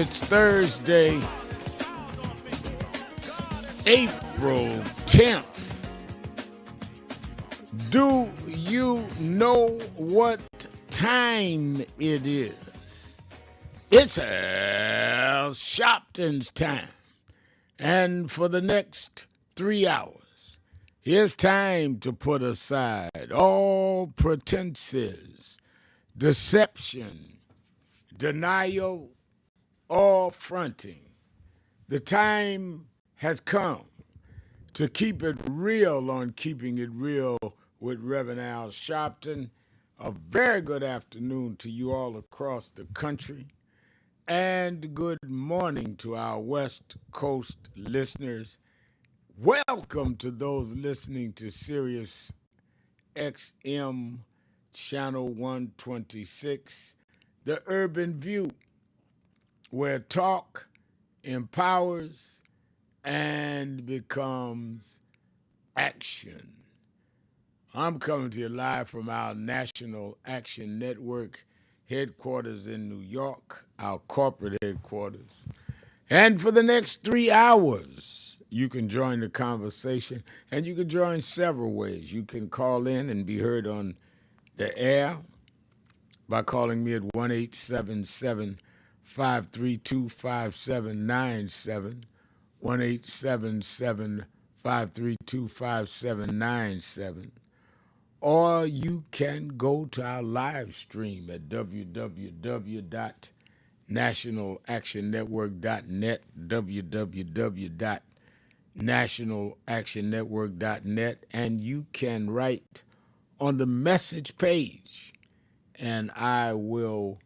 It's Thursday, April 10th. Do you know what time it is? It's Al Sharpton's time. And for the next 3 hours, it's time to put aside all pretenses, deception, denial, or fronting. The time has come to keep it real on Keeping It Real with Reverend Al Sharpton. A very good afternoon to you all across the country, and good morning to our West Coast listeners. Welcome to those listening to Sirius XM Channel 126, The Urban View, where talk empowers and becomes action. I'm coming to you live from our National Action Network headquarters in New York, our corporate headquarters. And for the next 3 hours, you can join the conversation, and you can join several ways. You can call in and be heard on the air by calling me at 1-877-532-5797, 1-877-532-5797. Or you can go to our live stream at www.nationalactionnetwork.net, www.nationalactionnetwork.net, and you can write on the message page, and I will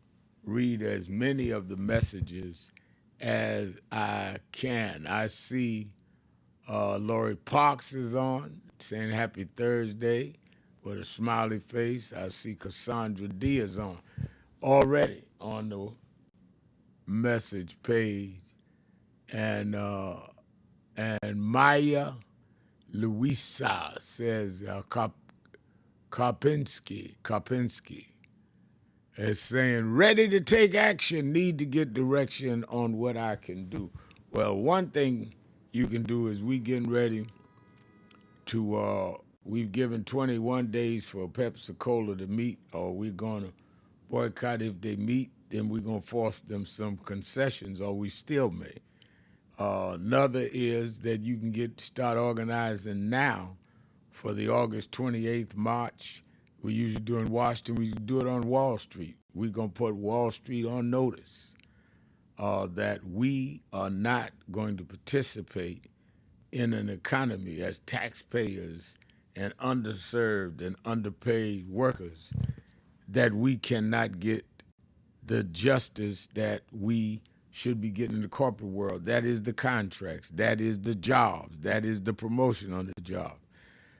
read as many of the messages as I can. I see Lori Parks is on, saying happy Thursday with a smiley face. I see Cassandra D is on already on the message page. And Maya Luisa says Karpinski is saying, ready to take action, need to get direction on what I can do. Well, one thing you can do is we getting ready to, we've given 21 days for Pepsi-Cola to meet, or we're going to boycott. If they meet, then we're going to force them some concessions, or we still may. Another is that you can start organizing now for the August 28th march. We usually do in Washington. We do it on Wall Street. We're going to put Wall Street on notice that we are not going to participate in an economy as taxpayers and underserved and underpaid workers, that we cannot get the justice that we should be getting in the corporate world. That is the contracts, that is the jobs, that is the promotion on the job.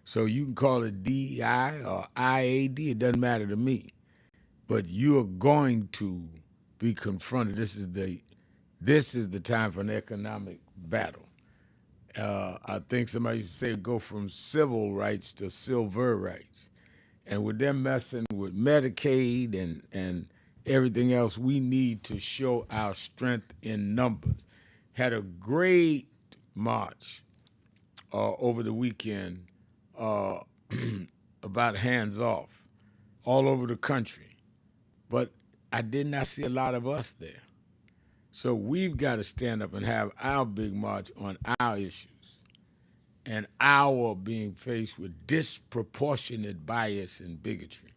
So you can call it DI or IAD, it doesn't matter to me. But you are going to be confronted. This is the time for an economic battle. I think somebody used to say go from civil rights to silver rights. And with them messing with Medicaid and everything else, we need to show our strength in numbers. Had a great march over the weekend uh, about hands off all over the country, but I did not see a lot of us there. So we've got to stand up and have our big march on our issues and our being faced with disproportionate bias and bigotry.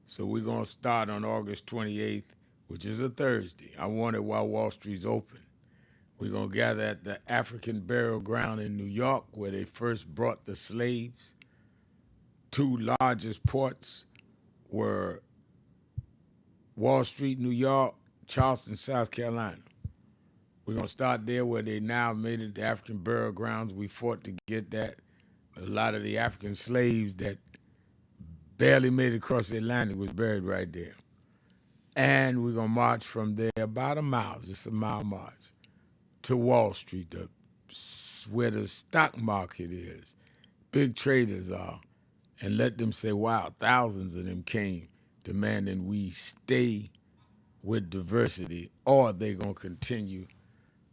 So we're going to start on August 28th, which is a Thursday. I want it while Wall Street's open. We're going to gather at the African Burial Ground in New York, where they first brought the slaves. Two largest ports were Wall Street, New York, Charleston, South Carolina. We're going to start there where they now made it the African Burial Grounds. We fought to get that. A lot of the African slaves that barely made it across the Atlantic was buried right there. And we're going to march from there about a mile, just a mile march, to Wall Street, where the stock market is, big traders are, and let them say, wow, thousands of them came demanding we stay with diversity, or they're going to continue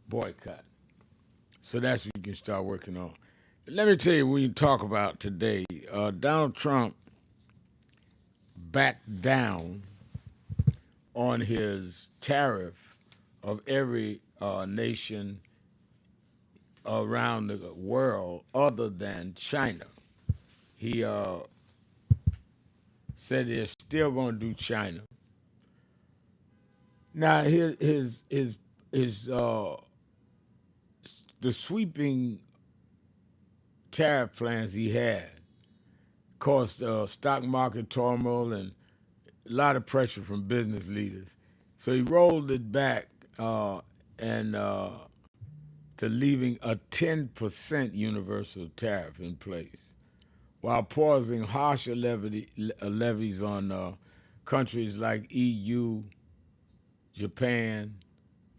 boycott. So that's what you can start working on. Let me tell you what we talk about today. Donald Trump backed down on his tariff of every nation around the world other than China. He said they're still going to do China. Now, the sweeping tariff plans he had caused stock market turmoil and a lot of pressure from business leaders. So he rolled it back and to leaving a 10% universal tariff in place, while pausing harsher levies on countries like EU, Japan,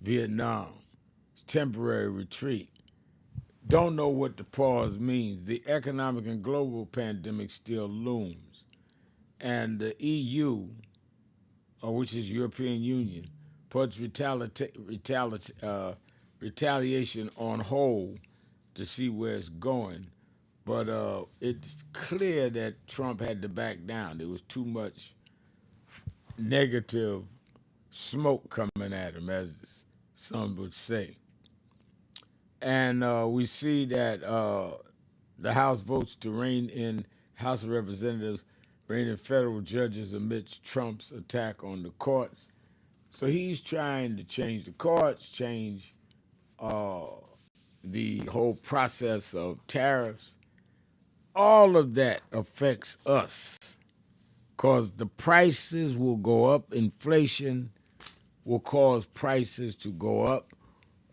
Vietnam. It's temporary retreat. Don't know what the pause means. The economic and global pandemic still looms. And the EU, which is European Union, puts retaliation on hold to see where it's going. But it's clear that Trump had to back down. There was too much negative smoke coming at him, as some would say. And we see that the House votes to rein in House of Representatives, rein in federal judges amidst Trump's attack on the courts. So he's trying to change the courts, change the whole process of tariffs. All of that affects us because the prices will go up. Inflation will cause prices to go up.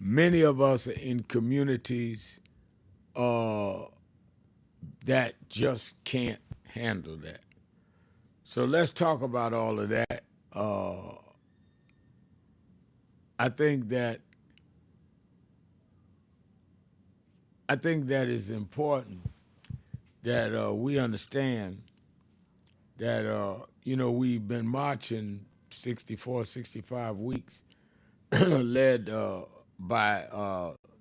Many of us are in communities that just can't handle that. So let's talk about all of that. I think that is important that we understand that we've been marching 64, 65 weeks, led by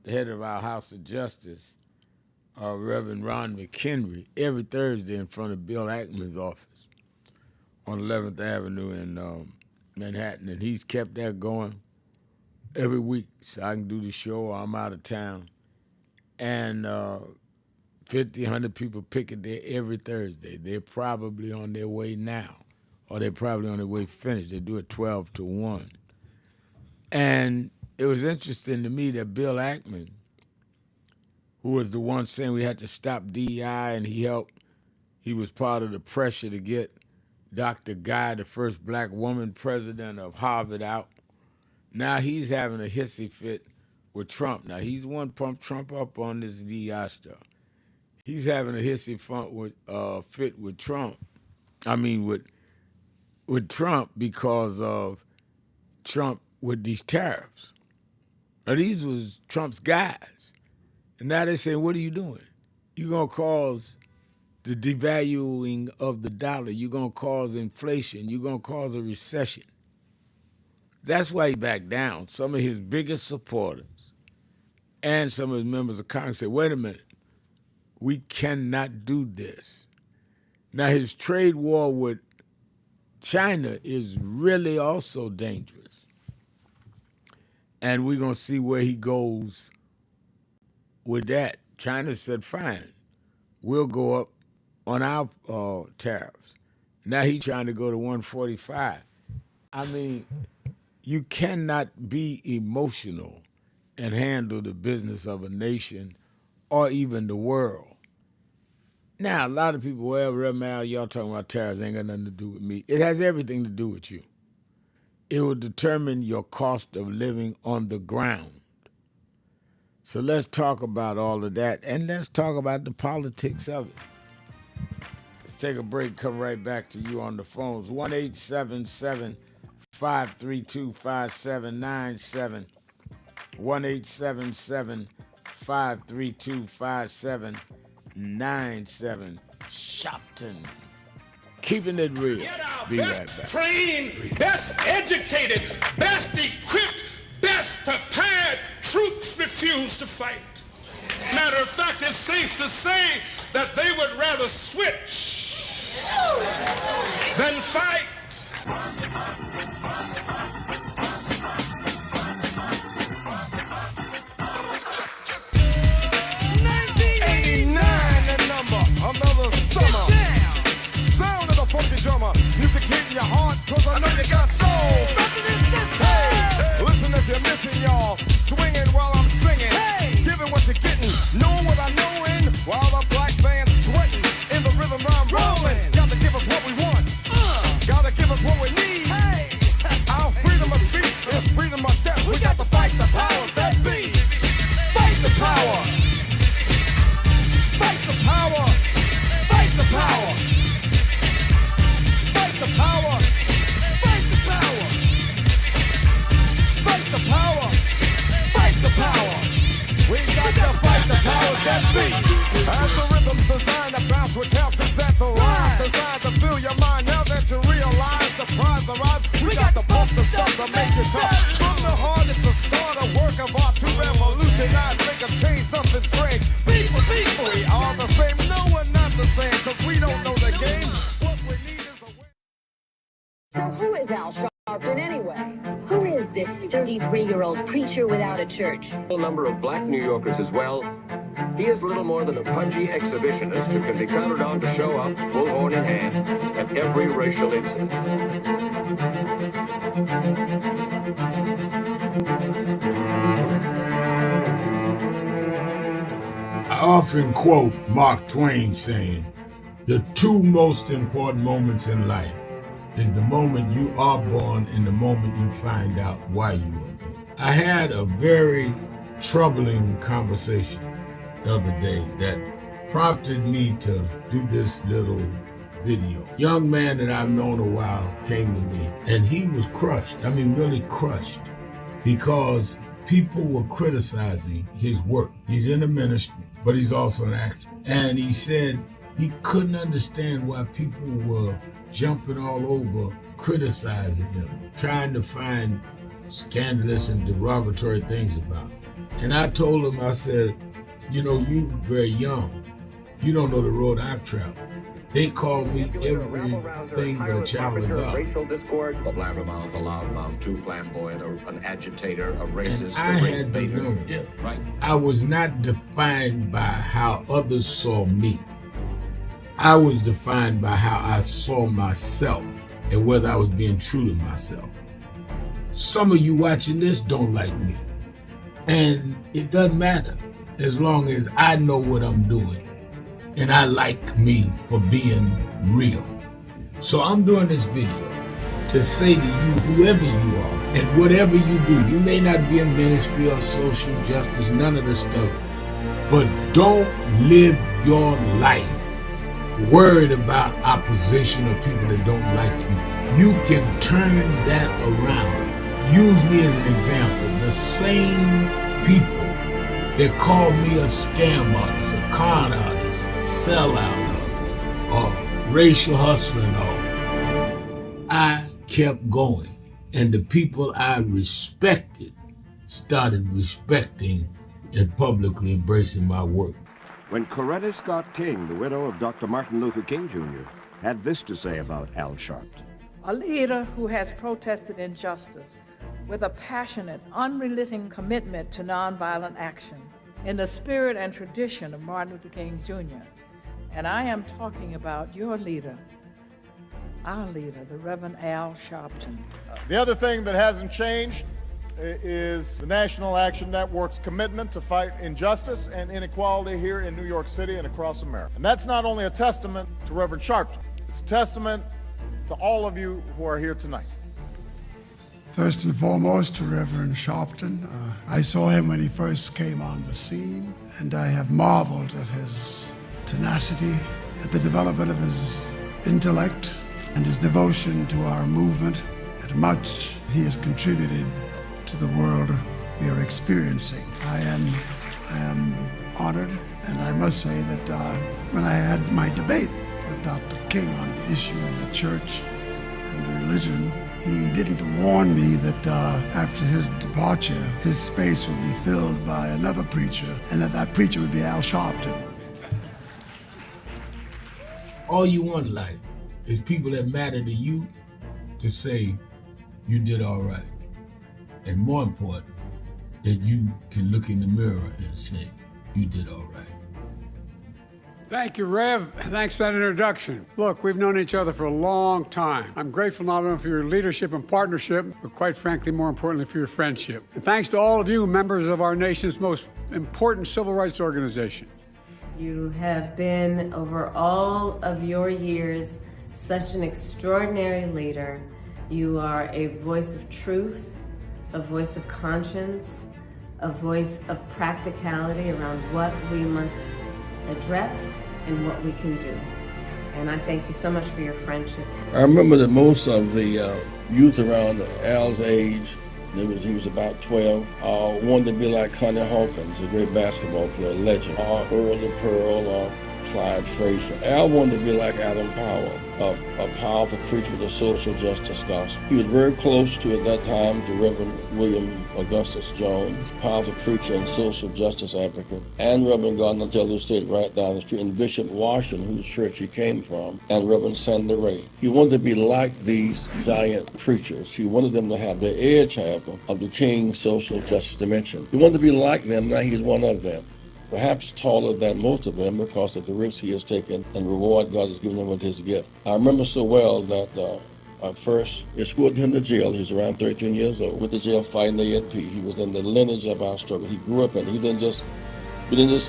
the head of our House of Justice, Reverend Ron McHenry, every Thursday in front of Bill Ackman's office on 11th Avenue in Manhattan, and he's kept that going every week so I can do the show or I'm out of town. And 50, 100 people picket there every Thursday. They're probably on their way now, or they're probably on their way finished. They do it 12 to 1. And it was interesting to me that Bill Ackman, who was the one saying we had to stop DEI, and he was part of the pressure to get Dr. Guy, the first black woman president of Harvard, out. Now he's having a hissy fit with Trump. Now he's the one pumped Trump up on this DEI stuff. He's having a hissy fit with Trump. I mean, with Trump because of Trump with these tariffs. Now these was Trump's guys. And now they're saying, what are you doing? You're going to cause the devaluing of the dollar. You're going to cause inflation. You're going to cause a recession. That's why he backed down. Some of his biggest supporters and some of his members of Congress said, wait a minute, we cannot do this. Now, his trade war with China is really also dangerous. And we're going to see where he goes with that. China said, fine, we'll go up on our tariffs. Now he's trying to go to 145. I mean, you cannot be emotional and handle the business of a nation or even the world. Now, a lot of people, well, Reverend Mal, y'all talking about tariffs ain't got nothing to do with me. It has everything to do with you. It will determine your cost of living on the ground. So let's talk about all of that, and let's talk about the politics of it. Let's take a break, come right back to you on the phones. 1-877-532-5797. 1-877-532-5797. Sharpton. Keeping it real. Be right back. Best trained, best educated, best equipped, best prepared troops refuse to fight. Matter of fact, it's safe to say that they would rather switch than fight. Another summer. Sound of the funky drummer. Music hitting your heart, cause I know you got soul. Hey, listen if you're missing, y'all. Swinging while I'm singing. Hey, giving what you're getting. Knowing what I know in. While the black band's sweating. In the rhythm I'm rolling. Gotta give us what we want. Gotta give us what we need. Hey, our freedom of speech is freedom of death. We got to fight the powers that be. Fight the power. Fight the power. Fight the power! Fight the power! Fight the power! Fight the power! Fight the power! We got to fight the powers that be! As the rhythm's designed to bounce with calcium that the rhyme designed to fill your mind. Now that you realize the prize arrives, we got to pump the stuff to make it tough. From the heart, it's a start, a work of art to revolutionize, make a change, something strange. People, we are the same. No, we're not the same, cause we don't know the game. What we need is a way. So who is Al Sharpton anyway? Who is this 33-year-old preacher without a church? A number of black New Yorkers as well. He is little more than a pudgy exhibitionist who can be counted on to show up, bullhorn in hand, at every racial incident. I often quote Mark Twain saying, the two most important moments in life is the moment you are born and the moment you find out why you were born. I had a very troubling conversation the other day that prompted me to do this little video. Young man that I've known a while came to me and he was crushed. I mean, really crushed, because people were criticizing his work. He's in the ministry, but he's also an actor. And he said he couldn't understand why people were jumping all over, criticizing him, trying to find scandalous and derogatory things about him. And I told him, I said, you know, you're very young. You don't know the road I've traveled. They called me everything but a child of God. A blabbermouth, a loudmouth, too flamboyant, an agitator, a racist, I had to learn. Yeah, right. I was not defined by how others saw me. I was defined by how I saw myself and whether I was being true to myself. Some of you watching this don't like me. And it doesn't matter as long as I know what I'm doing. And I like me for being real. So I'm doing this video to say to you, whoever you are and whatever you do, you may not be in ministry or social justice, none of this stuff, but don't live your life worried about opposition or people that don't like you. You can turn that around. Use me as an example. The same people that called me a scam artist, a con artist, a sellout, or racial hustler and all, I kept going. And the people I respected started respecting and publicly embracing my work. When Coretta Scott King, the widow of Dr. Martin Luther King Jr., had this to say about Al Sharpton. A leader who has protested injustice with a passionate, unrelenting commitment to nonviolent action in the spirit and tradition of Martin Luther King Jr. And I am talking about your leader, our leader, the Reverend Al Sharpton. The other thing that hasn't changed is the National Action Network's commitment to fight injustice and inequality here in New York City and across America. And that's not only a testament to Reverend Sharpton, it's a testament to all of you who are here tonight. First and foremost, to Reverend Sharpton. I saw him when he first came on the scene, and I have marveled at his tenacity, at the development of his intellect, and his devotion to our movement, and much he has contributed to the world we are experiencing. I am honored, and I must say that when I had my debate with Dr. King on the issue of the church and religion, he didn't warn me that after his departure, his space would be filled by another preacher, and that preacher would be Al Sharpton. All you want in life is people that matter to you to say you did all right. And more important, that you can look in the mirror and say you did all right. Thank you, Rev. Thanks for that introduction. Look, we've known each other for a long time. I'm grateful not only for your leadership and partnership, but quite frankly, more importantly, for your friendship. And thanks to all of you, members of our nation's most important civil rights organization. You have been, over all of your years, such an extraordinary leader. You are a voice of truth, a voice of conscience, a voice of practicality around what we must address and what we can do. And I thank you so much for your friendship. I remember that most of the youth around Al's age, he was about 12, wanted to be like Connie Hawkins, a great basketball player, legend, or Earl the Pearl, or Clyde Frazier. Al wanted to be like Adam Powell, a powerful preacher with a social justice gospel. He was very close to, at that time, to Reverend William Augustus Jones, powerful preacher and social justice advocate, and Reverend Gardner Taylor State right down the street, and Bishop Washington, whose church he came from, and Reverend Sandy Ray. He wanted to be like these giant preachers. He wanted them to have the edge, however, of the King's social justice dimension. He wanted to be like them, now he's one of them. Perhaps taller than most of them because of the risks he has taken and the reward God has given him with his gift. I remember so well that I first escorted him to jail. He was around 13 years old, with the jail fighting the ANP. He was in the lineage of our struggle. He grew up in it. We didn't just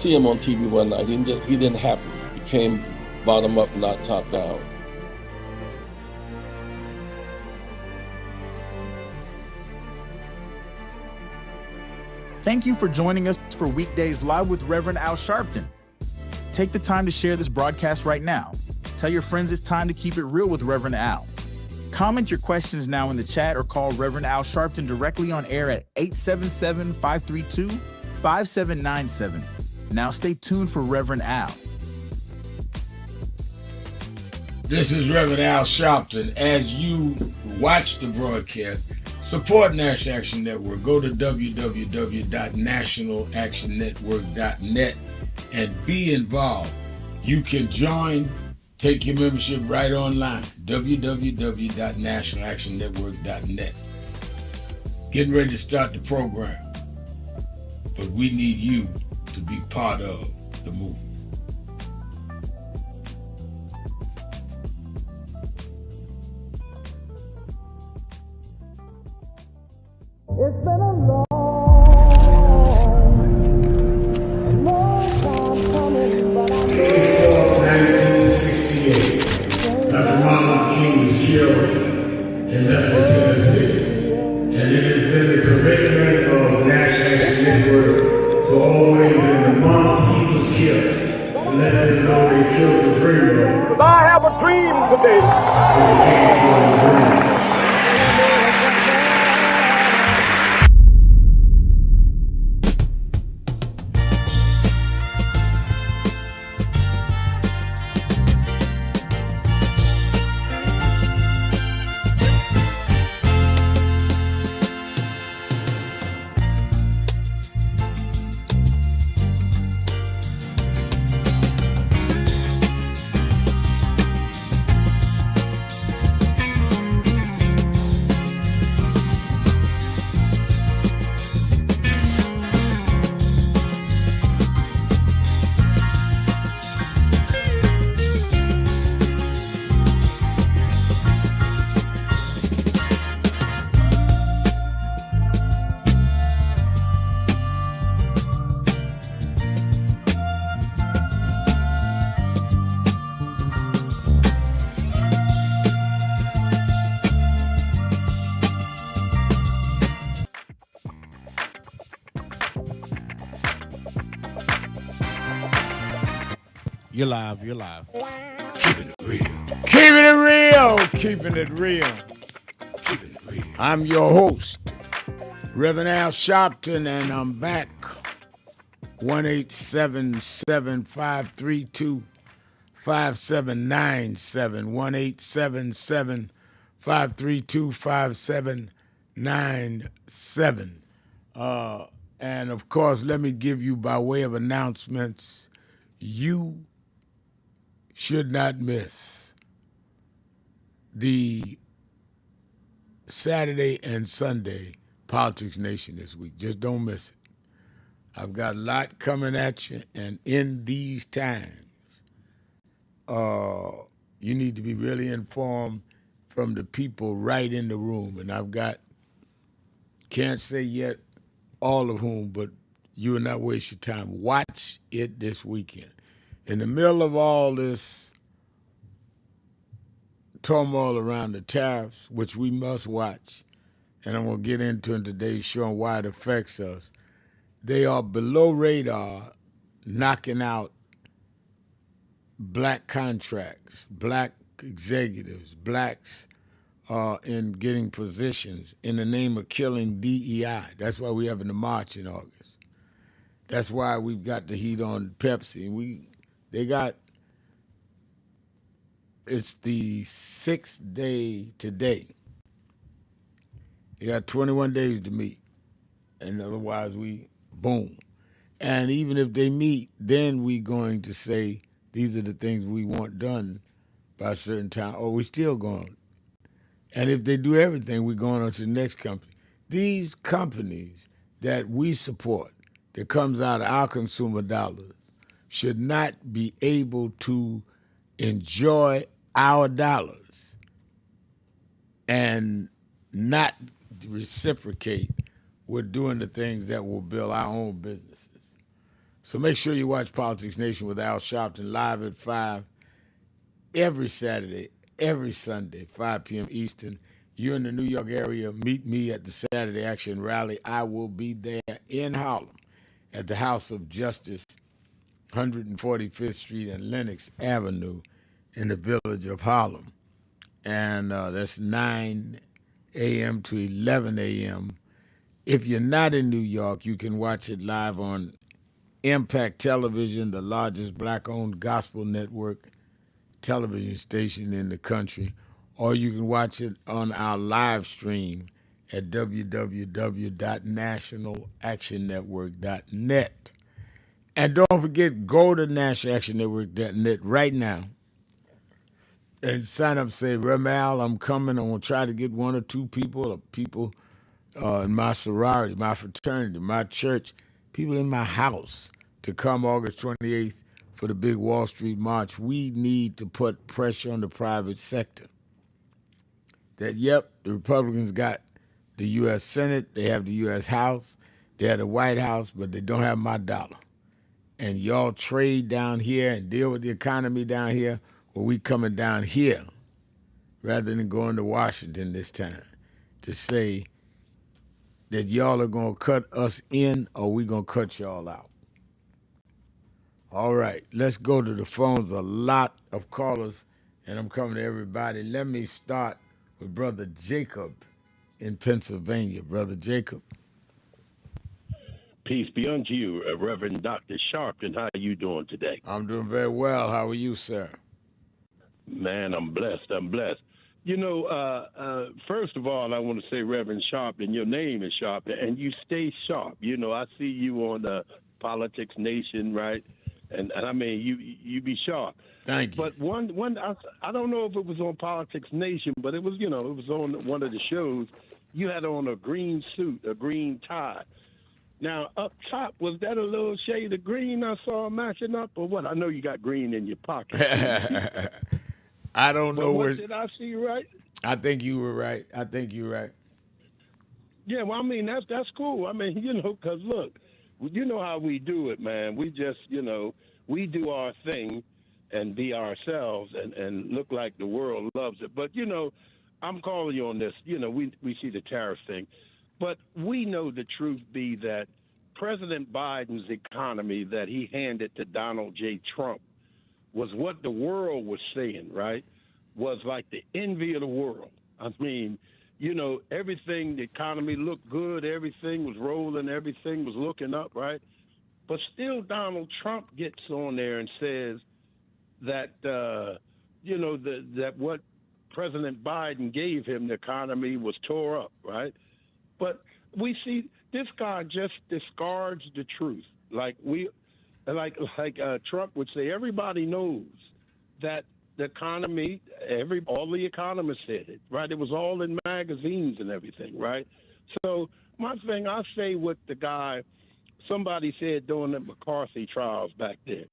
see him on TV one night. He didn't happen. He came bottom up, not top down. Thank you for joining us for Weekdays Live with Reverend Al Sharpton. Take the time to share this broadcast right now. Tell your friends it's time to keep it real with Reverend Al. Comment your questions now in the chat or call Reverend Al Sharpton directly on air at 877-532-5797. Now stay tuned for Reverend Al. This is Reverend Al Sharpton. As you watch the broadcast, support National Action Network. Go to www.nationalactionnetwork.net and be involved. You can join, take your membership right online, www.nationalactionnetwork.net. Getting ready to start the program, but we need you to be part of the movement. It's been a long time coming, but I'm 1968, Dr. Martin Luther King was killed in Memphis, Tennessee. And it has been the commitment of National Action Network to always, in the month he was killed, to let them know they killed the dreamer. I have a dream today. When they came for the dream. You're live. You're live. Keeping it real. Keeping it real. Keeping it real. Keeping it real. I'm your host, Reverend Al Sharpton, and I'm back. 1-877-532-5797. 1-877-532-5797. And of course, let me give you by way of announcements, you should not miss the Saturday and Sunday Politics Nation this week. Just don't miss it. I've got a lot coming at you, and in these times, you need to be really informed from the people right in the room. And I've got, can't say yet all of whom, but you will not waste your time. Watch it this weekend. In the middle of all this turmoil around the tariffs, which we must watch, and I'm going to get into in today's show and why it affects us, they are below radar knocking out black contracts, black executives, blacks in getting positions in the name of killing DEI. That's why we're having the march in August. That's why we've got the heat on Pepsi. It's the 6th day today. You got 21 days to meet. And otherwise boom. And even if they meet, then we're going to say these are the things we want done by a certain time, or we still going. And if they do everything, we're going on to the next company. These companies that we support, that comes out of our consumer dollars, should not be able to enjoy our dollars and not reciprocate with doing the things that will build our own businesses. So make sure you watch Politics Nation with Al Sharpton live at 5 every Saturday, every Sunday, 5 p.m. Eastern. You're in the New York area, meet me at the Saturday Action Rally. I will be there in Harlem at the House of Justice, 145th Street and Lenox Avenue in the village of Harlem. And that's 9 a.m. to 11 a.m. If you're not in New York, you can watch it live on Impact Television, the largest black-owned gospel network television station in the country, or you can watch it on our live stream at www.nationalactionnetwork.net. And don't forget, go to nationalactionnetwork.net right now and sign up, say, Remal, I'm coming. I'm going to try to get one or two people in my sorority, my fraternity, my church, people in my house to come August 28th for the big Wall Street March. We need to put pressure on the private sector. That, yep, the Republicans got the U.S. Senate, they have the U.S. House, they have the White House, but they don't have my dollar. And y'all trade down here and deal with the economy down here, or we coming down here rather than going to Washington this time to say that y'all are going to cut us in or we going to cut y'all out. All right, let's go to the phones. A lot of callers, and I'm coming to everybody. Let me start with Brother Jacob in Pennsylvania. Brother Jacob. Peace be unto you, Reverend Dr. Sharpton. How are you doing today? I'm doing very well. How are you, sir? Man, I'm blessed. I'm blessed. You know, first of all, I want to say, Reverend Sharpton, your name is Sharpton, and you stay sharp. You know, I see you on Politics Nation, right? And I mean, you be sharp. Thank you. But I don't know if it was on Politics Nation, but it was, you know, it was on one of the shows. You had on a green suit, a green tie. Now, up top, was that a little shade of green I saw matching up, or what? I know you got green in your pocket. I don't know what did I see right? I think you were right. Yeah, well, I mean, that's cool. I mean, you know, because look, you know how we do it, man. We just, you know, we do our thing and be ourselves and look like the world loves it. But, you know, I'm calling you on this. You know, we see the tariff thing. But we know the truth be that President Biden's economy that he handed to Donald J. Trump was what the world was saying, right? Was like the envy of the world. I mean, you know, everything, the economy looked good, everything was rolling, everything was looking up, right? But still, Donald Trump gets on there and says that, you know, that what President Biden gave him, the economy was tore up, right? But we see this guy just discards the truth. Like Trump would say, everybody knows that the economy, all the economists said it, right? It was all in magazines and everything, right? So my thing, I say what the guy, somebody said during the McCarthy trials back then,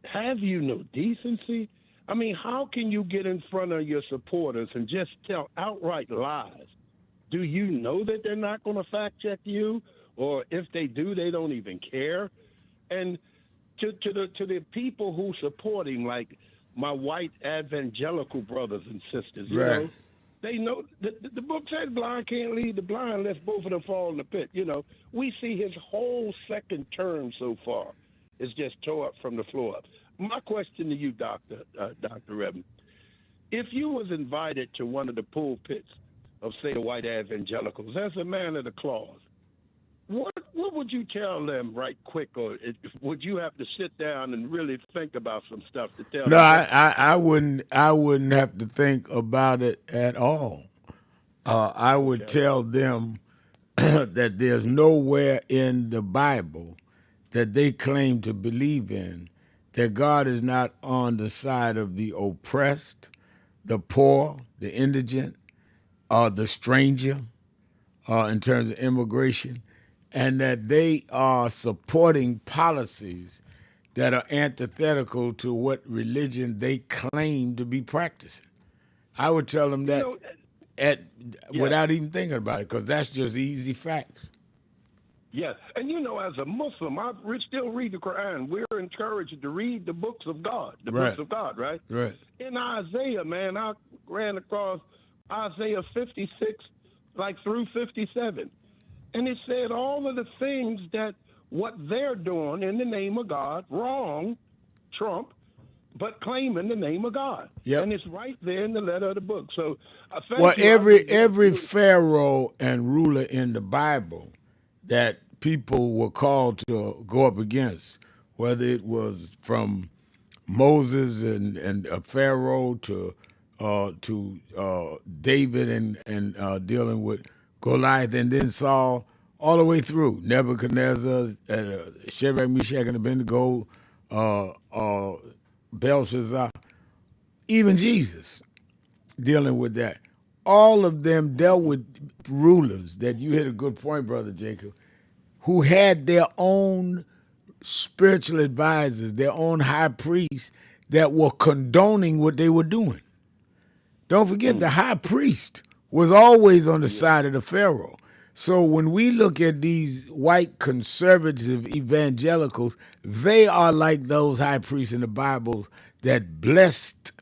have you no decency? I mean, how can you get in front of your supporters and just tell outright lies? Do you know that they're not going to fact check you? Or if they do, they don't even care? And to the people who support him, like my white evangelical brothers and sisters, you know, they know the book said blind can't lead the blind unless both of them fall in the pit. You know, we see his whole second term so far is just tore up from the floor up. My question to you, Dr. Reverend, if you was invited to one of the pulpits of, say, the white evangelicals as a man of the cloth, what would you tell them right quick, or would you have to sit down and really think about some stuff to tell them? No, I wouldn't have to think about it at all. I would tell them that there's nowhere in the Bible that they claim to believe in that God is not on the side of the oppressed, the poor, the indigent, the stranger, in terms of immigration, and that they are supporting policies that are antithetical to what religion they claim to be practicing. I would tell them that without even thinking about it, because that's just easy facts. Yes, and you know, as a Muslim, I still read the Quran. We're encouraged to read the books of God, books of God, right? Right. In Isaiah, man, I ran across Isaiah 56, like through 57. And it said all of the things that what they're doing in the name of God, wrong, Trump, but claiming the name of God. Yep. And it's right there in the letter of the book. So, every pharaoh and ruler in the Bible that people were called to go up against, whether it was from Moses and Pharaoh to David and dealing with Goliath, and then Saul, all the way through Nebuchadnezzar, Shadrach, Meshach, and Abednego, Belshazzar, even Jesus dealing with that. All of them dealt with rulers that you hit a good point, Brother Jacob, who had their own spiritual advisors, their own high priests that were condoning what they were doing. Don't forget, the high priest was always on the side of the Pharaoh. So when we look at these white conservative evangelicals, they are like those high priests in the Bible that blessed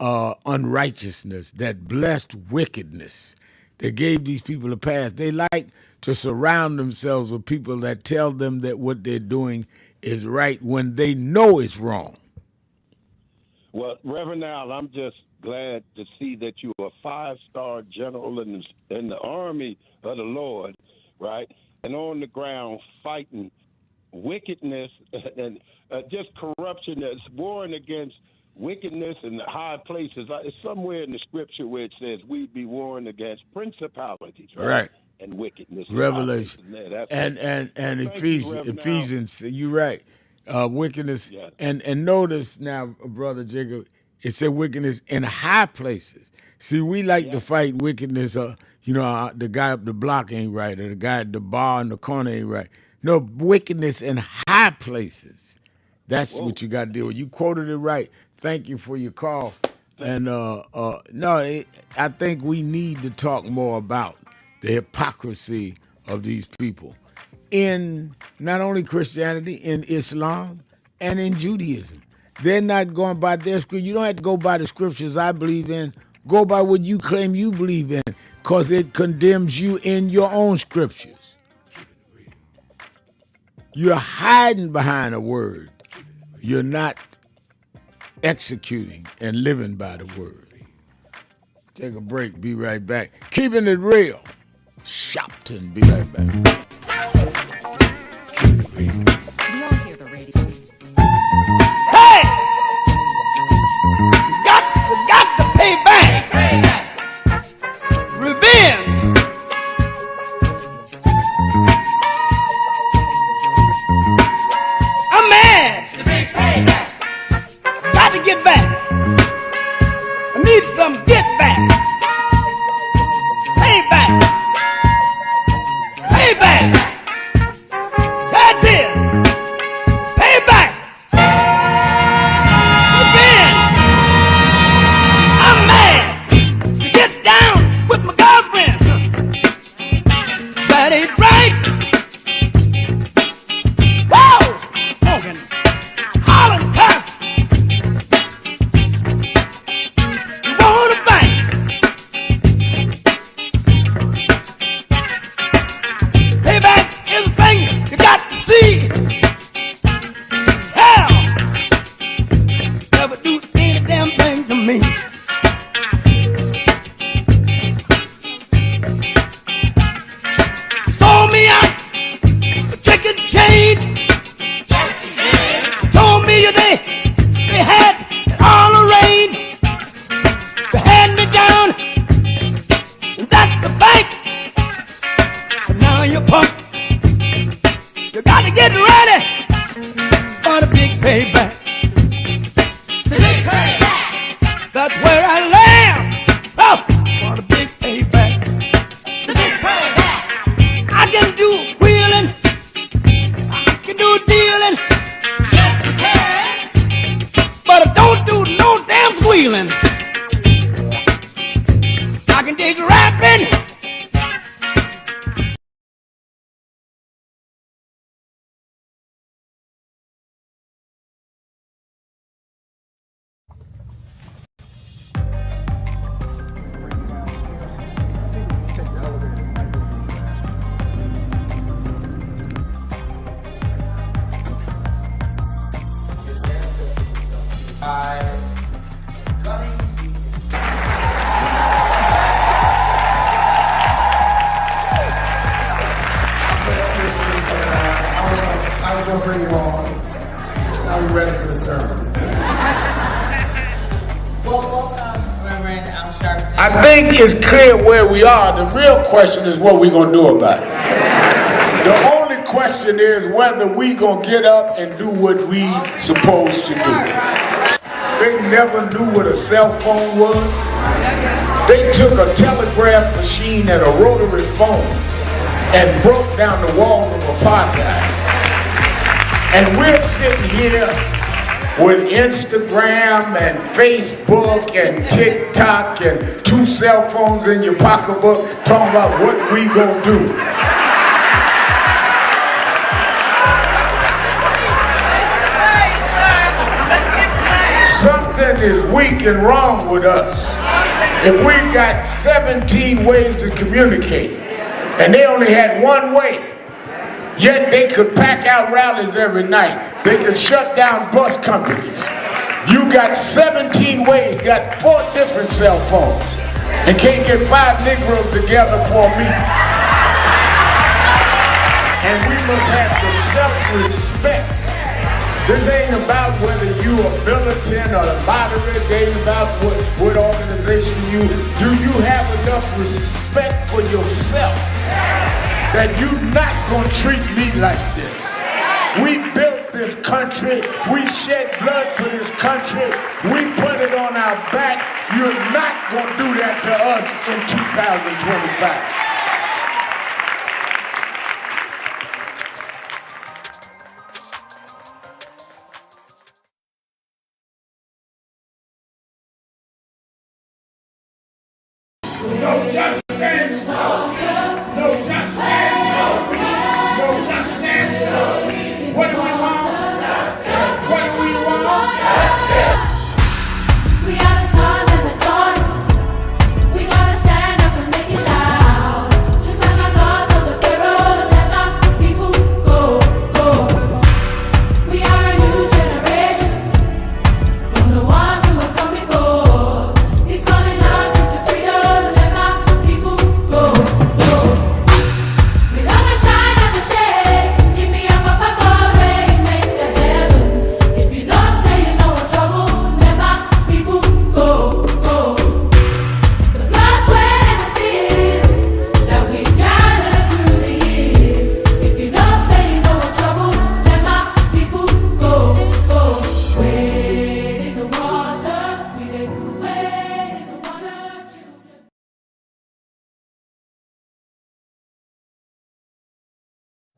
unrighteousness, that blessed wickedness, that gave these people a pass. They like to surround themselves with people that tell them that what they're doing is right when they know it's wrong. Well, Reverend Al, I'm just glad to see that you are a 5-star general in the army of the Lord, right? And on the ground fighting wickedness and just corruption that's warring against wickedness in the high places. It's somewhere in the scripture where it says we be warring against principalities, right? And wickedness. Revelation. And Ephesians, you're right. Wickedness. Yes. And notice now, Brother Jacob, it said wickedness in high places. See, we like to fight wickedness. The guy up the block ain't right, or the guy at the bar in the corner ain't right. No, wickedness in high places. That's what you got to deal with. You quoted it right. Thank you for your call. And I think we need to talk more about the hypocrisy of these people in not only Christianity, in Islam, and in Judaism. They're not going by their scripture. You don't have to go by the scriptures I believe in. Go by what you claim you believe in, because it condemns you in your own scriptures. You're hiding behind a word. You're not executing and living by the word. Take a break, be right back. Keeping it real. Sharpton, be right back. Hey! You got to pay back. Revenge. I'm mad. Got to get back. I need some get back. Pay back. Pay back. That's it. Pay back. Revenge. I'm mad to get down with my girlfriend. That ain't right. Whoa! Smoking. Hollering, cuss. You want to fight? Payback is a thing you got to see. Hell, never do any damn thing to me. Sold me out for chicken change. Told me they had it all arranged. They had me down, and that's the bank. But now you're punk. You gotta get ready for the big payback. The big payback. That's where I land. Oh, for the big payback. The big payback. I can do wheeling. I can do dealing. Yes, you can. But I don't do no damn squealing. I can dig rapping. I was going to bring you on. Now we're ready for the sermon. Welcome, Reverend Al Sharpton. I think it's clear where we are. The real question is what we're going to do about it. The only question is whether we going to get up and do what we supposed to do. They never knew what a cell phone was. They took a telegraph machine and a rotary phone and broke down the walls of apartheid. And we're sitting here with Instagram and Facebook and TikTok and 2 cell phones in your pocketbook talking about what we gonna do. Something is weak and wrong with us. If we got 17 ways to communicate and they only had one way, yet they could pack out rallies every night. They could shut down bus companies. You got 17 ways, got 4 different cell phones, and can't get 5 Negroes together for a meeting. And we must have the self-respect. This ain't about whether you are militant or moderate. It ain't about what organization you do. You have enough respect for yourself that you're not gonna treat me like this. We built this country. We shed blood for this country. We put it on our back. You're not gonna do that to us in 2025. No justice. No justice. No justice. What do we want? What do we want? We are the sons and the daughters. We gotta stand up and make it loud.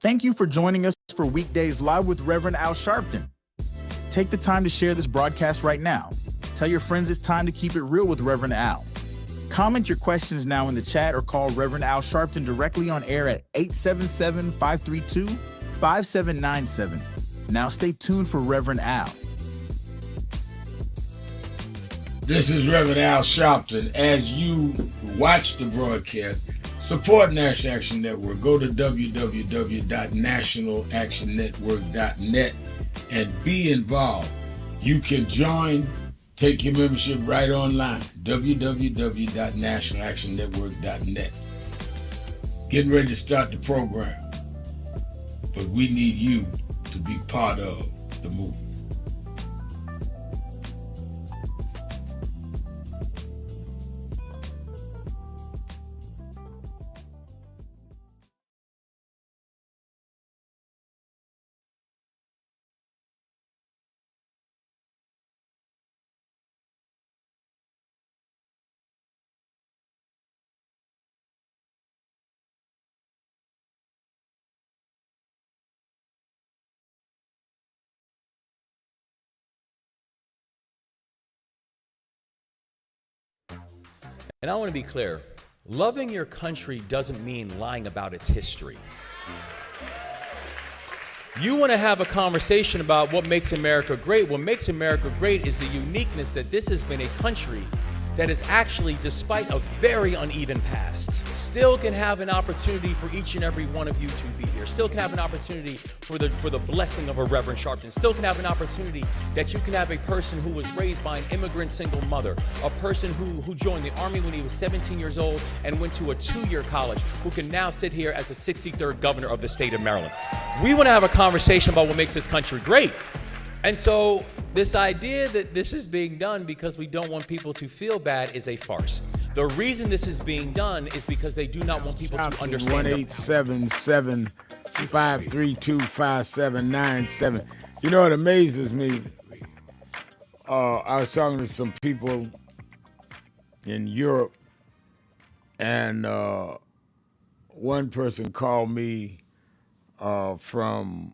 Thank you for joining us for Weekdays Live with Reverend Al Sharpton. Take the time to share this broadcast right now. Tell your friends it's time to keep it real with Reverend Al. Comment your questions now in the chat or call Reverend Al Sharpton directly on air at 877-532-5797. Now stay tuned for Reverend Al. This is Reverend Al Sharpton. As you watch the broadcast, support National Action Network. Go to www.nationalactionnetwork.net and be involved. You can join, take your membership right online, www.nationalactionnetwork.net. Getting ready to start the program, but we need you to be part of the movement. And I want to be clear, loving your country doesn't mean lying about its history. You want to have a conversation about what makes America great. What makes America great is the uniqueness that this has been a country that is actually, despite a very uneven past, still can have an opportunity for each and every one of you to be here. Still can have an opportunity for the blessing of a Reverend Sharpton. Still can have an opportunity that you can have a person who was raised by an immigrant single mother, a person who joined the Army when he was 17 years old and went to a 2-year college, who can now sit here as the 63rd governor of the state of Maryland. We want to have a conversation about what makes this country great. And so this idea that this is being done because we don't want people to feel bad is a farce. The reason this is being done is because they do not want people to understand. 1-877-532-5797. You know what amazes me? I was talking to some people in Europe, and one person called me from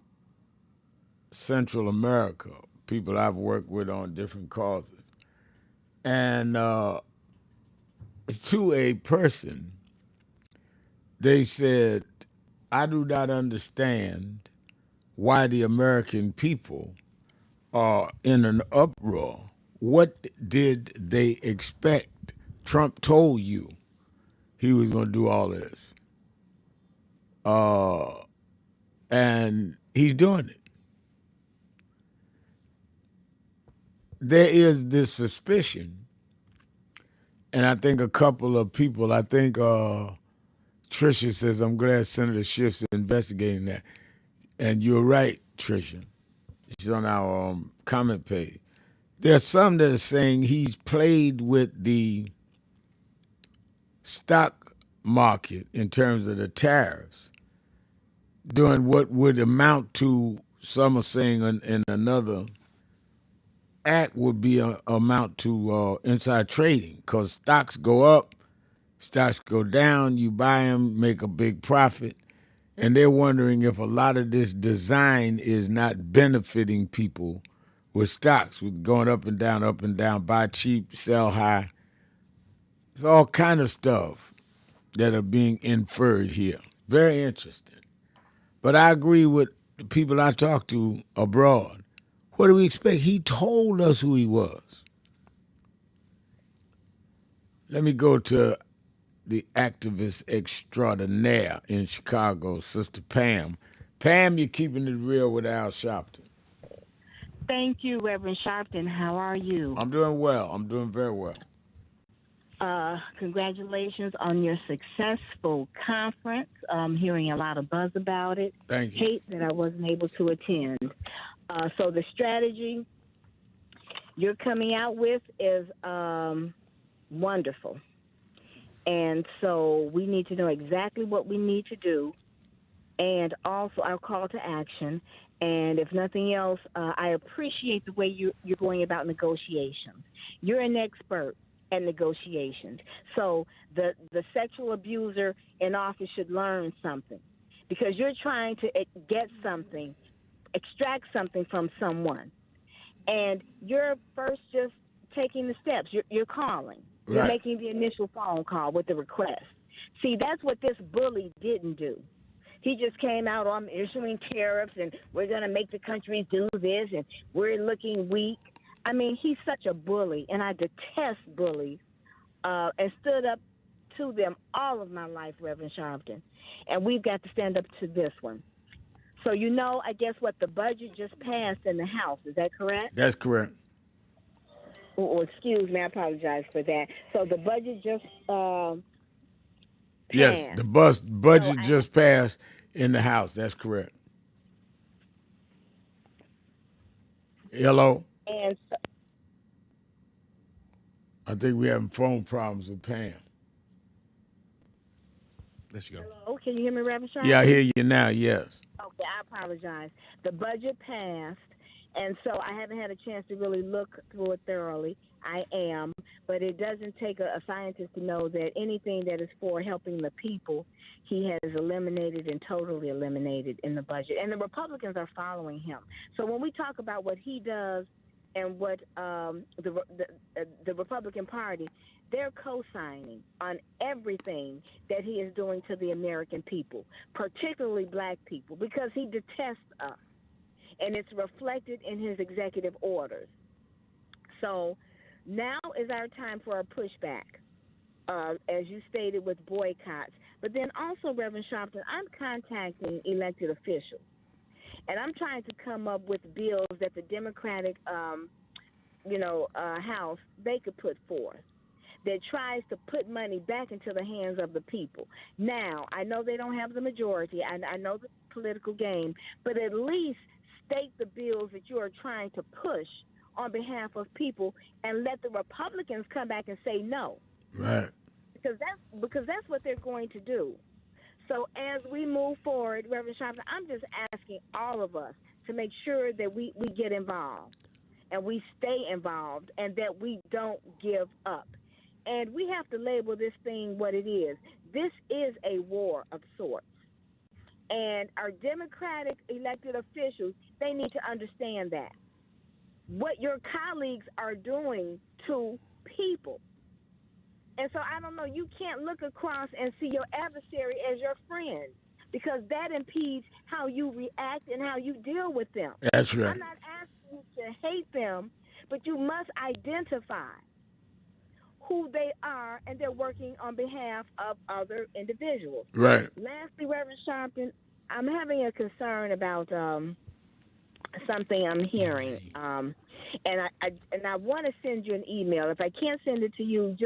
Central America, people I've worked with on different causes. And to a person, they said, I do not understand why the American people are in an uproar. What did they expect? Trump told you he was going to do all this. And he's doing it. There is this suspicion, and I think a couple of people, I think Tricia says, I'm glad Senator Schiff's investigating that. And you're right, Tricia. She's on our comment page. There's some that are saying he's played with the stock market in terms of the tariffs, doing what would amount to, some are saying in another act would be amount to inside trading, because stocks go up, stocks go down, you buy them, make a big profit, and they're wondering if a lot of this design is not benefiting people with stocks, with going up and down, buy cheap, sell high. It's all kind of stuff that are being inferred here. Very interesting. But I agree with the people I talk to abroad. What do we expect? He told us who he was. Let me go to the activist extraordinaire in Chicago, Sister Pam. Pam, you're keeping it real with Al Sharpton. Thank you, Reverend Sharpton. How are you? I'm doing well. I'm doing very well. Congratulations on your successful conference. I'm hearing a lot of buzz about it. Thank you. Hate that I wasn't able to attend. So the strategy you're coming out with is wonderful. And so we need to know exactly what we need to do, and also our call to action. And if nothing else, I appreciate the way you're going about negotiations. You're an expert at negotiations. So the sexual abuser in office should learn something, because you're trying to get something, extract something from someone. And you're first just taking the steps. You're calling. You're Right. making the initial phone call with the request. See, that's what this bully didn't do. He just came out on issuing tariffs and we're going to make the countries do this and we're looking weak. I mean, he's such a bully, and I detest bullies and stood up to them all of my life, Reverend Sharpton. And we've got to stand up to this one. So, I guess what the budget just passed in the House. Is that correct? That's correct. Oh, excuse me. I apologize for that. So the budget just passed. Yes, the budget just passed in the House. That's correct. Hello? And so, I think we're having phone problems with Pam. There she go. hello, can you hear me, Reverend Sharpton? Yeah, I hear you now, yes. Okay, I apologize. The budget passed, and so I haven't had a chance to really look through it thoroughly. I am, but it doesn't take a scientist to know that anything that is for helping the people, he has eliminated and totally eliminated in the budget. And the Republicans are following him. So when we talk about what he does and what the Republican Party, they're co-signing on everything that he is doing to the American people, particularly black people, because he detests us. And it's reflected in his executive orders. So now is our time for a pushback, as you stated, with boycotts. But then also, Reverend Sharpton, I'm contacting elected officials, and I'm trying to come up with bills that the Democratic, House, they could put forth that tries to put money back into the hands of the people. Now, I know they don't have the majority. I know the political game, but at least state the bills that you are trying to push on behalf of people, and let the Republicans come back and say no. Right. Because that's what they're going to do. So as we move forward, Reverend Sharpton, I'm just asking all of us to make sure that we get involved and we stay involved and that we don't give up. And we have to label this thing what it is. This is a war of sorts. And our Democratic elected officials, they need to understand that. What your colleagues are doing to people. And so I don't know, you can't look across and see your adversary as your friend, because that impedes how you react and how you deal with them. That's right. I'm not asking you to hate them, but you must identify who they are, and they're working on behalf of other individuals. Right. Lastly, Reverend Sharpton, I'm having a concern about something I'm hearing, and I want to send you an email. If I can't send it to you,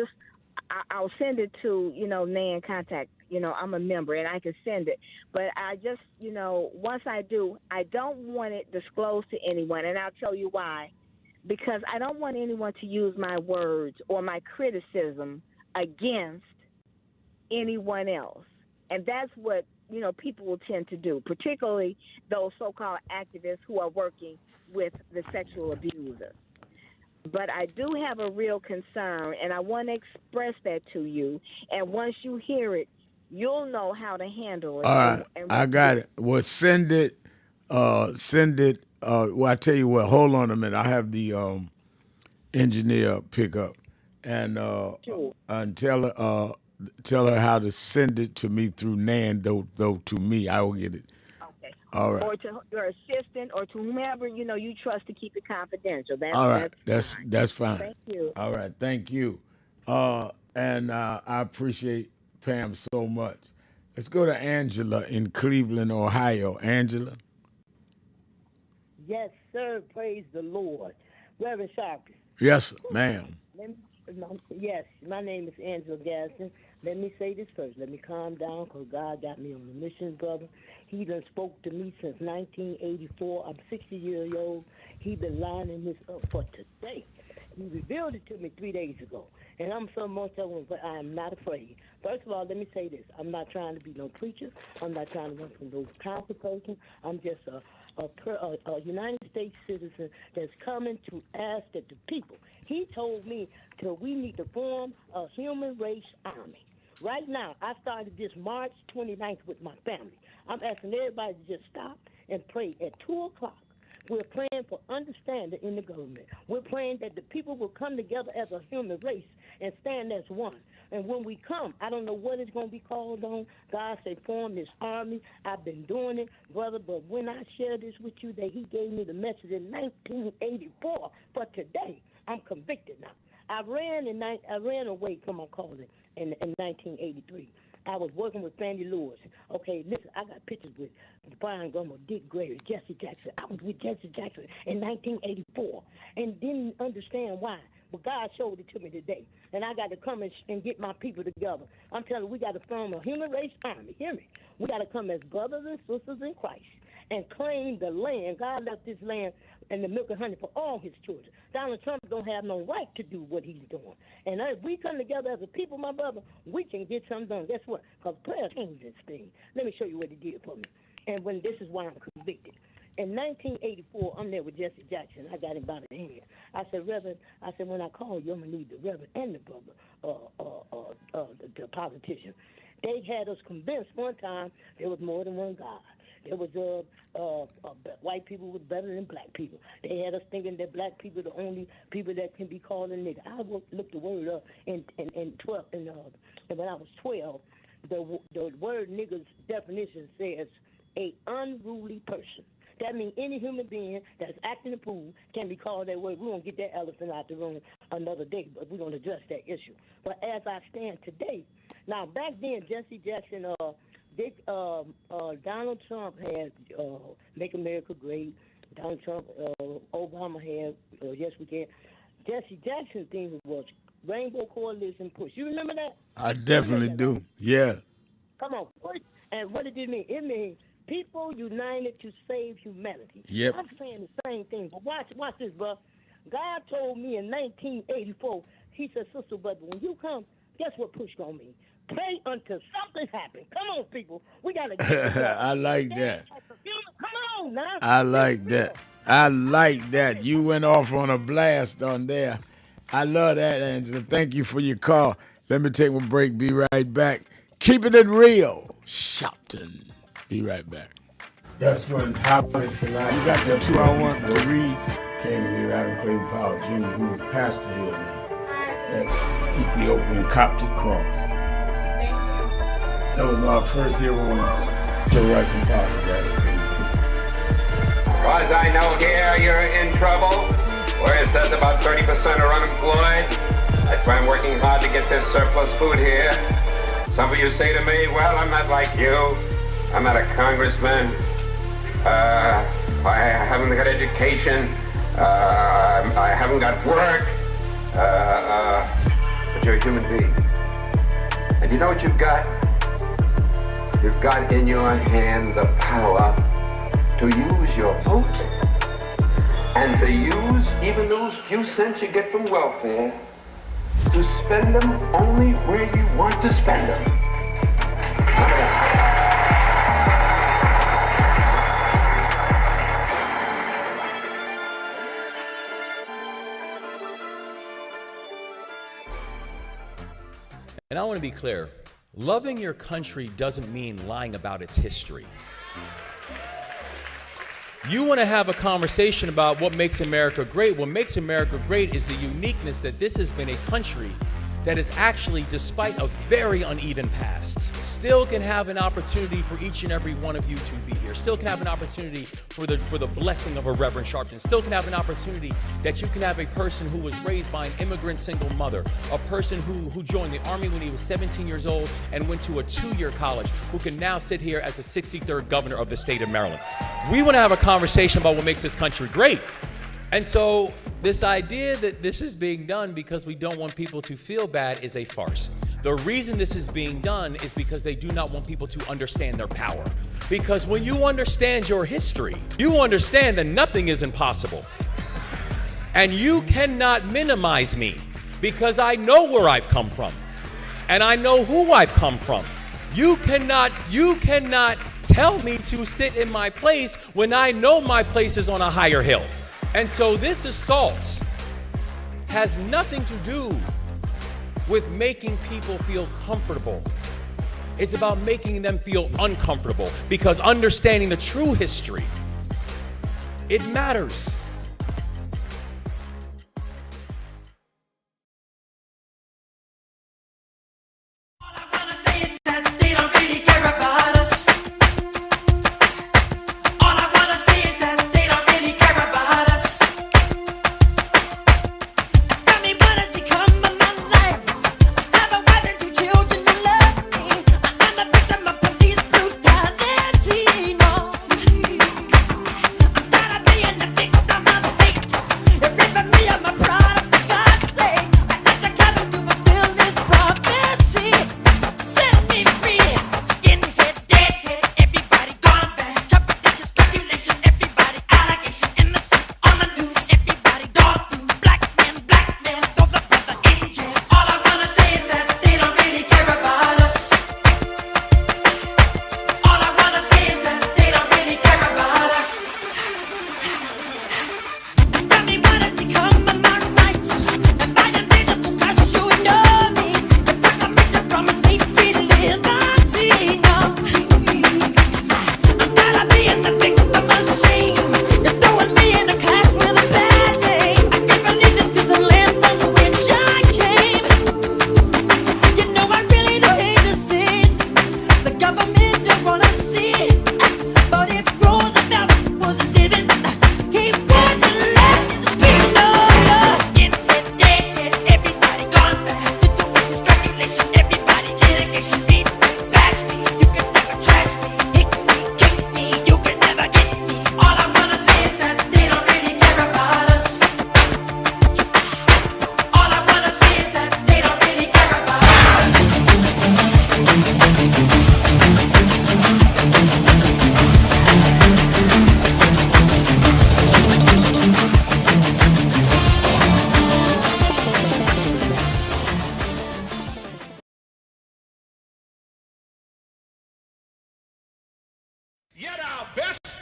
I'll send it to Nan Contact. I'm a member and I can send it. But I just once I do, I don't want it disclosed to anyone, and I'll tell you why. Because I don't want anyone to use my words or my criticism against anyone else, and that's what people will tend to do, particularly those so-called activists who are working with the sexual abuser. But I do have a real concern, and I want to express that to you. And once you hear it, you'll know how to handle it. All right, I got it. Well, send it. Well, I tell you what. Hold on a minute. I have the engineer pick up and tell her how to send it to me through Nan. Though to me, I will get it. Okay. All right. Or to your assistant, or to whomever you trust to keep it confidential. All right. That's fine. Thank you. All right. Thank you. And I appreciate Pam so much. Let's go to Angela in Cleveland, Ohio. Angela. Yes, sir. Praise the Lord. Reverend Sharpton. Yes, ma'am. Yes, my name is Angela Gaston. Let me say this first. Let me calm down, because God got me on a mission, brother. He done spoke to me since 1984. I'm 60 years old. He been lining this up for today. He revealed it to me 3 days ago. And I'm so much of him, but I am not afraid. First of all, let me say this. I'm not trying to be no preacher. I'm not trying to run from no council person. I'm just a United States citizen that's coming to ask that the people. He told me that we need to form a human race army. Right now, I started this March 29th with my family. I'm asking everybody to just stop and pray at 2 o'clock. We're praying for understanding in the government. We're praying that the people will come together as a human race and stand as one. And when we come, I don't know what it's going to be called on. God said, form this army. I've been doing it, brother, but when I share this with you, that he gave me the message in 1984 for today, I'm convicted now. I ran away from my calling in 1983. I was working with Fannie Lewis. Okay, listen, I got pictures with Brian Gummer, Dick Gregory, Jesse Jackson. I was with Jesse Jackson in 1984 and didn't understand why. But God showed it to me today. And I got to come and get my people together. I'm telling you, we got to form a human race army. Hear me? We got to come as brothers and sisters in Christ and claim the land. God left this land and the milk and honey for all his children. Donald Trump don't have no right to do what he's doing. And if we come together as a people, my brother, we can get something done. Guess what? Because prayer changed this thing. Let me show you what he did for me. And this is why I'm convicted. In 1984, I'm there with Jesse Jackson. I got him by the hand. I said, Reverend, when I call you, I'm going to need the Reverend and the brother, the politician. They had us convinced one time there was more than one God. There was white people was better than black people. They had us thinking that black people are the only people that can be called a nigger. I looked the word up when I was 12. The word nigger's definition says a unruly person. That means any human being that's acting a fool can be called that word. We're going to get that elephant out the room another day, but we're going to address that issue. But as I stand today, now back then, Jesse Jackson, Donald Trump had Make America Great. Donald Trump, Obama had Yes We Can. Jesse Jackson thing was Rainbow Coalition Push. You remember that? I definitely do. Yeah. Come on. And what did it mean? It means people united to save humanity. Yep. I'm saying the same thing, but watch this, bro. God told me in 1984, he said, Sister Brother, when you come, guess what push gonna mean? Pray until something happens. Come on, people. We gotta get it. I like that. Come on now. I like that. I like that. You went off on a blast on there. I love that, Angela. Thank you for your call. Let me take a break. Be right back. Keeping it real. Sharpton. Be right back. That's when Howard Selassie, you got the 2 I want to read, came to me, Adam Clayton Powell Jr., who was a pastor here at Ethiopian Coptic Cross. That was my first year on Civil Rights and Politics. As I know here, you're in trouble, where it says about 30% are unemployed. That's why I'm working hard to get this surplus food here. Some of you say to me, well, I'm not like you. I'm not a congressman. I haven't got education. I haven't got work. But you're a human being. And you know what you've got? You've got in your hand the power to use your vote and to use even those few cents you get from welfare to spend them only where you want to spend them. And I want to be clear, loving your country doesn't mean lying about its history. You want to have a conversation about what makes America great. What makes America great is the uniqueness that this has been a country that is actually, despite a very uneven past, still can have an opportunity for each and every one of you to be here. Still can have an opportunity for the blessing of a Reverend Sharpton. Still can have an opportunity that you can have a person who was raised by an immigrant single mother, a person who joined the Army when he was 17 years old and went to a 2-year college, who can now sit here as the 63rd governor of the state of Maryland. We want to have a conversation about what makes this country great. And so this idea that this is being done because we don't want people to feel bad is a farce. The reason this is being done is because they do not want people to understand their power. Because when you understand your history, you understand that nothing is impossible. And you cannot minimize me because I know where I've come from. And I know who I've come from. You cannot tell me to sit in my place when I know my place is on a higher hill. And so this assault has nothing to do with making people feel comfortable. It's about making them feel uncomfortable, because understanding the true history, it matters.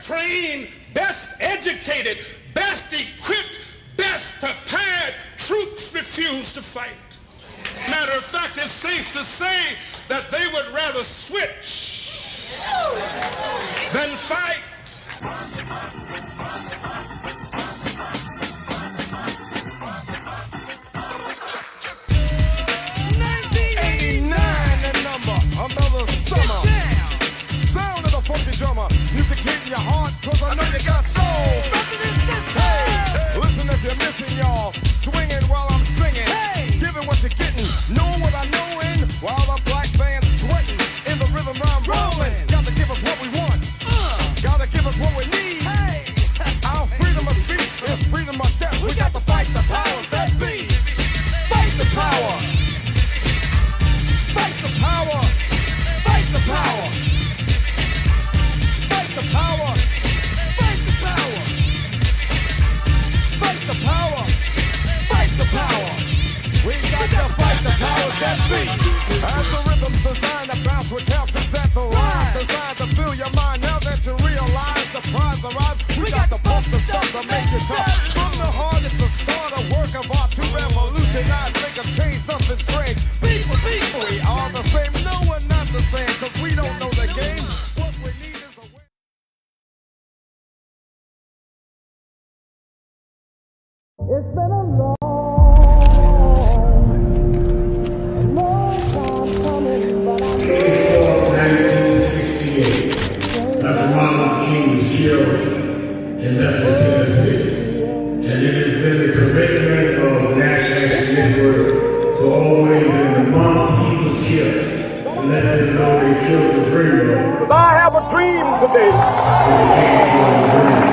trained, best educated, best equipped, best prepared troops refuse to fight. Matter of fact, it's safe to say that they would rather switch than fight. Another summer. Sound of the funky drummer. Music hitting your heart, cause I know you got soul. Hey, listen if you're missing, y'all. Swinging while I'm singing. Hey, giving what you're getting. Knowing what I know in. While the black band's sweating. In the rhythm I'm rolling. Gotta give us what we want. Gotta give us what we need. Hey, our freedom of speech is freedom of death. We got to fight the powers that be. Fight the power. Fight the power. Fight the power. Fight the power. Fight the power. Fight the power. Fight the power. We got to fight the powers that be. As the rhythm's designed to bounce with calcium that the rhyme designed to fill your mind. Now that you realize the prize arrives, we got to pump the stuff to make it tough. From the heart, it's a start, a work of art to revolutionize, make a change, something strange. People, we are the same. No, we're not the same, cause we don't know the game. What we need is a way. It's been a long time coming, but I know. 1968, Dr. Martin Luther King was killed in Memphis, Tennessee. And it has been the commitment of National Action Network to always, in the month he was killed, to let them know they killed the dreamer. I have a dream today. When they can't kill the dreamer.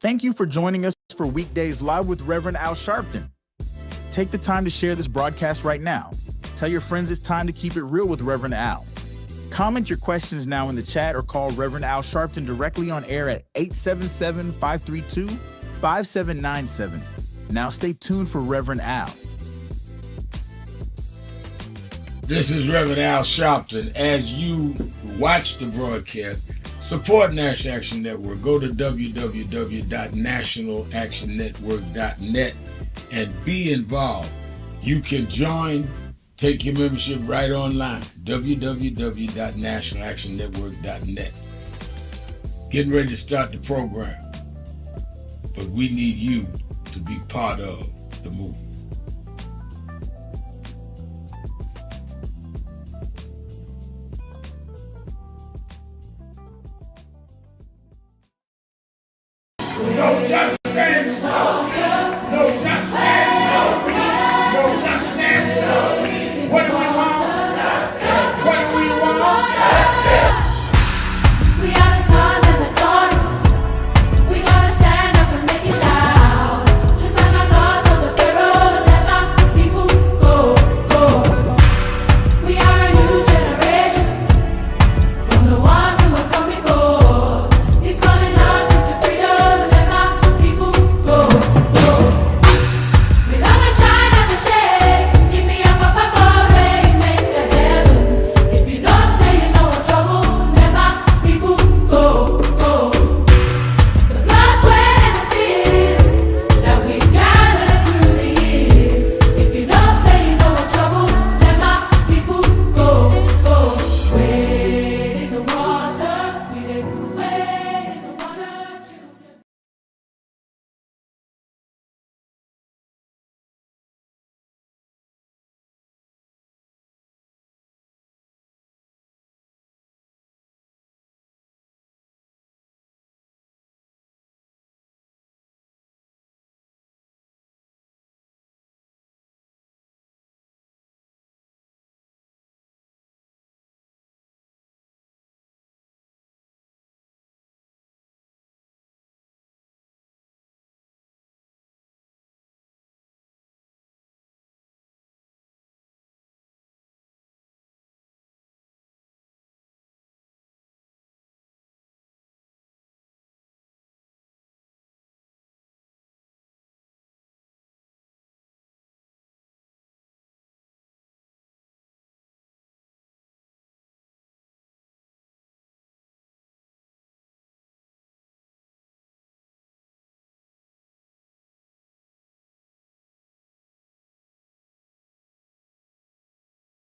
Thank you for joining us for Weekdays Live with Reverend Al Sharpton. Take the time to share this broadcast right now. Tell your friends it's time to keep it real with Reverend Al. Comment your questions now in the chat or call Reverend Al Sharpton directly on air at 877-532-5797. Now stay tuned for Reverend Al. This is Reverend Al Sharpton. As you watch the broadcast, support National Action Network. Go to www.nationalactionnetwork.net and be involved. You can join, take your membership right online, www.nationalactionnetwork.net. Getting ready to start the program, but we need you to be part of the movement. No justice, no justice, no justice. What do we want? What do we want? We are the sons and the daughters. We gotta stand up and make it loud. Just like our God told the Pharaoh, let my people go, go. We are a new generation from the ones who have come before. He's calling us into freedom. Let my people go, go. We gonna shine and shade. Give me a papa glory, make the heavens. If you don't say you know what trouble, let my people go, go. The blood, sweat, and the tears that we gathered through the years. If you don't say you know what trouble, let my people go, go. Wade in the water, we did wade in the water, children.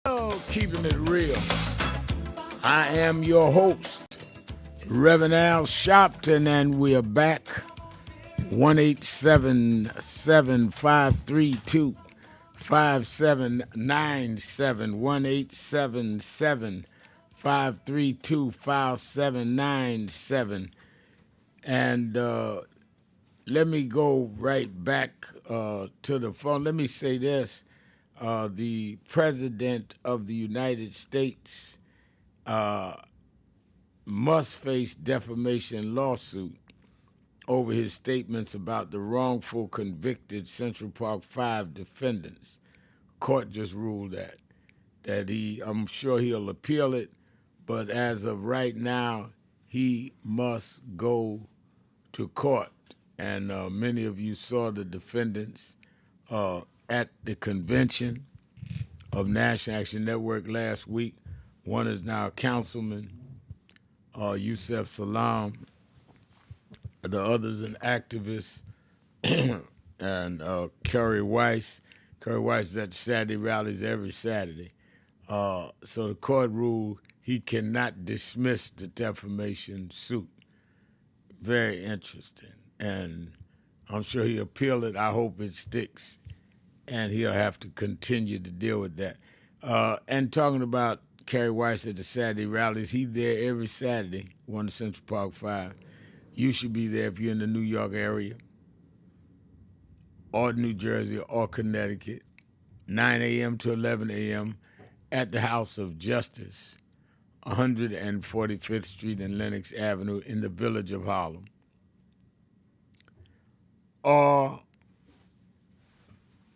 Oh, keeping it real. I am your host, Reverend Al Sharpton, and we are back. 1-877-532-5797. 1-877-532-5797. And let me go right back to the phone. Let me say this. The President of the United States must face defamation lawsuit over his statements about the wrongful convicted Central Park 5 defendants. Court just ruled that I'm sure he'll appeal it, but as of right now, he must go to court. And many of you saw the defendants at the convention of National Action Network last week. One is now Councilman Yusef Salaam. The other's an activist, and Kerry Weiss. Kerry Weiss is at the Saturday rallies every Saturday. So the court ruled he cannot dismiss the defamation suit. Very interesting. And I'm sure he'll appeal it. I hope it sticks. And he'll have to continue to deal with that. And talking about Kerry Weiss at the Saturday rallies, he's there every Saturday, one of Central Park 5. You should be there if you're in the New York area or New Jersey or Connecticut, 9 a.m. to 11 a.m. at the House of Justice, 145th Street and Lenox Avenue in the Village of Harlem. or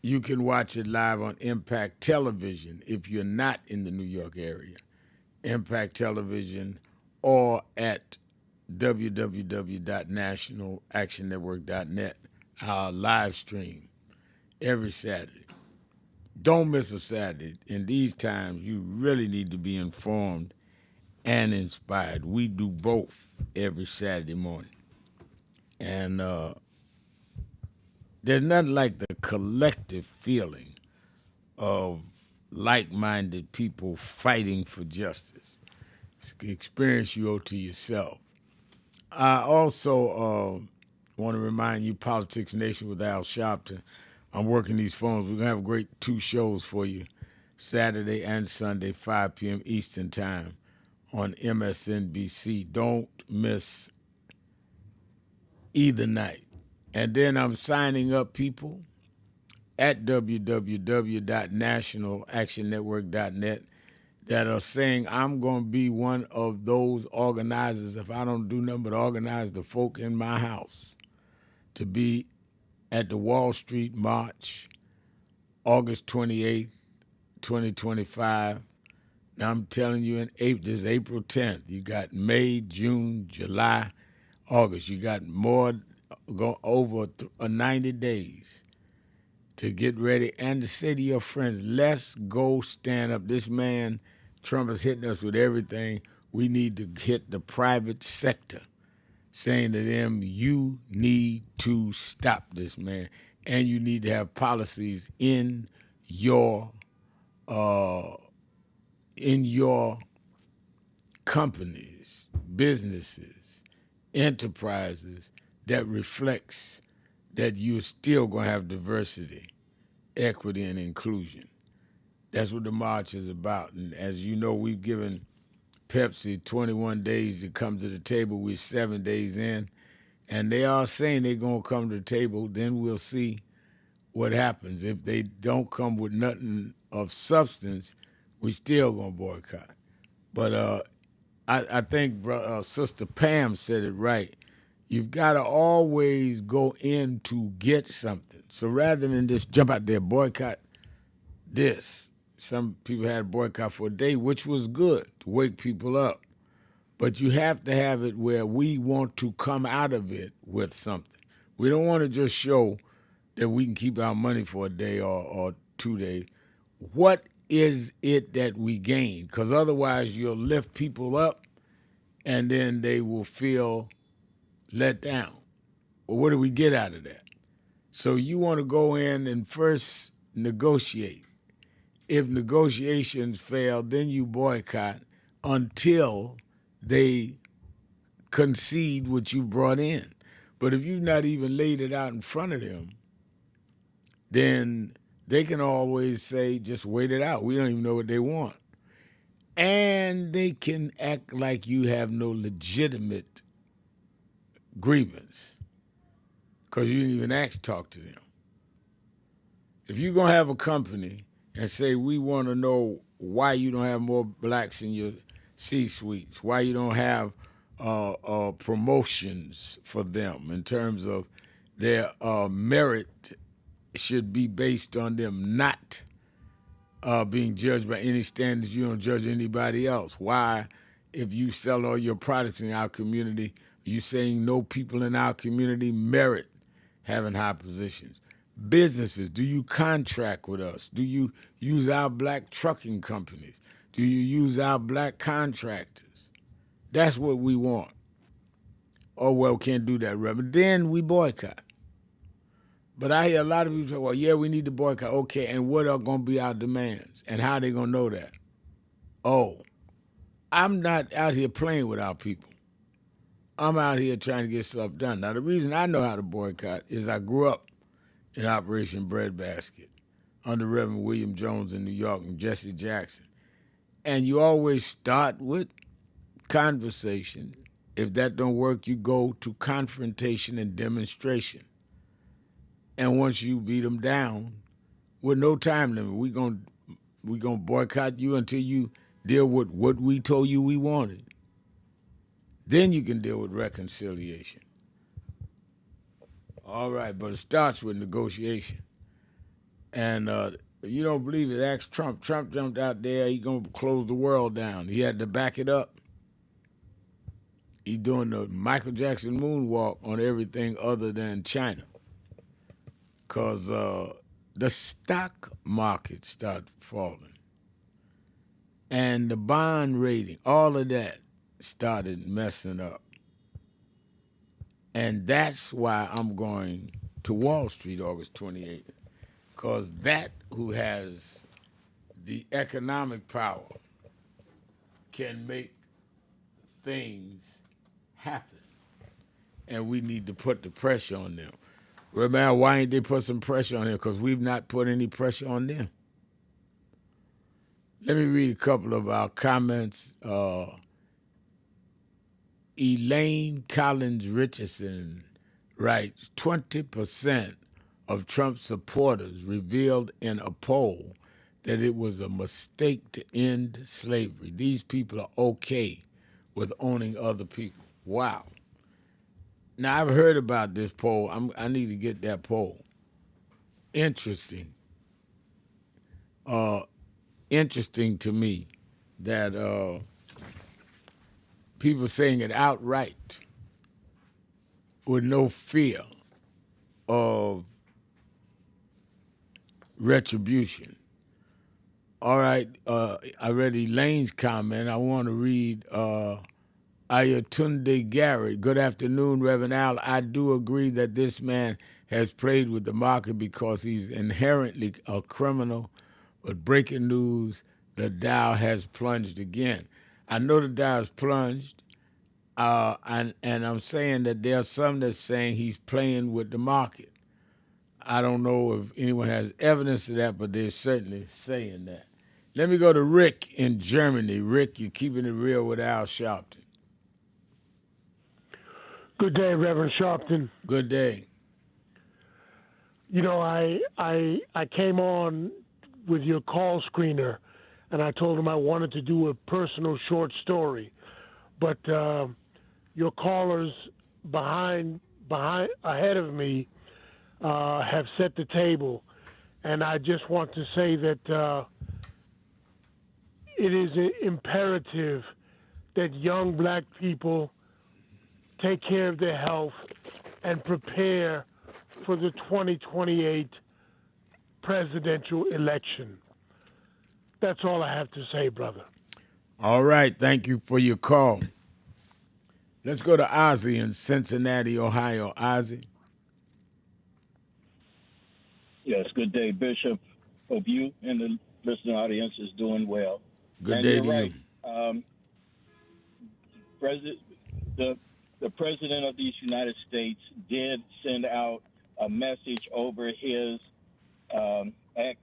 you can watch it live on Impact Television if you're not in the New York area. Impact Television, or at www.nationalactionnetwork.net, our live stream every Saturday. Don't miss a Saturday. In these times, you really need to be informed and inspired. We do both every Saturday morning. And there's nothing like the collective feeling of like-minded people fighting for justice. It's an experience you owe to yourself. I also want to remind you, Politics Nation with Al Sharpton. I'm working these phones. We're going to have great 2 shows for you, Saturday and Sunday, 5 p.m. Eastern Time on MSNBC. Don't miss either night. And then I'm signing up people at www.nationalactionnetwork.net that are saying I'm going to be one of those organizers, if I don't do nothing but organize the folk in my house, to be at the Wall Street March, August 28th, 2025. Now I'm telling you, this is April 10th. You got May, June, July, August. You got more, over 90 days to get ready and to say to your friends, let's go stand up. This man, Trump, is hitting us with everything. We need to hit the private sector, saying to them, you need to stop this man, and you need to have policies in your companies, businesses, enterprises that reflects that you're still going to have diversity, equity, and inclusion. That's what the march is about. And as you know, we've given Pepsi 21 days to come to the table. We're 7 days in, and they are saying they're going to come to the table. Then we'll see what happens. If they don't come with nothing of substance, we still going to boycott. But I think Sister Pam said it right. You've got to always go in to get something. So rather than just jump out there, boycott this. Some people had a boycott for a day, which was good to wake people up. But you have to have it where we want to come out of it with something. We don't want to just show that we can keep our money for a day or 2 days. What is it that we gain? Because otherwise you'll lift people up and then they will feel let down. Well, what do we get out of that? So you want to go in and first negotiate. If negotiations fail, then you boycott until they concede what you brought in. But if you've not even laid it out in front of them, then they can always say, just wait it out. We don't even know what they want. And they can act like you have no legitimate grievance because you didn't even ask to talk to them. If you're going to have a company and say, we want to know why you don't have more blacks in your C-suites, why you don't have promotions for them in terms of their merit should be based on them not being judged by any standards. You don't judge anybody else. Why, if you sell all your products in our community, you saying no people in our community merit having high positions? Businesses, do you contract with us? Do you use our black trucking companies? Do you use our black contractors? That's what we want. Oh, well, can't do that, Reverend. Then we boycott. But I hear a lot of people say, well, yeah, we need to boycott. Okay, and what are going to be our demands? And how are they going to know that? Oh, I'm not out here playing with our people. I'm out here trying to get stuff done. Now, the reason I know how to boycott is I grew up in Operation Breadbasket under Reverend William Jones in New York and Jesse Jackson. And you always start with conversation. If that don't work, you go to confrontation and demonstration. And once you beat them down, with no time limit, we gonna boycott you until you deal with what we told you we wanted. Then you can deal with reconciliation. All right, but it starts with negotiation. And you don't believe it, ask Trump. Trump jumped out there, he going to close the world down. He had to back it up. He's doing the Michael Jackson moonwalk on everything other than China. Because the stock market started falling. And the bond rating, all of that started messing up. And that's why I'm going to Wall Street August 28th. Because that who has the economic power can make things happen. And we need to put the pressure on them. Well, man, why ain't they put some pressure on them? Because we've not put any pressure on them. Let me read a couple of our comments. Elaine Collins Richardson writes, 20% of Trump's supporters revealed in a poll that it was a mistake to end slavery. These people are okay with owning other people. Wow. Now, I've heard about this poll. I need to get that poll. Interesting. Interesting to me that people saying it outright with no fear of retribution. All right, I read Elaine's comment. I want to read Ayatunde Gary. Good afternoon, Reverend Al. I do agree that this man has played with the market because he's inherently a criminal. But breaking news, the Dow has plunged again. I know the Dow has plunged, and I'm saying that there are some that's saying he's playing with the market. I don't know if anyone has evidence of that, but they're certainly saying that. Let me go to Rick in Germany. Rick, you're keeping it real with Al Sharpton. Good day, Reverend Sharpton. Good day. You know, I came on with your call screener, and I told him I wanted to do a personal short story, but your callers ahead of me have set the table, and I just want to say that it is imperative that young black people take care of their health and prepare for the 2028 presidential election. That's all I have to say, brother. All right. Thank you for your call. Let's go to Ozzy in Cincinnati, Ohio. Ozzy. Yes, good day, Bishop. Hope you and the listening audience is doing well. Good day to right. you. The President of these United States did send out a message over his X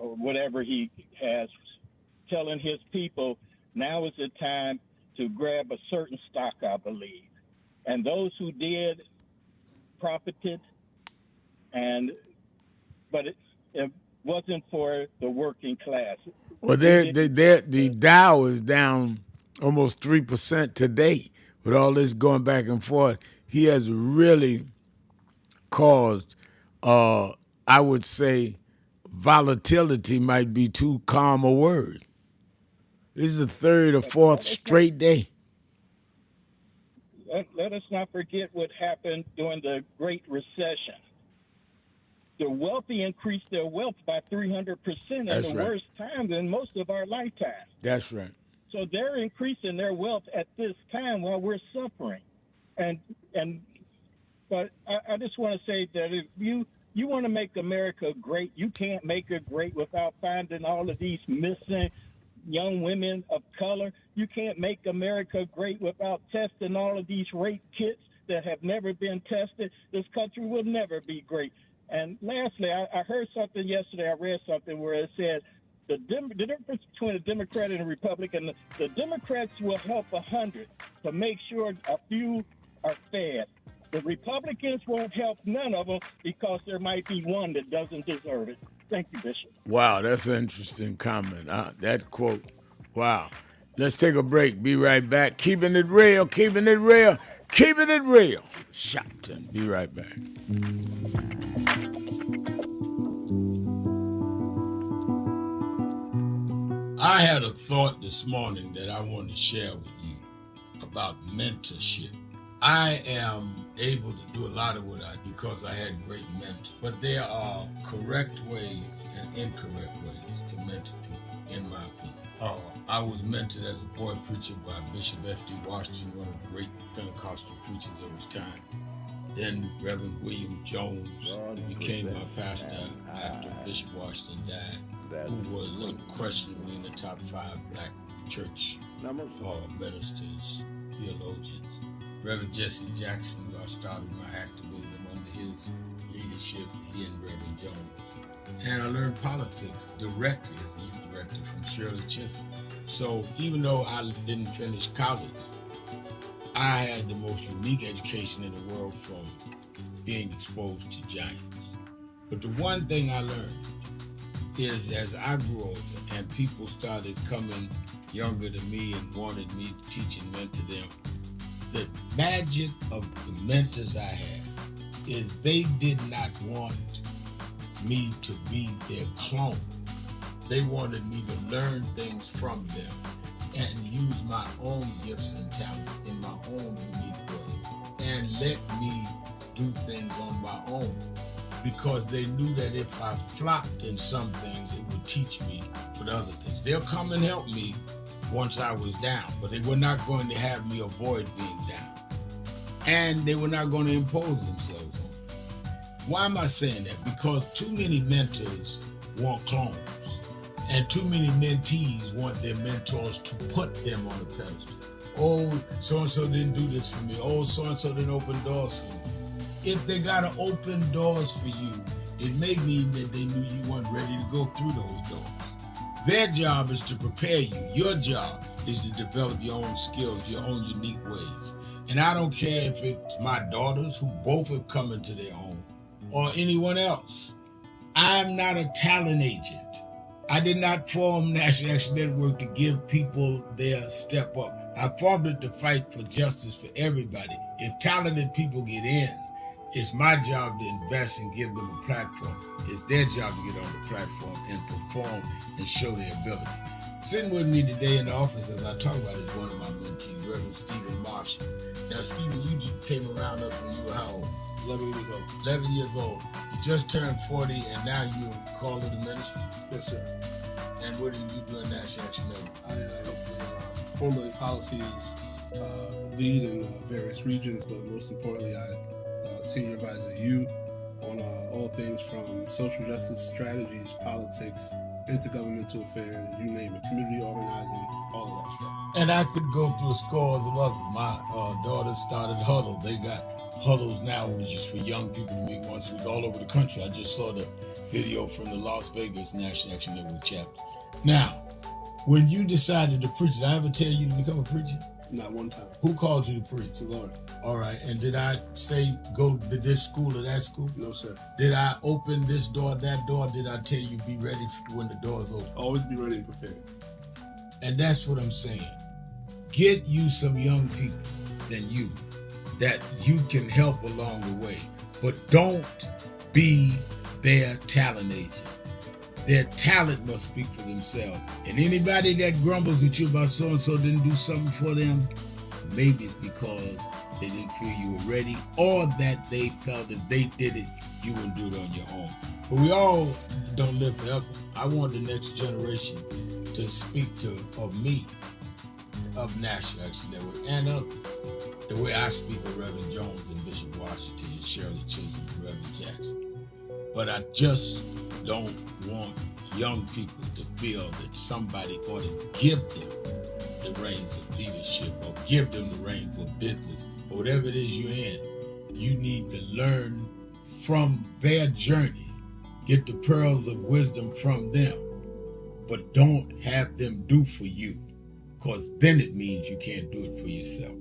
or whatever he has, telling his people now is the time to grab a certain stock, I believe. And those who did profited, but it wasn't for the working class. Well, the Dow is down almost 3% today with all this going back and forth. He has really caused, I would say, volatility might be too calm a word. This is the third or fourth straight day. Let us not forget what happened during the Great Recession. The wealthy increased their wealth by 300% in the worst time in most of our lifetime. That's right. So they're increasing their wealth at this time while we're suffering. But I just want to say that if you want to make America great, you can't make it great without finding all of these missing young women of color. You can't make America great without testing all of these rape kits that have never been tested. This country will never be great. And lastly, I heard something yesterday. I read something where it said the difference between a Democrat and a Republican, the Democrats will help 100 to make sure a few are fed. The Republicans won't help none of them because there might be one that doesn't deserve it. Thank you, Bishop. Wow, that's an interesting comment. That quote, wow. Let's take a break. Be right back. Keeping it real, keeping it real, keeping it real. Sharpton. Be right back. I had a thought this morning that I want to share with you about mentorship. I am able to do a lot of what I do because I had great mentors. But there are correct ways and incorrect ways to mentor people, in my opinion. I was mentored as a boy preacher by Bishop F.D. Washington, one of the great Pentecostal preachers of his time. Then Reverend William Jones, who became my pastor after Bishop Washington died, who was unquestionably in the top 5 black church ministers, theologians. Reverend Jesse Jackson, who I started my activism under his leadership, he and Reverend Jones. And I learned politics directly as a youth director from Shirley Chisholm. So even though I didn't finish college, I had the most unique education in the world from being exposed to giants. But the one thing I learned is as I grew older and people started coming younger than me and wanted me to teach and mentor them, the magic of the mentors I had is they did not want me to be their clone. They wanted me to learn things from them and use my own gifts and talent in my own unique way and let me do things on my own, because they knew that if I flopped in some things, it would teach me for the other things. They'll come and help me once I was down, but they were not going to have me avoid being down. And they were not going to impose themselves on me. Why am I saying that? Because too many mentors want clones, and too many mentees want their mentors to put them on a pedestal. Oh, so-and-so didn't do this for me. Oh, so-and-so didn't open doors for me. If they got to open doors for you, it may mean that they knew you weren't ready to go through those doors. Their job is to prepare you. Your job is to develop your own skills, your own unique ways. And I don't care if it's my daughters, who both have come into their own, or anyone else. I'm not a talent agent. I did not form National Action Network to give people their step up. I formed it to fight for justice for everybody. If talented people get in, it's my job to invest and give them a platform. It's their job to get on the platform and perform and show their ability. Sitting with me today in the office as I talk about is one of my mentees, Reverend Stephen Marshall. Now, Stephen, you just came around us when you were how old? 11 years old. 11 years old. You just turned 40 and now you're called to the ministry? Yes, sir. And what do you do in National Action Network? I formulate policies, lead in various regions, but most importantly, I senior advisor to you on all things from social justice strategies, politics, intergovernmental affairs, you name it, community organizing, all of that stuff. And I could go through scores of others. My daughter started Huddle. They got Huddles now, which is for young people to meet once a week all over the country. I just saw the video from the Las Vegas National Action Network chapter. Now, when you decided to preach, did I ever tell you to become a preacher? Not one time. Who called you to preach? The Lord. All right. And did I say go to this school or that school? No, sir. Did I open this door, that door? Did I tell you be ready when the doors open? Always be ready and prepared. And that's what I'm saying. Get you some young people than you that you can help along the way. But don't be their talent agent. Their talent must speak for themselves. And anybody that grumbles with you about so-and-so didn't do something for them, maybe it's because they didn't feel you were ready, or that they felt if they did it, you wouldn't do it on your own. But we all don't live forever. I want the next generation to speak of me, of National Action Network, and others, the way I speak of Reverend Jones and Bishop Washington and Shirley Chisholm and Reverend Jackson. But I just don't want young people to feel that somebody ought to give them the reins of leadership or give them the reins of business or whatever it is you're in. You need to learn from their journey, get the pearls of wisdom from them, but don't have them do for you, because then it means you can't do it for yourself.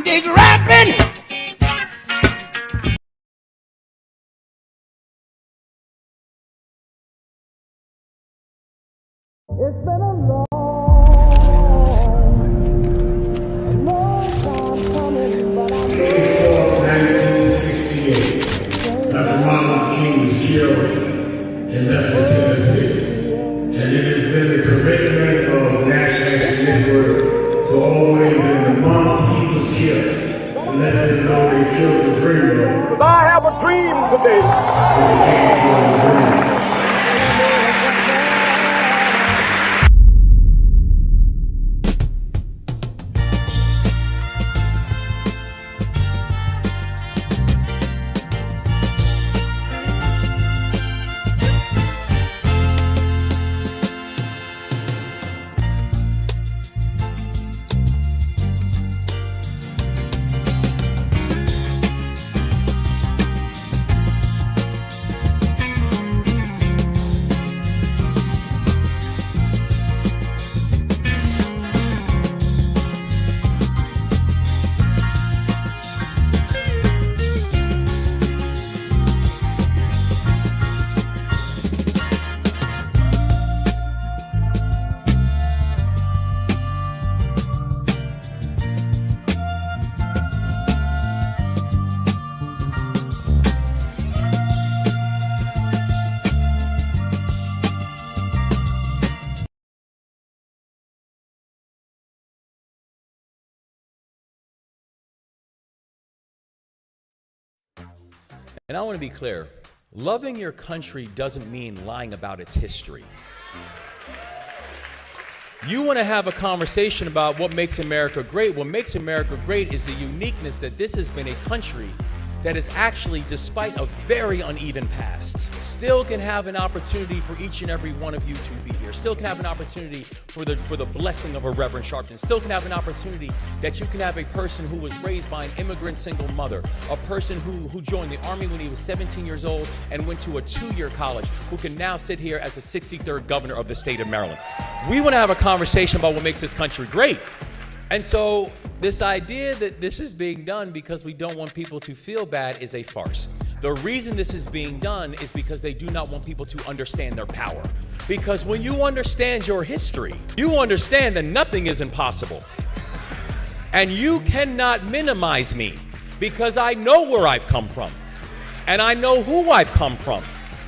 can dig rapping. It's been a long time coming, but I know 1968, Dr. Martin Luther King was killed in Memphis, Tennessee. And it has been the commitment of National Action Network to always, in the month he was killed, to let them know they killed the dreamer. I have a dream today. When they came for the dream. And I want to be clear, loving your country doesn't mean lying about its history. You want to have a conversation about what makes America great. What makes America great is the uniqueness that this has been a country that is actually, despite a very uneven past, still can have an opportunity for each and every one of you to be here. Still can have an opportunity for the blessing of a Reverend Sharpton. Still can have an opportunity that you can have a person who was raised by an immigrant single mother, a person who joined the Army when he was 17 years old and went to a 2-year college, who can now sit here as the 63rd governor of the state of Maryland. We want to have a conversation about what makes this country great. And so this idea that this is being done because we don't want people to feel bad is a farce. The reason this is being done is because they do not want people to understand their power. Because when you understand your history, you understand that nothing is impossible. And you cannot minimize me because I know where I've come from. And I know who I've come from.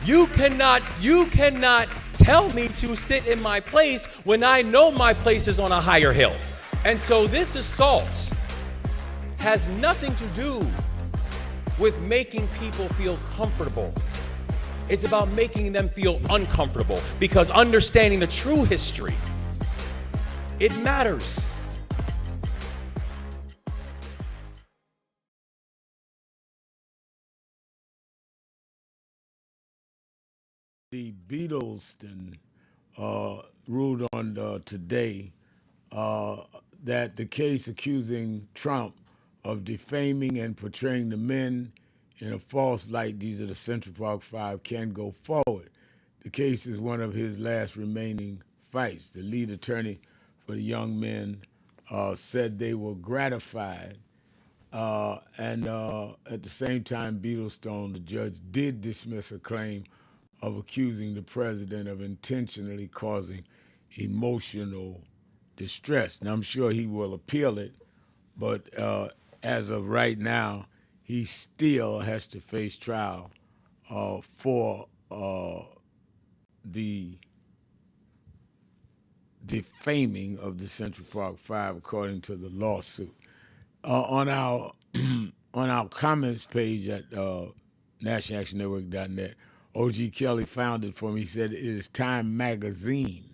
You cannot tell me to sit in my place when I know my place is on a higher hill. And so this assault has nothing to do with making people feel comfortable. It's about making them feel uncomfortable, because understanding the true history, it matters. The Beatles ruled on today that the case accusing Trump of defaming and portraying the men in a false light, these are the Central Park Five, can go forward. The case is one of his last remaining fights. The lead attorney for the young men said they were gratified, and at the same time, Beatlestone, the judge, did dismiss a claim of accusing the president of intentionally causing emotional distress. Now, I'm sure he will appeal it, but as of right now, he still has to face trial for the defaming of the Central Park Five, according to the lawsuit. On our comments page at nationalactionnetwork.net, O.G. Kelly found it for me. He said it is Time magazine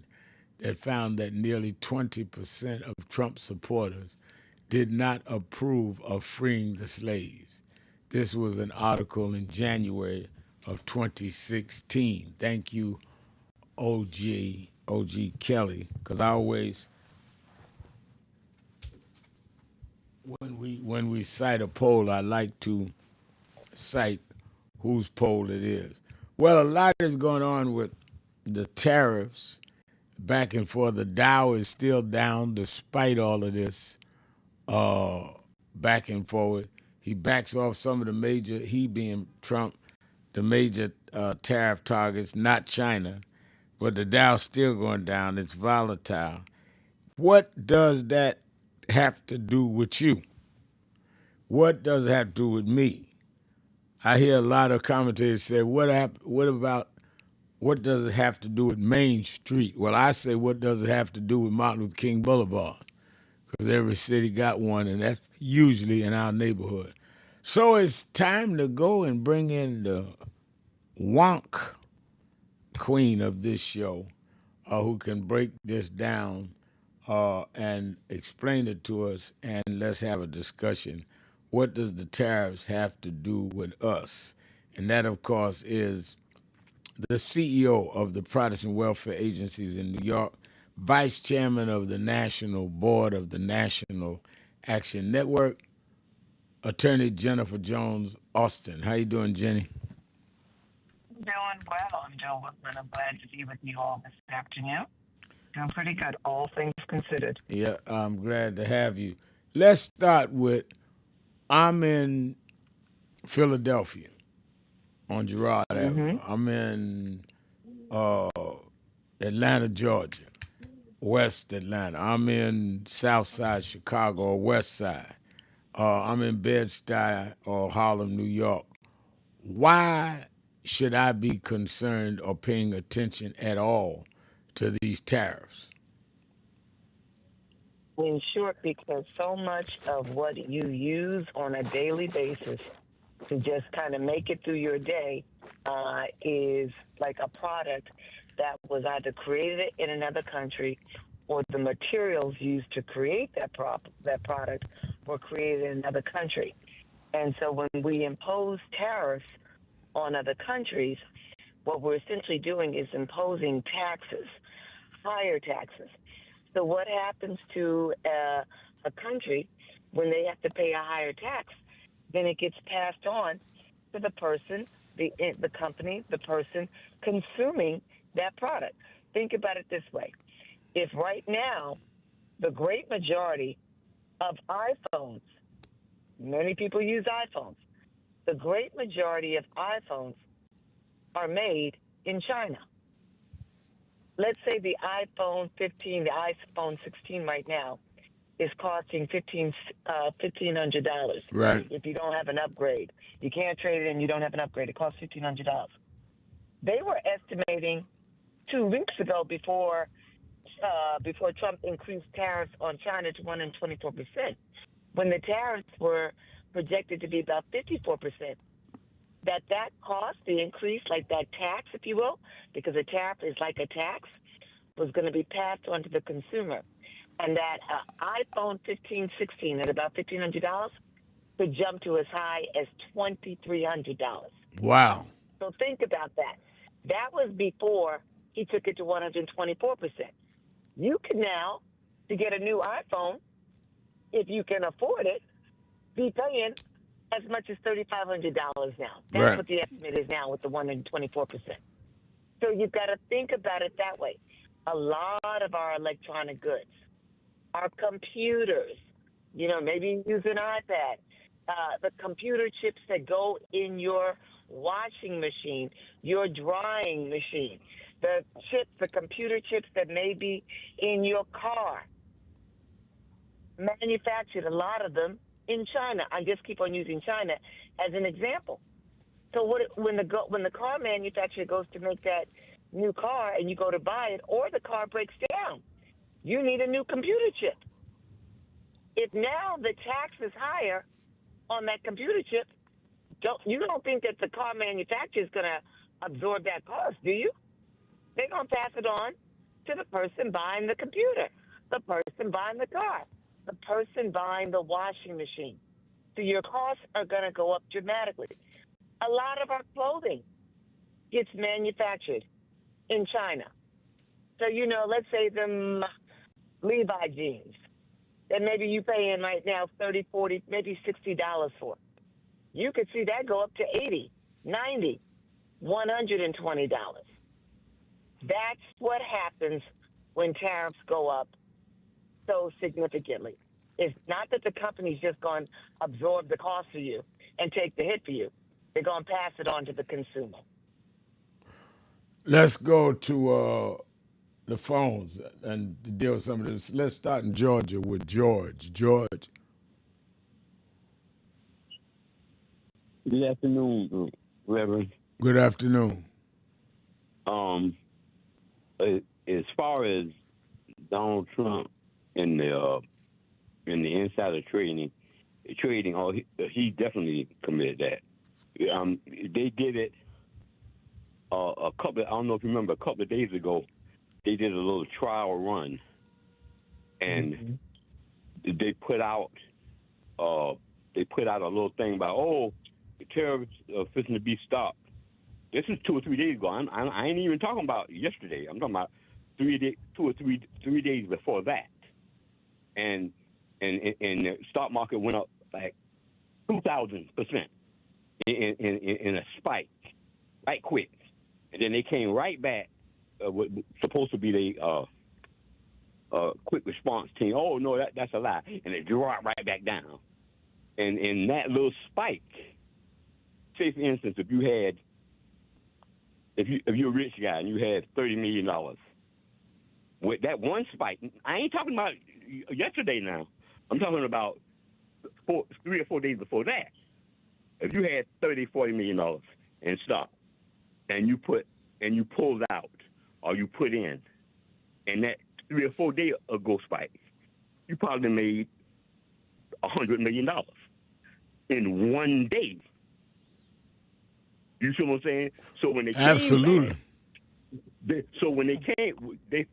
that found that nearly 20% of Trump supporters did not approve of freeing the slaves. This was an article in January of 2016. Thank you, O.G. Kelly, because I always, when we cite a poll, I like to cite whose poll it is. Well, a lot is going on with the tariffs back and forth. The Dow is still down despite all of this back and forward. He backs off some of the major, he being Trump, the major tariff targets, not China, but the Dow's still going down. It's volatile. What does that have to do with you? What does it have to do with me? I hear a lot of commentators say, what does it have to do with Main Street? Well, I say, what does it have to do with Martin Luther King Boulevard? Because every city got one, and that's usually in our neighborhood. So it's time to go and bring in the wonk queen of this show, who can break this down and explain it to us, and let's have a discussion. What does the tariffs have to do with us? And that, of course, is the CEO of the Protestant Welfare Agencies in New York, Vice Chairman of the National Board of the National Action Network, Attorney Jennifer Jones Austin. How you doing, Jenny? Doing well. I'm doing well, and I'm glad to be with you all this afternoon. Doing pretty good, all things considered. Yeah, I'm glad to have you. Let's start with, I'm in Philadelphia on Girard Avenue. I'm in Atlanta, Georgia, West Atlanta. I'm in South Side Chicago or West Side. I'm in Bed-Stuy or Harlem, New York. Why should I be concerned or paying attention at all to these tariffs? In short, because so much of what you use on a daily basis to just kind of make it through your day is like a product that was either created in another country or the materials used to create that product were created in another country. And so when we impose tariffs on other countries, what we're essentially doing is imposing taxes, higher taxes. So what happens to a country when they have to pay a higher tax? Then it gets passed on to the person, the company, the person consuming that product. Think about it this way. If right now the great majority of iPhones, many people use iPhones, the great majority of iPhones are made in China. Let's say the iPhone 15, the iPhone 16 right now is costing $1,500. Right. If you don't have an upgrade, you can't trade it in. You don't have an upgrade. It costs $1,500. They were estimating 2 weeks ago before Trump increased tariffs on China to 124%, when the tariffs were projected to be about 54%. That cost, the increase, like that tax, if you will, because a tariff is like a tax, was going to be passed on to the consumer. And that iPhone 15, 16 at about $1,500 could jump to as high as $2,300. Wow. So think about that. That was before he took it to 124%. You can now, to get a new iPhone, if you can afford it, be paying as much as $3,500 now. That's right. What the estimate is now with the 124%. So you've got to think about it that way. A lot of our electronic goods, our computers, maybe you use an iPad, the computer chips that go in your washing machine, your drying machine, the computer chips that may be in your car, manufactured, a lot of them, in China. I just keep on using China as an example. So when the car manufacturer goes to make that new car and you go to buy it, or the car breaks down, you need a new computer chip. If now the tax is higher on that computer chip, you don't think that the car manufacturer is going to absorb that cost, do you? They're going to pass it on to the person buying the computer, the person buying the car, the person buying the washing machine. So your costs are going to go up dramatically. A lot of our clothing gets manufactured in China. So, let's say them Levi jeans that maybe you pay in right now $30, $40, maybe $60 for. You could see that go up to $80, $90, $120. That's what happens when tariffs go up so significantly. It's not that the company's just going to absorb the cost for you and take the hit for you. They're going to pass it on to the consumer. Let's go to the phones and deal with some of this. Let's start in Georgia with George. George. Good afternoon, Reverend. Good afternoon. As far as Donald Trump and the insider trading, he definitely committed that. They did it a couple. I don't know if you remember, a couple of days ago, they did a little trial run, and they put out a little thing about the tariffs are fixing to be stopped. This is 2 or 3 days ago. I ain't even talking about yesterday. I'm talking about 3 or 3 days before that, and the stock market went up like 2,000% in a spike, right quick, and then they came right back. What supposed to be the quick response team. Oh no, that's a lie, and it dropped right back down. And in that little spike, say for instance, if you're a rich guy and you had $30 million, with that one spike, I ain't talking about yesterday now. I'm talking about 3 or 4 days before that. If you had $30-40 million in stock, and you pulled out or you put in that 3 or 4 day ago spike, you probably made $100 million in one day. You see what I'm saying? So when they absolutely, they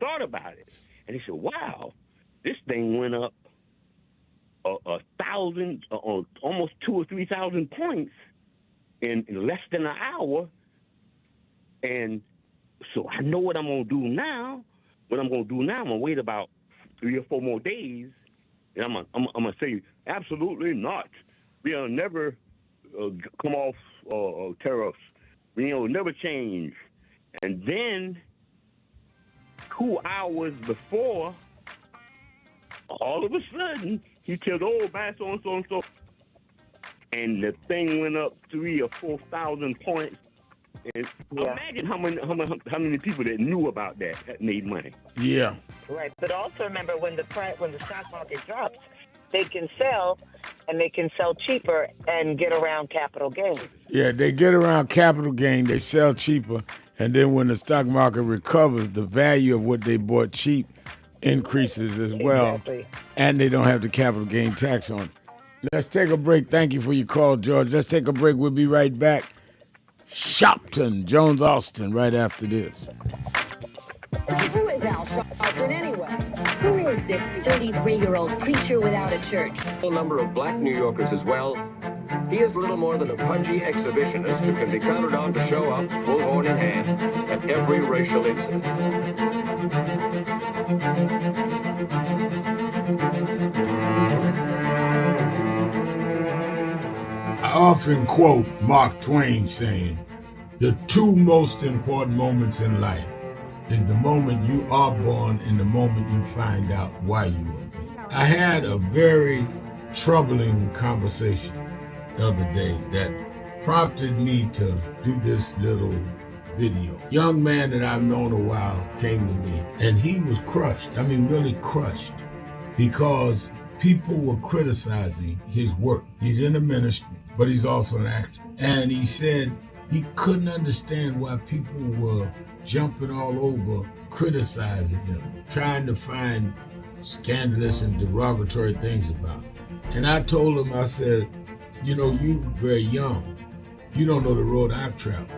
thought about it and they said, "Wow, this thing went up 1,000, almost 2,000 or 3,000 points in less than an hour." And so I know what I'm gonna do now. I'm gonna wait about 3 or 4 more days, and I'm gonna say, absolutely not. We'll never come off tariffs. We'll never change. And then 2 hours before, all of a sudden, he tells, buy so and so and so, and the thing went up 3,000 or 4,000 points. And imagine how many people that knew about that made money. Yeah. Right, but also remember when the stock market drops, they can sell, and they can sell cheaper and get around capital gain. Yeah, they get around capital gain. They sell cheaper, and then when the stock market recovers, the value of what they bought cheap increases as well, exactly. And they don't have the capital gain tax on it. Let's take a break. Thank you for your call, George. Let's take a break. We'll be right back. Sharpton, Jones Austin, right after this. So who is Al Sharpton anyway? Who is this 33-year-old preacher without a church? A number of black New Yorkers as well. He is little more than a pudgy exhibitionist who can be counted on to show up, bullhorn in hand, at every racial incident. I often quote Mark Twain saying, "The 2 most important moments in life is the moment you are born and the moment you find out why you were born." I had a very troubling conversation the other day that prompted me to do this little video. Young man that I've known a while came to me, and he was crushed. I mean, really crushed, because people were criticizing his work. He's in the ministry, but he's also an actor. And he said he couldn't understand why people were jumping all over, criticizing him, trying to find scandalous and derogatory things about him. And I told him, I said, you're very young. You don't know the road I've traveled.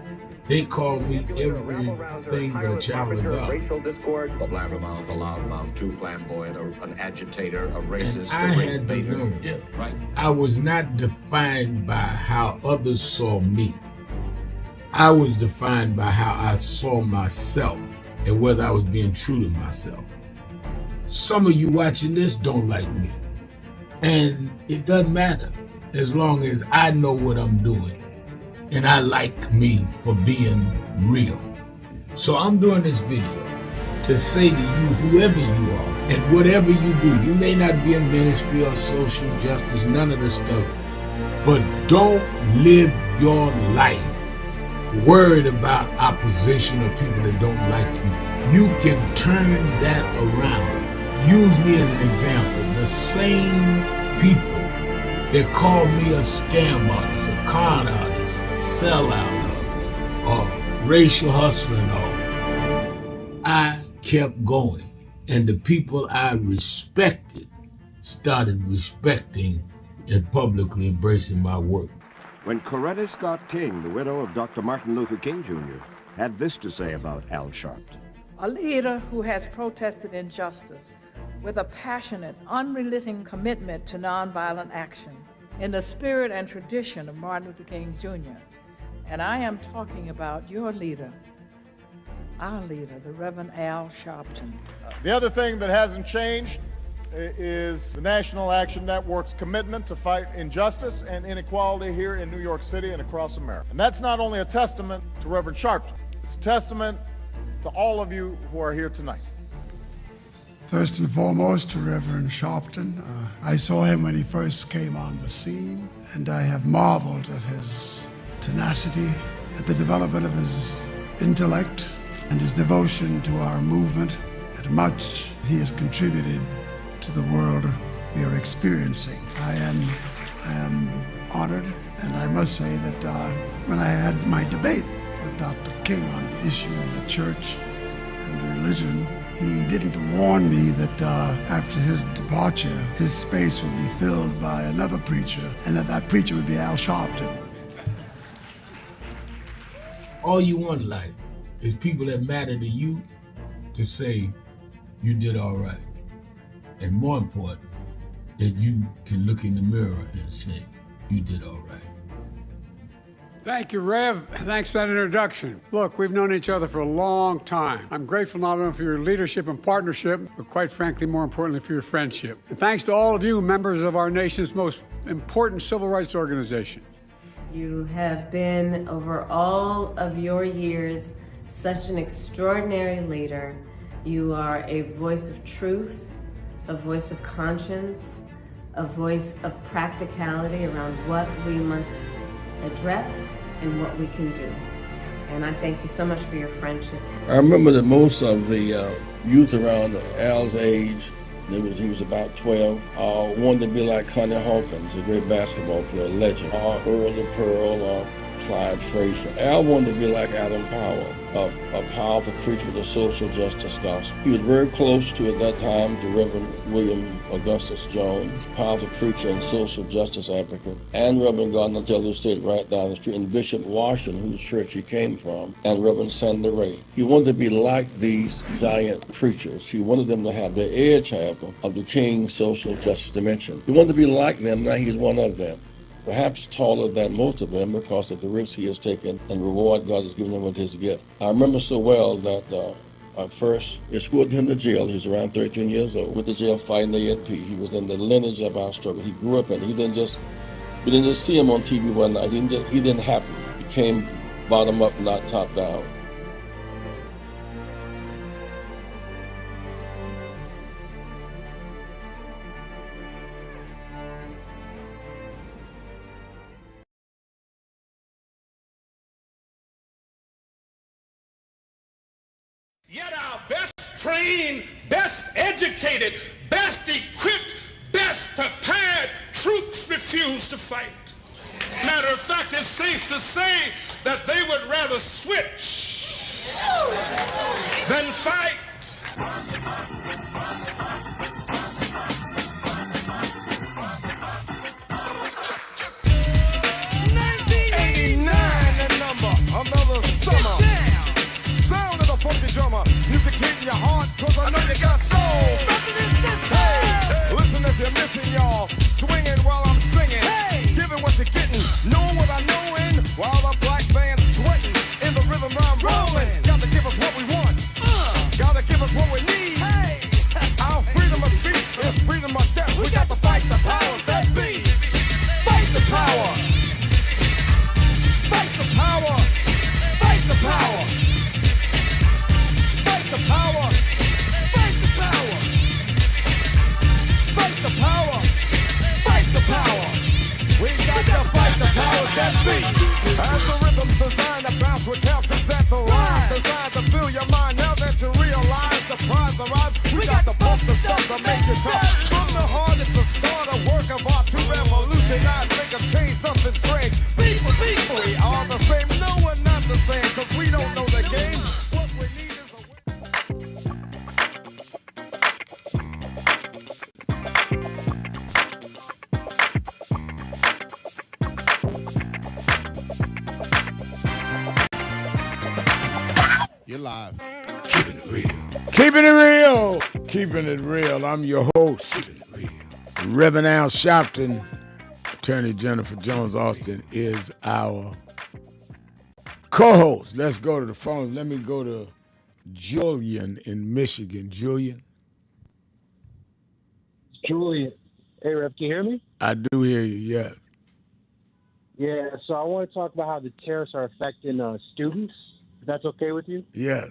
They call me everything but a child of God. A blabbermouth, a loudmouth, too flamboyant, an agitator, a racist, I had to learn. Yeah, right. I was not defined by how others saw me. I was defined by how I saw myself and whether I was being true to myself. Some of you watching this don't like me. And it doesn't matter as long as I know what I'm doing. And I like me for being real. So I'm doing this video to say to you, whoever you are, And whatever you do, you may not be in ministry or social justice, none of the stuff, but don't live your life worried about opposition or people that don't like you. You can turn that around. Use me as an example. The same people that call me a scam artist, a con artist, a sellout, or racial hustler and all, I kept going. And the people I respected started respecting and publicly embracing my work. When Coretta Scott King, the widow of Dr. Martin Luther King Jr., had this to say about Al Sharpton. A leader who has protested injustice with a passionate, unrelenting commitment to nonviolent action in the spirit and tradition of Martin Luther King Jr. And I am talking about your leader, our leader, the Reverend Al Sharpton. The other thing that hasn't changed is the National Action Network's commitment to fight injustice and inequality here in New York City and across America. And that's not only a testament to Reverend Sharpton, it's a testament to all of you who are here tonight. First and foremost, to Reverend Sharpton. I saw him when he first came on the scene, and I have marveled at his tenacity, at the development of his intellect, and his devotion to our movement, and much he has contributed to the world we are experiencing. I am honored, and I must say that when I had my debate with Dr. King on the issue of the church and religion, he didn't warn me that after his departure, his space would be filled by another preacher, and that preacher would be Al Sharpton. All you want in life is people that matter to you to say you did all right. And more important, that you can look in the mirror and say you did all right. Thank you, Rev. Thanks for that introduction. Look, we've known each other for a long time. I'm grateful not only for your leadership and partnership, but quite frankly, more importantly, for your friendship. And thanks to all of you, members of our nation's most important civil rights organization. You have been, over all of your years, such an extraordinary leader. You are a voice of truth, a voice of conscience, a voice of practicality around what we must address and what we can do. And I thank you so much for your friendship. I remember that most of the youth around Al's age, he was about 12, wanted to be like Connie Hawkins, a great basketball player, legend, or Earl the Pearl, or Clyde Frazier. Al wanted to be like Adam Powell, a powerful preacher with a social justice gospel. He was very close to, at that time, to Reverend William Augustus Jones, powerful preacher and social justice advocate, and Reverend Gardner Taylor State right down the street, and Bishop Washington, whose church he came from, and Reverend Sandy Ray. He wanted to be like these giant preachers. He wanted them to have the edge, however, of the King's social justice dimension. He wanted to be like them. Now he's one of them. Perhaps taller than most of them because of the risks he has taken and the reward God has given him with his gift. I remember so well that I first escorted him to jail. He was around 13 years old, with the jail fighting the ANP. He was in the lineage of our struggle. He grew up in it. We didn't just see him on TV one night. He didn't happen. He came bottom up, not top down. Yet our best trained, best educated, best equipped, best prepared troops refuse to fight. Matter of fact, it's safe to say that they would rather switch than fight. Another summer. Sound of the funky drummer. Music hitting your heart, cause I know you got soul. Hey, listen if you're missing, y'all. Swinging while I'm singing. Hey, giving what you're getting. Knowing what I knowin'. While the black band's sweating. In the rhythm I'm rolling. Got to give us what we want. Gotta As the rhythm's designed to bounce with calcium that the rhyme designed to fill your mind. Now that you realize the prize arrives, we got the pump, the stuff to make it tough. From the heart, it's a start, a work of art to revolutionize, make a change, something strange. People, we are the same. No, we're not the same, cause we don't know the game. What we need is a You're live. Keeping it real. Keeping it real. Keeping it real. I'm your host, Reverend Al Sharpton. Attorney Jennifer Jones Austin is our co-host. Let's go to the phones. Let me go to Julian in Michigan. Julian? Julian. Hey, Rev, can you hear me? I do hear you, yeah. Yeah, so I want to talk about how the tariffs are affecting students, if that's okay with you. Yes.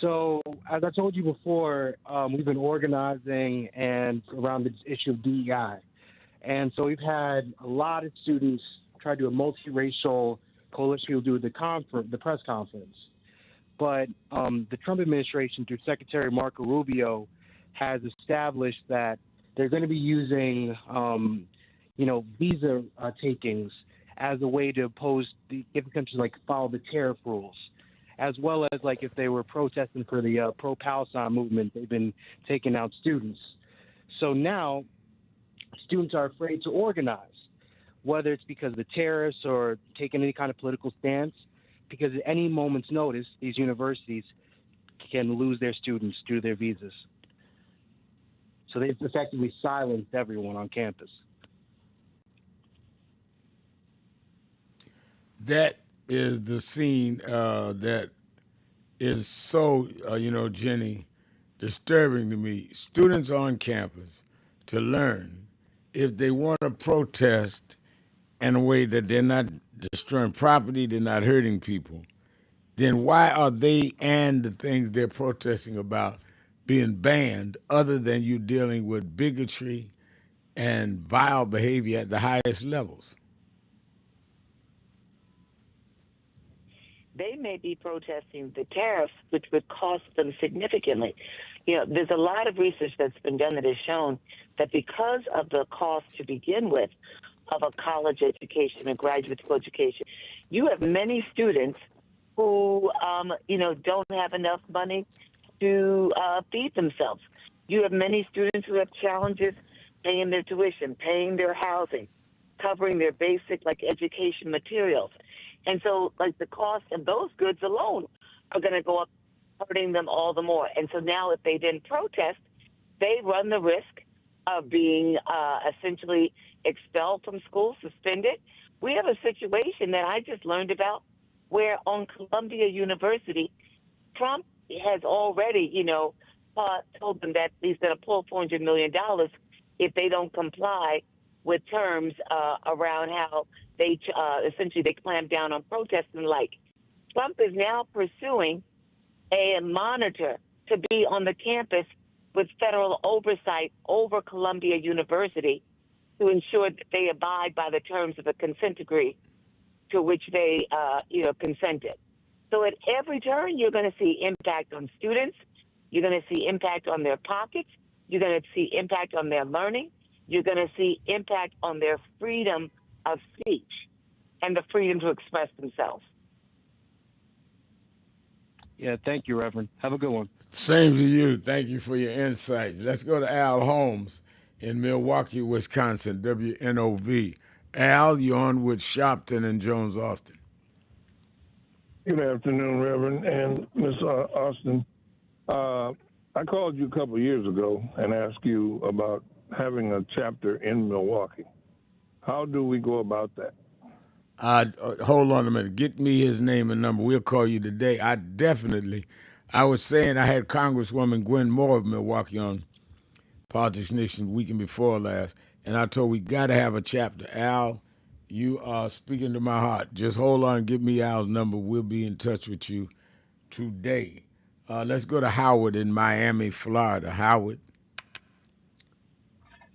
So, as I told you before, we've been organizing and around the issue of DEI. And so we've had a lot of students try to do a multiracial coalition to do the press conference. But the Trump administration, through Secretary Marco Rubio, has established that they're going to be using, visa takings as a way to oppose if the countries follow the tariff rules, as well as if they were protesting for the pro-Palestine movement, they've been taking out students. So now students are afraid to organize, whether it's because of the tariffs or taking any kind of political stance, because at any moment's notice, these universities can lose their students due to their visas. So they've effectively silenced everyone on campus. That is the scene that is so, Jenny, disturbing to me. Students on campus to learn if they want to protest in a way that they're not destroying property, they're not hurting people, then why are they and the things they're protesting about being banned other than you dealing with bigotry and vile behavior at the highest levels? They may be protesting the tariffs, which would cost them significantly. There's a lot of research that's been done that has shown that because of the cost to begin with of a college education, a graduate school education, you have many students who, don't have enough money to feed themselves. You have many students who have challenges paying their tuition, paying their housing, covering their basic education materials. And so the cost of those goods alone are going to go up, hurting them all the more. And so now if they then protest, they run the risk of being essentially expelled from school, suspended. We have a situation that I just learned about where on Columbia University, Trump has already, told them that he's going to pull $400 million if they don't comply with terms around how they essentially they clamp down on protests and Trump is now pursuing a monitor to be on the campus with federal oversight over Columbia University to ensure that they abide by the terms of a consent decree to which they, consented. So at every turn, you're going to see impact on students. You're going to see impact on their pockets. You're going to see impact on their learning. You're going to see impact on their freedom of speech and the freedom to express themselves. Yeah, thank you, Reverend. Have a good one. Same to you. Thank you for your insights. Let's go to Al Holmes in Milwaukee, Wisconsin, WNOV. Al, you're on with Sharpton and Jones Austin. Good afternoon, Reverend and Miss Austin. I called you a couple of years ago and asked you about having a chapter in Milwaukee. How do we go about that? Hold on a minute. Get me his name and number. We'll call you today. I was saying I had Congresswoman Gwen Moore of Milwaukee on Politics Nation weekend before last, and I told we got to have a chapter. Al, you are speaking to my heart. Just hold on and give me Al's number. We'll be in touch with you today. Let's go to Howard in Miami, Florida. Howard.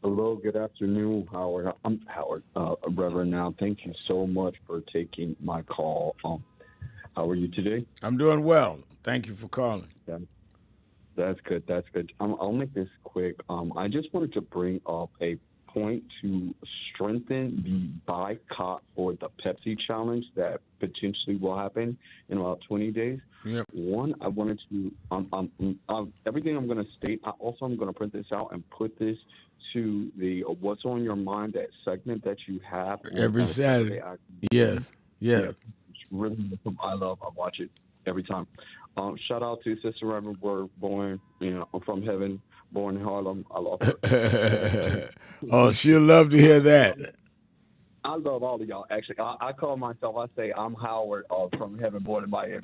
Hello, good afternoon, Howard. I'm Howard, Reverend now. Thank you so much for taking my call. How are you today? I'm doing well. Thank you for calling. Yeah, that's good. That's good. I'll make this quick. I just wanted to bring up a point to strengthen the boycott for the Pepsi challenge that potentially will happen in about 20 days. Yep. One, I wanted to, everything I'm going to state, I'm going to print this out and put this to the What's on Your Mind, that segment that you have. Every Saturday. Yes. Yeah. It's really, I watch it every time. Shout out to Sister Reverend, we're born, from heaven, born in Harlem. I love her. Oh, she'll love to hear that. I love all of y'all. Actually, I call myself, I say I'm Howard from heaven, born in Miami.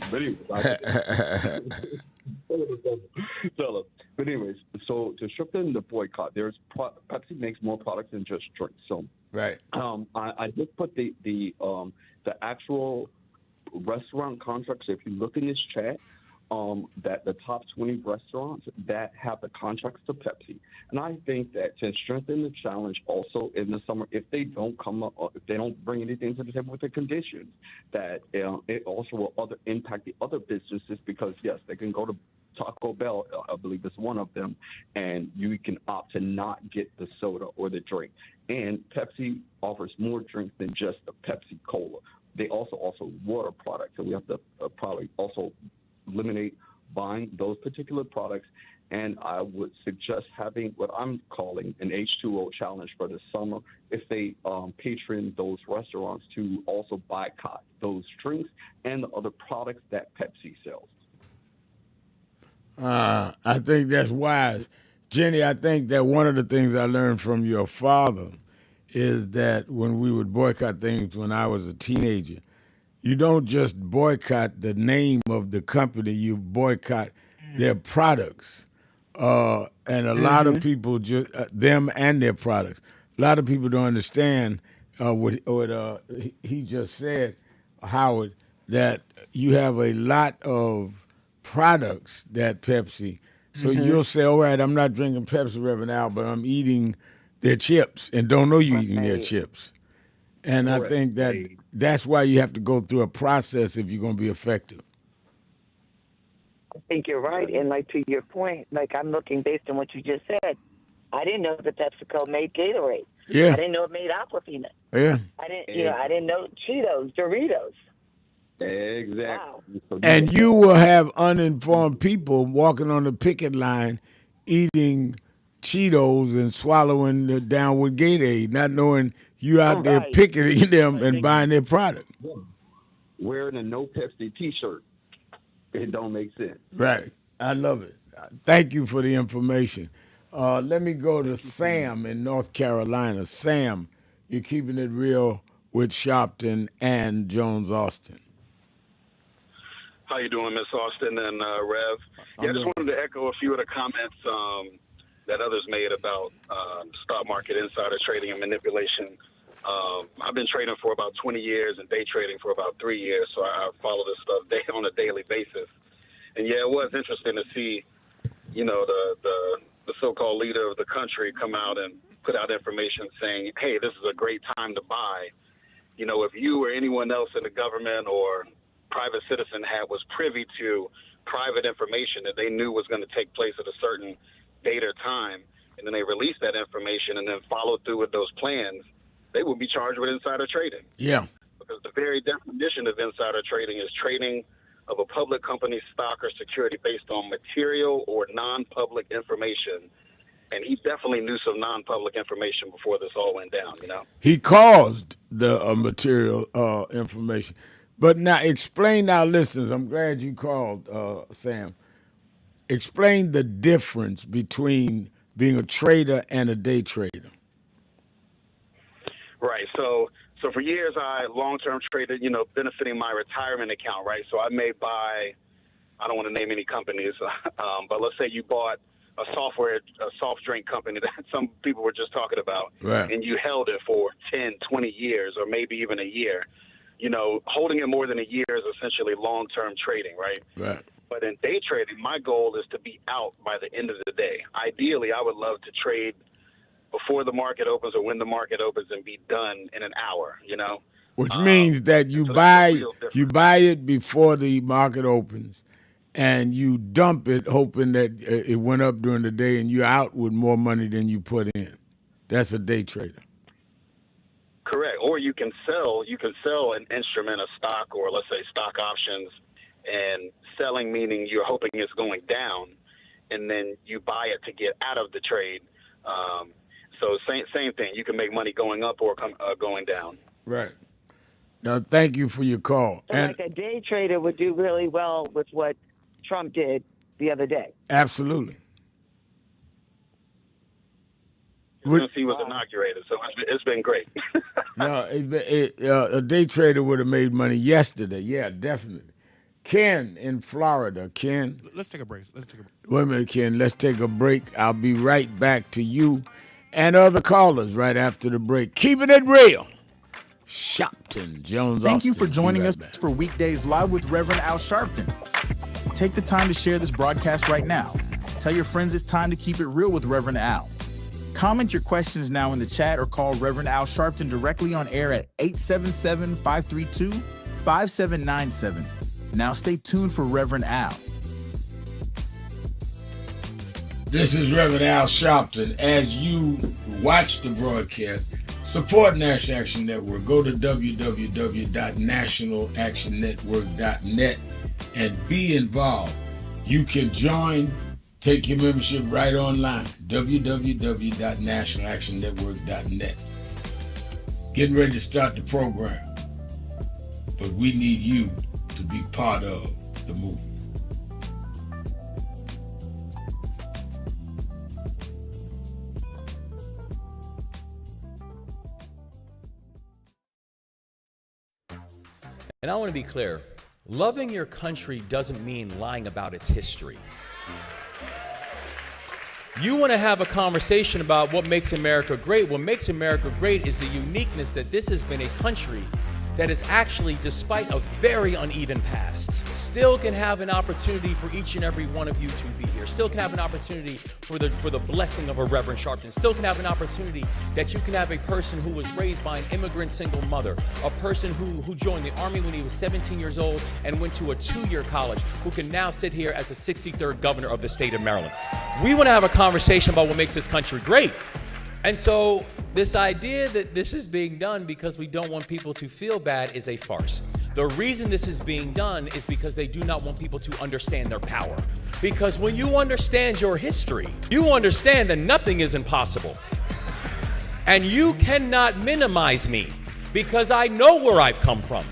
But anyways, so to strengthen the boycott, Pepsi makes more products than just drinks. So right. I just put the actual restaurant contracts. If you look in this chat, that the top 20 restaurants that have the contracts to Pepsi. And I think that to strengthen the challenge also in the summer, if they don't come up, if they don't bring anything to the table with the conditions, that it also will impact the other businesses, because yes, they can go to Taco Bell, I believe is one of them, and you can opt to not get the soda or the drink. And Pepsi offers more drinks than just the Pepsi Cola. They also offer water products, and we have to probably also eliminate buying those particular products. And I would suggest having what I'm calling an H2O challenge for the summer, if they patron those restaurants to also boycott those drinks and the other products that Pepsi sells. I think that's wise. Jenny, I think that one of the things I learned from your father is that when we would boycott things when I was a teenager, you don't just boycott the name of the company, you boycott their products. And a lot of people, them and their products. A lot of people don't understand what he just said, Howard, that you have a lot of products that Pepsi. So you'll say, all right, I'm not drinking Pepsi, Reverend Al, but I'm eating their chips and don't know you're eating their chips. And correct. I think that's why you have to go through a process if you're going to be effective. I think you're right. And like to your point, like I'm looking based on what you just said, I didn't know that PepsiCo made Gatorade. Yeah. I didn't know it made Aquafina. Yeah. I didn't know Cheetos, Doritos. Exactly. Wow. And you will have uninformed people walking on the picket line eating Cheetos and swallowing it down with Gatorade, not knowing you out there picketing them and buying their product. Wearing a no Pepsi T-shirt. It don't make sense. Right. I love it. Thank you for the information. Let me go to Sam in North Carolina. Sam, you're keeping it real with Sharpton and Jones Austin. How you doing, Miss Austin and Rev? Yeah, I just wanted to echo a few of the comments that others made about stock market insider trading and manipulation. I've been trading for about 20 years and day trading for about 3 years, so I follow this stuff on a daily basis. And yeah, it was interesting to see, the so-called leader of the country come out and put out information saying, hey, this is a great time to buy. If you or anyone else in the government or private citizen was privy to private information that they knew was going to take place at a certain date or time, and then they released that information and then followed through with those plans, they would be charged with insider trading. Yeah. Because the very definition of insider trading is trading of a public company's stock or security based on material or non-public information. And he definitely knew some non-public information before this all went down, He caused the material information. But now explain our listeners, I'm glad you called, Sam. Explain the difference between being a trader and a day trader. Right. So for years, I long-term traded, benefiting my retirement account, right? So I may buy, I don't want to name any companies, but let's say you bought a soft drink company that some people were just talking about, right, and you held it for 10, 20 years, or maybe even a year. Holding it more than a year is essentially long-term trading, right? Right. But in day trading, my goal is to be out by the end of the day. Ideally, I would love to trade before the market opens or when the market opens and be done in an hour, you know? Which means that you so buy it before the market opens, and you dump it hoping that it went up during the day, and you're out with more money than you put in. That's a day trader. Correct. Or you can sell an instrument, a stock, or let's say stock options, and selling meaning you're hoping it's going down, and then you buy it to get out of the trade. So same thing. You can make money going up or going down. Right. Now, thank you for your call. So like a day trader would do really well with what Trump did the other day. Absolutely. Since he was inaugurated, so it's been great. No, a day trader would have made money yesterday. Yeah, definitely. Ken in Florida. Ken. Let's take a break. Wait a minute, Ken. Let's take a break. I'll be right back to you and other callers right after the break. Keeping it real. Sharpton, Jones. Thank you for joining us for Weekdays Live with Reverend Al Sharpton. Take the time to share this broadcast right now. Tell your friends it's time to keep it real with Reverend Al. Comment your questions now in the chat or call Reverend Al Sharpton directly on air at 877-532-5797. Now stay tuned for Reverend Al. This is Reverend Al Sharpton. As you watch the broadcast, support National Action Network. Go to www.nationalactionnetwork.net and be involved. You can join. Take your membership right online, www.nationalactionnetwork.net. Getting ready to start the program, but we need you to be part of the movement. And I want to be clear, loving your country doesn't mean lying about its history. You want to have a conversation about what makes America great. What makes America great is the uniqueness that this has been a country that is actually, despite a very uneven past, still can have an opportunity for each and every one of you to be here. Still can have an opportunity for the blessing of a Reverend Sharpton. Still can have an opportunity that you can have a person who was raised by an immigrant single mother, a person who joined the Army when he was 17 years old and went to a 2-year college, who can now sit here as the 63rd governor of the state of Maryland. We want to have a conversation about what makes this country great. And so this idea that this is being done because we don't want people to feel bad is a farce. The reason this is being done is because they do not want people to understand their power. Because when you understand your history, you understand that nothing is impossible. And you cannot minimize me because I know where I've come from.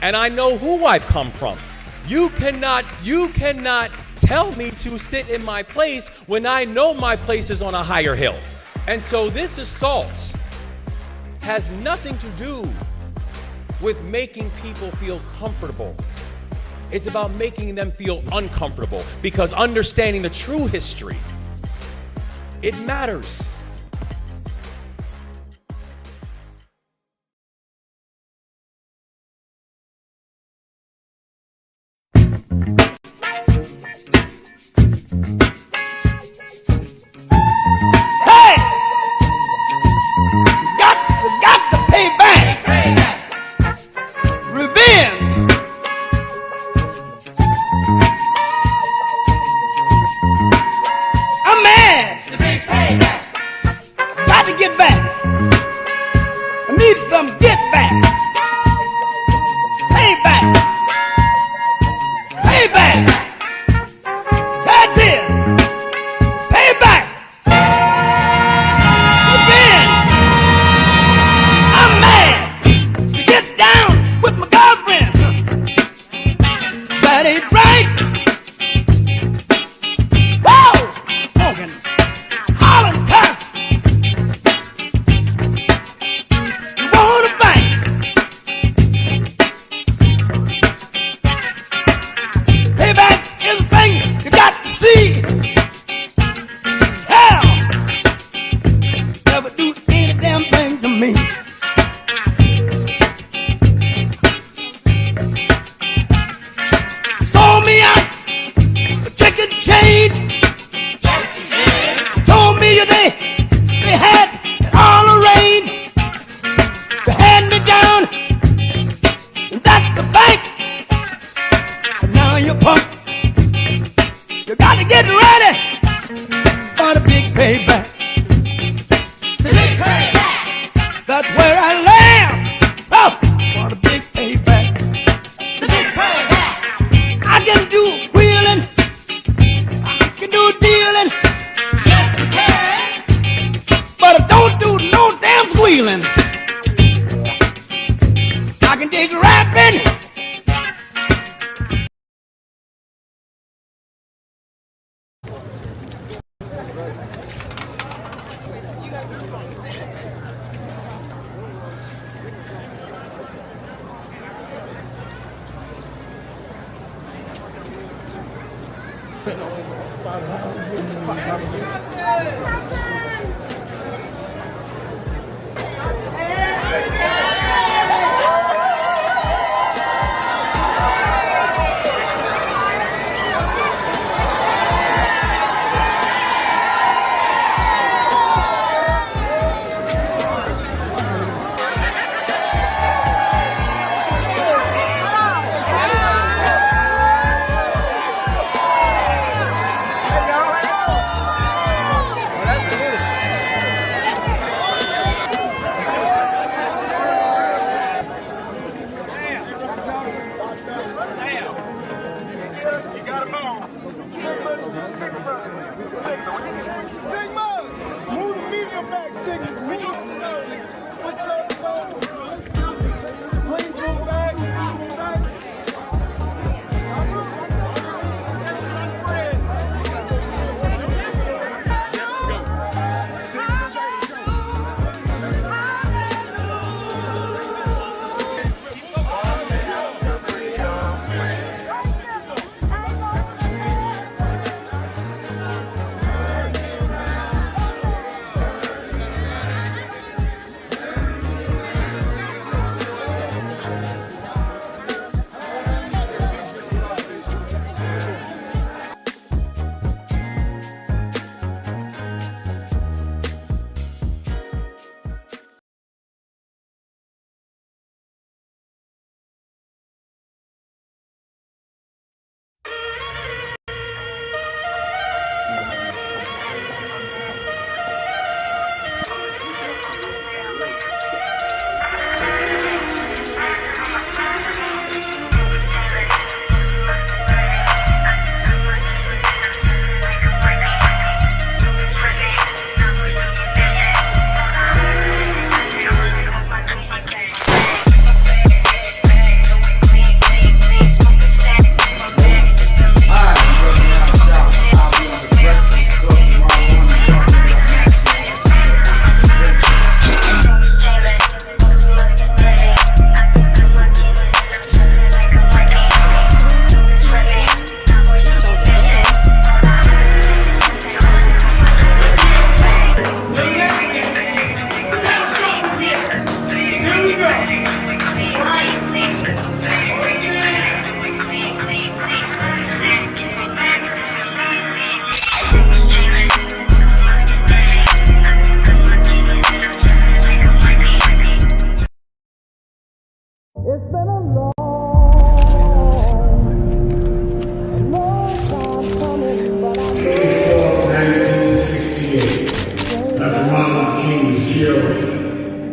And I know who I've come from. You cannot tell me to sit in my place when I know my place is on a higher hill. And so this assault has nothing to do with making people feel comfortable. It's about making them feel uncomfortable, because understanding the true history, it matters. You had me down, that's the bank. And now you're punk. You gotta get ready for the big payback. The big payback. That's where I land. Oh, for the big payback. The big payback. I can do wheeling. I can do dealing. Yes, you can. But I don't do no damn squealing. I can dig rapping.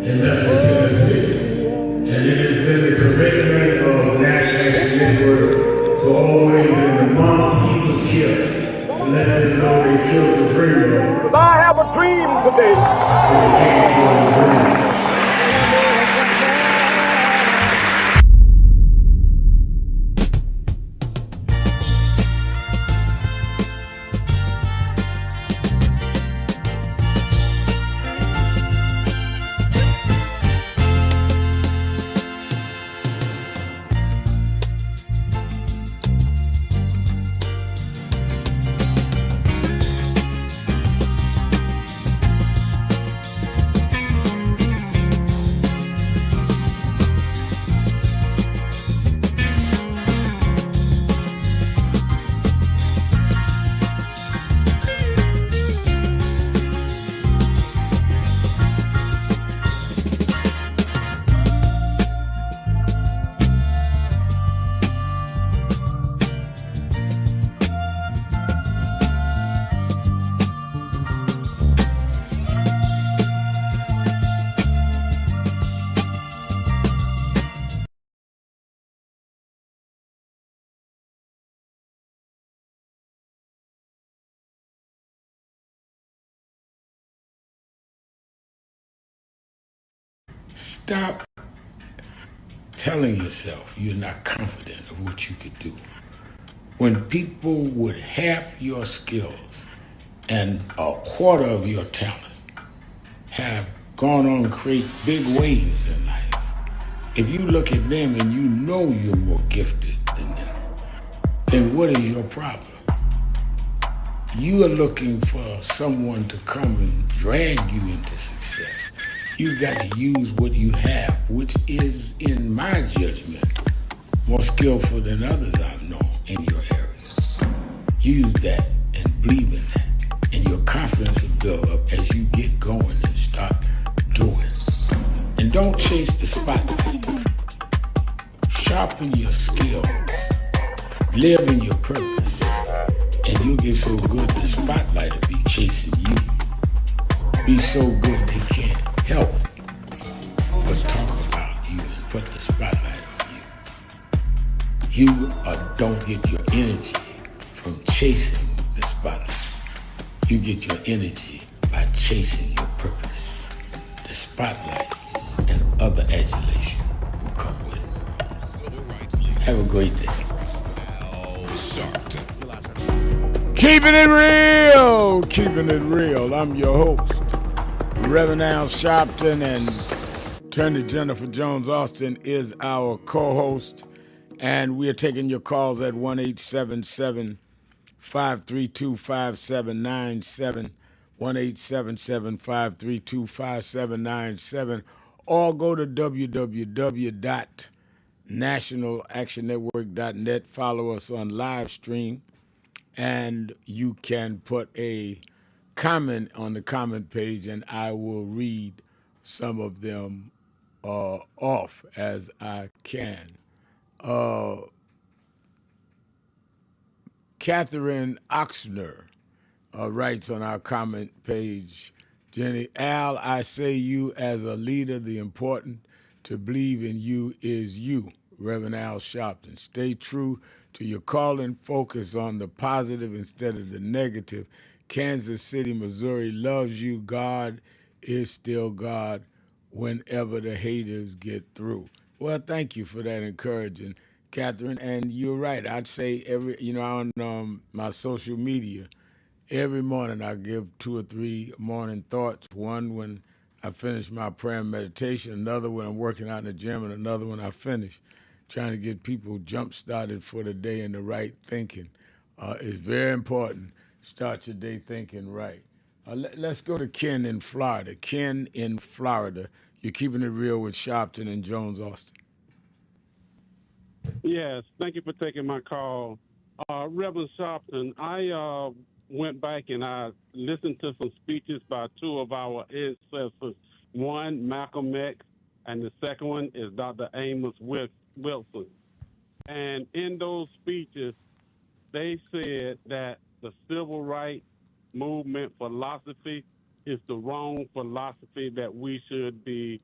in Memphis, Tennessee. And it has been the commitment of National Action Network to always, in the month he was killed, to let them know they killed the dreamer. I have a dream today. When they can't kill the dreamer. Stop telling yourself you're not confident of what you could do. When people with half your skills and a quarter of your talent have gone on to create big waves in life, if you look at them and you know you're more gifted than them, then what is your problem? You are looking for someone to come and drag you into success. You've got to use what you have, which is, in my judgment, more skillful than others I've known in your areas. Use that and believe in that, and your confidence will build up as you get going and start doing. And don't chase the spotlight. Sharpen your skills. Live in your purpose. And you'll get so good the spotlight will be chasing you. Be so good they can't help but talk about you and put the spotlight on you. You don't get your energy from chasing the spotlight. You get your energy by chasing your purpose. The spotlight and other adulation will come with it. Have a great day. Keeping it real, keeping it real. I'm your host, Reverend Al Sharpton, and Attorney Jennifer Jones Austin is our co-host, and we are taking your calls at 1-877-532-5797, 1-877-532-5797, or go to www.nationalactionnetwork.net. Follow us on live stream. And you can put a comment on the comment page, and I will read some of them off as I can. Catherine Oxner writes on our comment page, Jenny, Al, I say you as a leader, the important to believe in you is you, Reverend Al Sharpton. Stay true to your calling, focus on the positive instead of the negative. Kansas City, Missouri loves you. God is still God whenever the haters get through. Well, thank you for that encouraging, Catherine. And you're right. I'd say on my social media, every morning I give 2 or 3 morning thoughts. One when I finish my prayer and meditation, another when I'm working out in the gym, and another when I finish. Trying to get people jump-started for the day in the right thinking. It's very important. Start your day thinking right. Let's go to Ken in Florida. Ken in Florida. You're keeping it real with Sharpton and Jones Austin. Yes, thank you for taking my call. Reverend Sharpton, I went back and I listened to some speeches by 2 of our ancestors. One, Malcolm X, and the second one is Dr. Amos Wilson. And in those speeches, they said that the civil rights movement philosophy is the wrong philosophy that we should be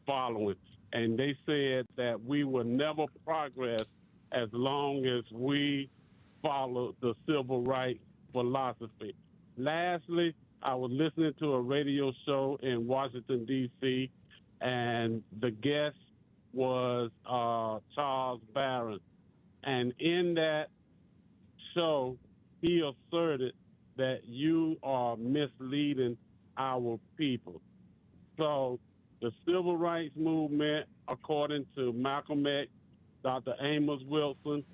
following. And they said that we will never progress as long as we follow the civil rights philosophy. Lastly, I was listening to a radio show in Washington, D.C., and the guest was Charles Barron. And in that show, he asserted that you are misleading our people. So the civil rights movement, according to Malcolm X, Dr. Amos Wilson,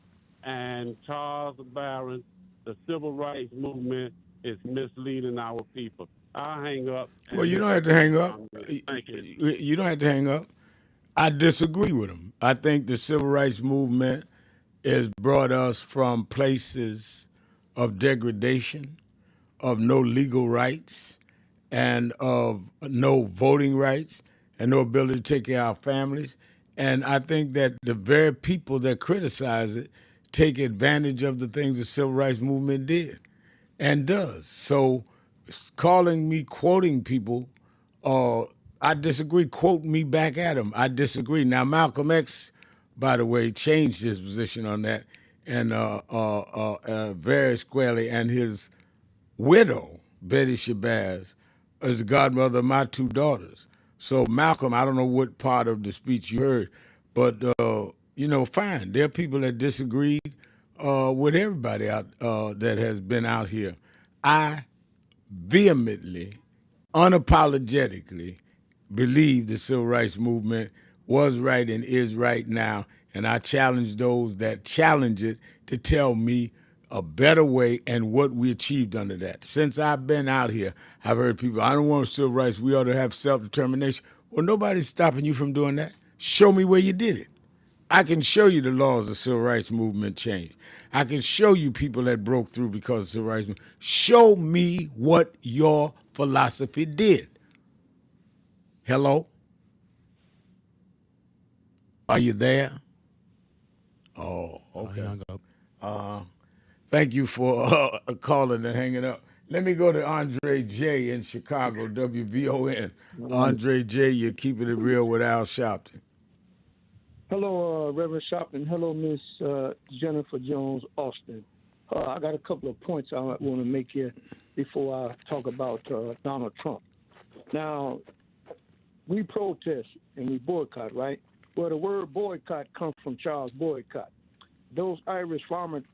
and Charles Barron, the civil rights movement is misleading our people. I'll hang up. Well, you don't have to hang up. Thank you. You don't have to hang up. I disagree with him. I think the civil rights movement has brought us from places of degradation, of no legal rights, and of no voting rights, and no ability to take care of our families. And I think that the very people that criticize it take advantage of the things the civil rights movement did and does. So calling me quoting people, I disagree. Quote me back at him. I disagree. Now, Malcolm X, by the way, changed his position on that and very squarely. And his widow, Betty Shabazz, is the godmother of my 2 daughters. So Malcolm, I don't know what part of the speech you heard, but fine. There are people that disagreed with everybody out that has been out here. I vehemently, unapologetically believe the civil rights movement was right and is right now, and I challenge those that challenge it to tell me a better way and what we achieved under that. Since I've been out here, I've heard people, I don't want civil rights, we ought to have self-determination. Well, nobody's stopping you from doing that. Show me where you did it. I can show you the laws the civil rights movement changed. I can show you people that broke through because of civil rights movement. Show me what your philosophy did. Hello? Are you there? Oh, okay. Thank you for calling and hanging up. Let me go to Andre J. in Chicago, WVON. Andre J., you're keeping it real with Al Sharpton. Hello, Reverend Sharpton. Hello, Miss Jennifer Jones Austin. I got a couple of points I want to make here before I talk about Donald Trump. Now, we protest and we boycott, right? Well, the word boycott comes from Charles Boycott. Those Irish farmers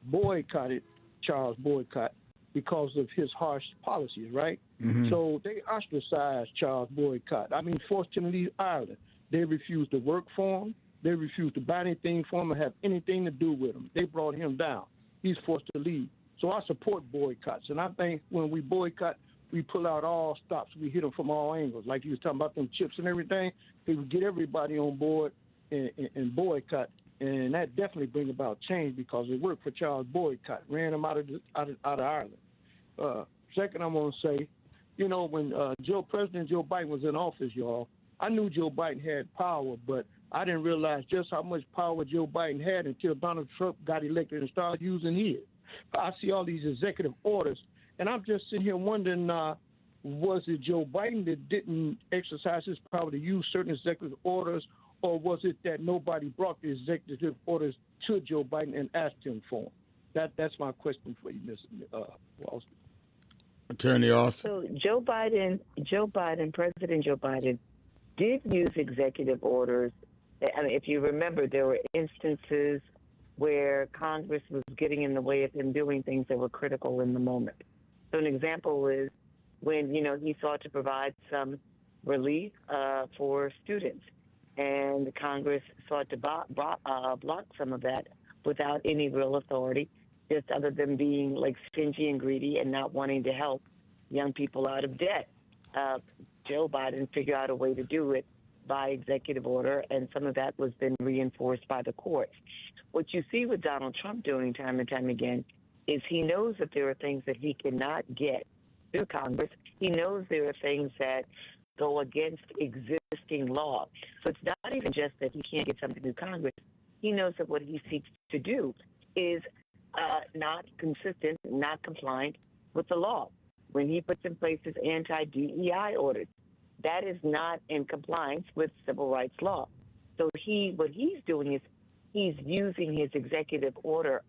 boycotted Charles Boycott because of his harsh policies, right? Mm-hmm. So they ostracized Charles Boycott. I mean, forced him to leave Ireland. They refused to work for him. They refused to buy anything for him or have anything to do with him. They brought him down. He's forced to leave. So I support boycotts. And I think when we boycott, we pull out all stops. We hit them from all angles. Like you was talking about them chips and everything. They would get everybody on board and boycott. And that definitely bring about change because it worked for Charles Boycott. Ran him out of Ireland. Second, I'm going to say, when President Joe Biden was in office, y'all, I knew Joe Biden had power, but I didn't realize just how much power Joe Biden had until Donald Trump got elected and started using his. I see all these executive orders, and I'm just sitting here wondering, was it Joe Biden that didn't exercise his power to use certain executive orders, or was it that nobody brought the executive orders to Joe Biden and asked him for them? That's my question for you, Ms. Austin. Attorney Austin. So President Joe Biden did use executive orders. I mean, if you remember, there were instances where Congress was getting in the way of him doing things that were critical in the moment. So an example is when, he sought to provide some relief for students, and the Congress sought to block some of that without any real authority, just other than being like stingy and greedy and not wanting to help young people out of debt. Joe Biden figured out a way to do it by executive order, and some of that was then reinforced by the courts. What you see with Donald Trump doing time and time again is he knows that there are things that he cannot get through Congress. He knows there are things that go against existing law. So it's not even just that he can't get something through Congress. He knows that what he seeks to do is not consistent, not compliant with the law. When he puts in place his anti-DEI orders, that is not in compliance with civil rights law. So what he's doing is he's using his executive order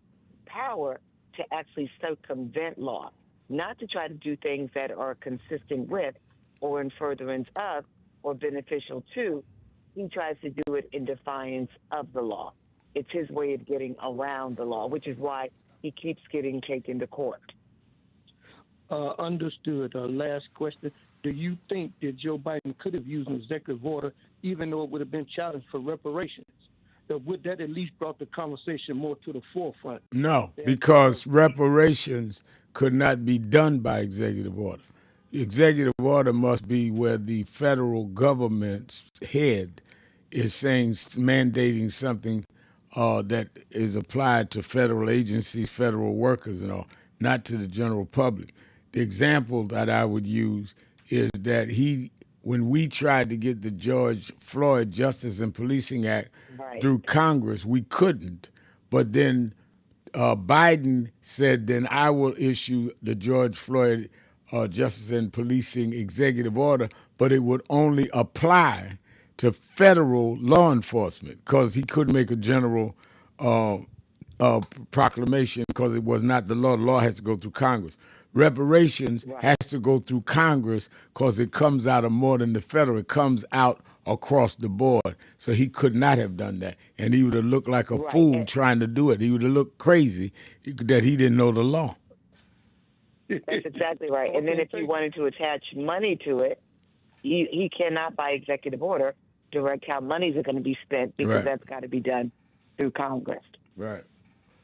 power to actually circumvent law, not to try to do things that are consistent with or in furtherance of or beneficial to. He tries to do it in defiance of the law. It's his way of getting around the law, which is why he keeps getting taken to court. Understood. Last question. Do you think that Joe Biden could have used an executive order, even though it would have been challenged for reparations? Would that at least brought the conversation more to the forefront? No, because reparations could not be done by executive order. The executive order must be where the federal government's head is saying, mandating something that is applied to federal agencies, federal workers and all, not to the general public. The example that I would use is that when we tried to get the George Floyd Justice and Policing Act through Congress, we couldn't. But then Biden said, then I will issue the George Floyd Justice and Policing executive order, but it would only apply to federal law enforcement because he couldn't make a general proclamation because it was not the law. The law has to go through Congress. reparations has to go through Congress because it comes out of more than the federal. It comes out across the board. So he could not have done that. And he would have looked like a fool trying to do it. He would have looked crazy that he didn't know the law. That's exactly right. And then if you wanted to attach money to it, he cannot, by executive order, direct how monies are going to be spent because that's got to be done through Congress. Right.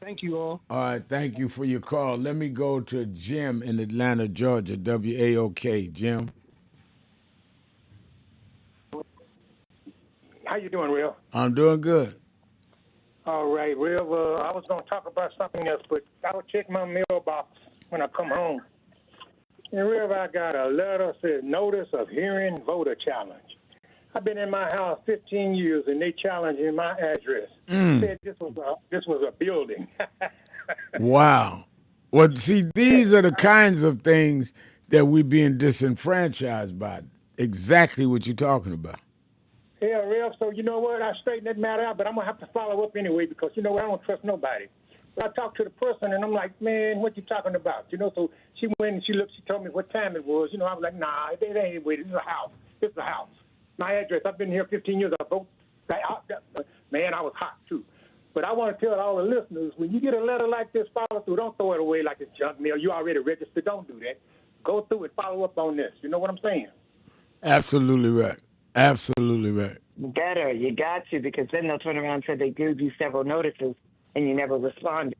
Thank you all. All right, thank you for your call. Let me go to Jim in Atlanta, Georgia, WAOK. Jim. How you doing, Rev? I'm doing good. All right, Rev. I was going to talk about something else, but I would check my mailbox when I come home. And Rev, I got a letter said notice of hearing voter challenge. I've been in my house 15 years, and they challenging my address. Said this was a building. Wow. Well, see, these are the kinds of things that we're being disenfranchised by. Exactly what you're talking about. Yeah, Rev, so you know what? I straightened that matter out, but I'm going to have to follow up anyway because, you know what? I don't trust nobody. So I talked to the person, and I'm like, man, what you talking about? You know, so she went and she looked, she told me what time it was. You know, I was like, nah, it ain't wait. This is a house. This is a house. My address. I've been here 15 years. I vote. Man, I was hot, too. But I want to tell all the listeners, when you get a letter like this, follow through. Don't throw it away like it's junk mail. You already registered. Don't do that. Go through it. Follow up on this. You know what I'm saying? Absolutely right. Absolutely right. Better. You got to, because then they'll turn around and say they gave you several notices and you never responded.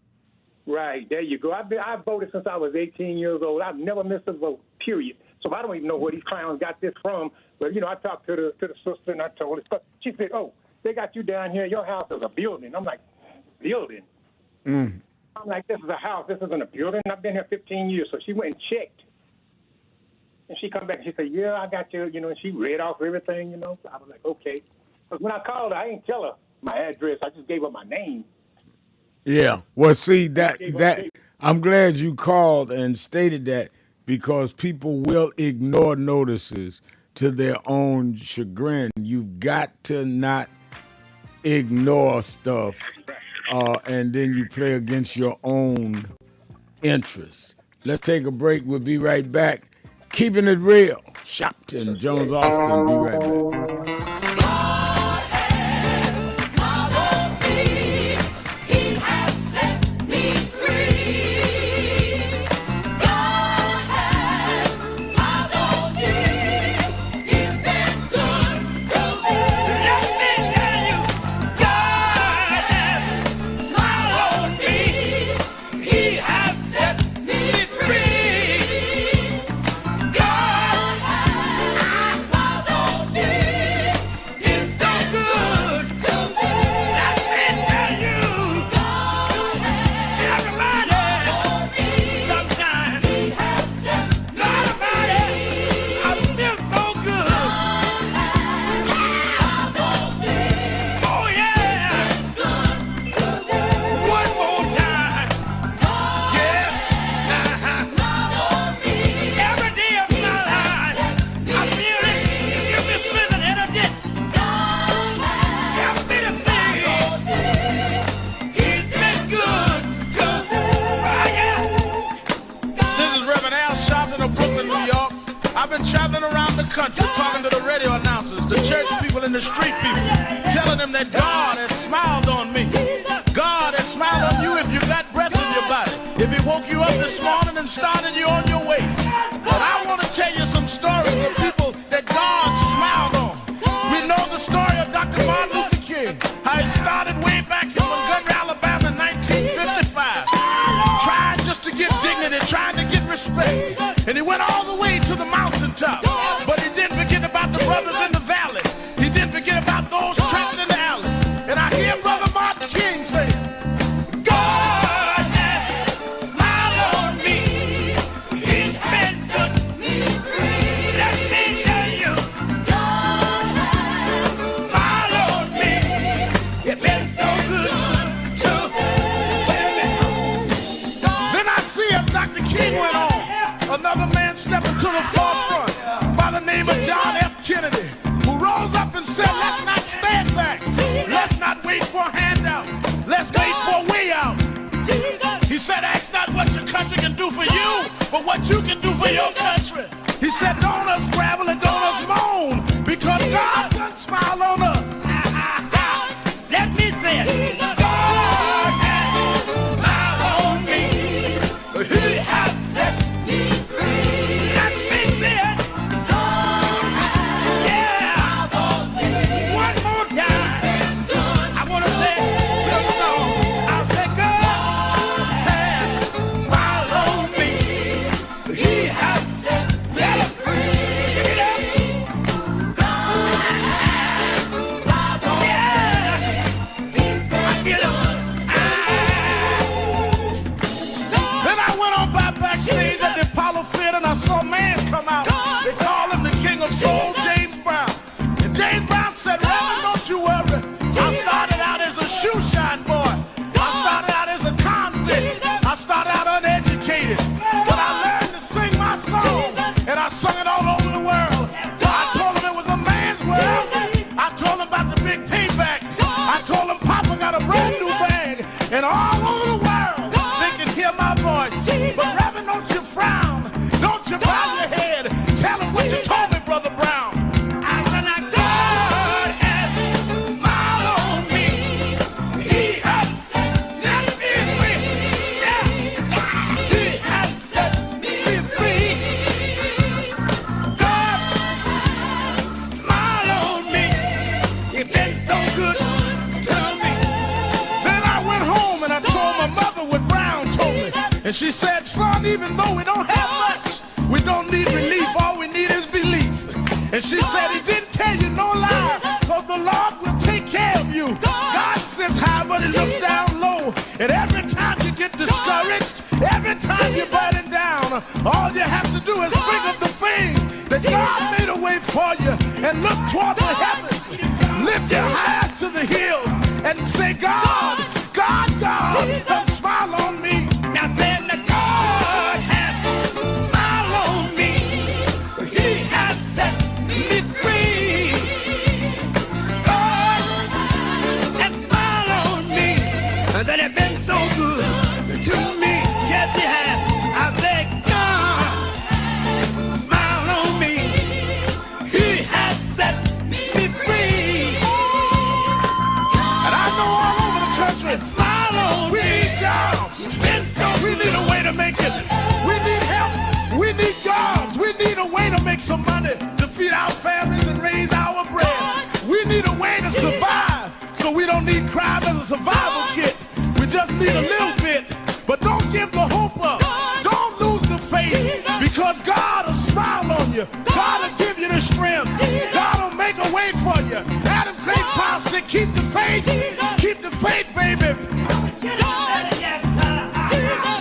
Right. There you go. I've voted since I was 18 years old. I've never missed a vote, period. So I don't even know where these clowns got this from. But, you know, I talked to the sister, and I told her. She said, oh, they got you down here. Your house is a building. I'm like, building? I'm like, this is a house. This isn't a building. I've been here 15 years. So she went and checked. And she come back and she said, yeah, I got you. You know, and she read off everything, you know. So I was like, okay. But when I called her, I didn't tell her my address. I just gave her my name. Yeah. Well, see, that I'm glad you called and stated that because people will ignore notices to their own chagrin. You've got to not ignore stuff and then you play against your own interests. Let's take a break. We'll be right back. Keeping it real. Sharpton, Jones, Austin. Be right back. Traveling around the country, talking to the radio announcers, the church people and the street people, telling them that God has smiled on me. God has smiled on you if you got breath in your body. If He woke you up this morning and started you on your way. But I want to tell you some stories of people that God smiled on. We know the story of Dr. Martin Luther King, how he started way back in Montgomery, Alabama in 1955, trying just to get dignity, trying to get respect. And he went all the way to the mountaintop. But he didn't forget about the brothers in the valley. He didn't forget about those trapped in the alley. And I hear Brother Martin King say, God has smiled on me. He's been good to me. Let me tell you, God has smiled on me. It's been so good to me. Then I see as Dr. King went on, another man stepping to the forefront by the name of John F. Kennedy. what you can do for your country. He said, don't us gravel and don't us moan, because God done smile on us. Let me say it. God has smiled on me. He has set me free. Let me say it. God has smiled on me. One more time. I want to say this song. I'll say God has smiled on me. He has set me free. Pick it up. God has smiled on me. Then I went on backstage at the Apollo Theater and I saw a man come out. They call him the King of Soul, James Brown. And James Brown said, Reverend, don't you worry. I started out as a shoe shine boy. I started out as a convict. I started out uneducated. But I learned to sing my song. And I sung it all over the world. I told him it was a man's world. I told him about the big payback. I told him Papa got a brand new bag. And all over the world, they can hear my voice. But Reverend, don't you frown. Don't you bow your head. Tell him what you told me, Brother Brown. I said, God has smiled on me. He has set me free. Yeah. He has set me free. God smiled on me. You've been so good to me. Then I went home and I told my mother what Brown told me. And she said, son, even though we don't have much, we don't need relief. All we need is belief. And she said, he didn't tell you no lie, because the Lord will take care of you. God sits high, but he looks down low. And every time you get discouraged, every time you're burning down, all you have to do is think of the things that God made a way for you and look toward the heavens. Lift your eyes to the hills and say, God, God, God, don't smile on me. Now then, the God has smiled on me. He has set me free. God has smiled on me. And that has been so good to me. Yes, he has. I say, God smiled on me. He has set me free. And I know all over the country, smile on me. We need jobs. We need a way to make it. We need help. We need jobs. We need a way to make some money to feed our families and raise our bread. We need a way to survive, so we don't need crime as a survival kit. We just need a little bit. But don't give the hope up. Don't lose the faith, because God will smile on you. God will give you the strength. God will make a way for you. Adam Great Power said, keep the faith. Keep the faith, baby.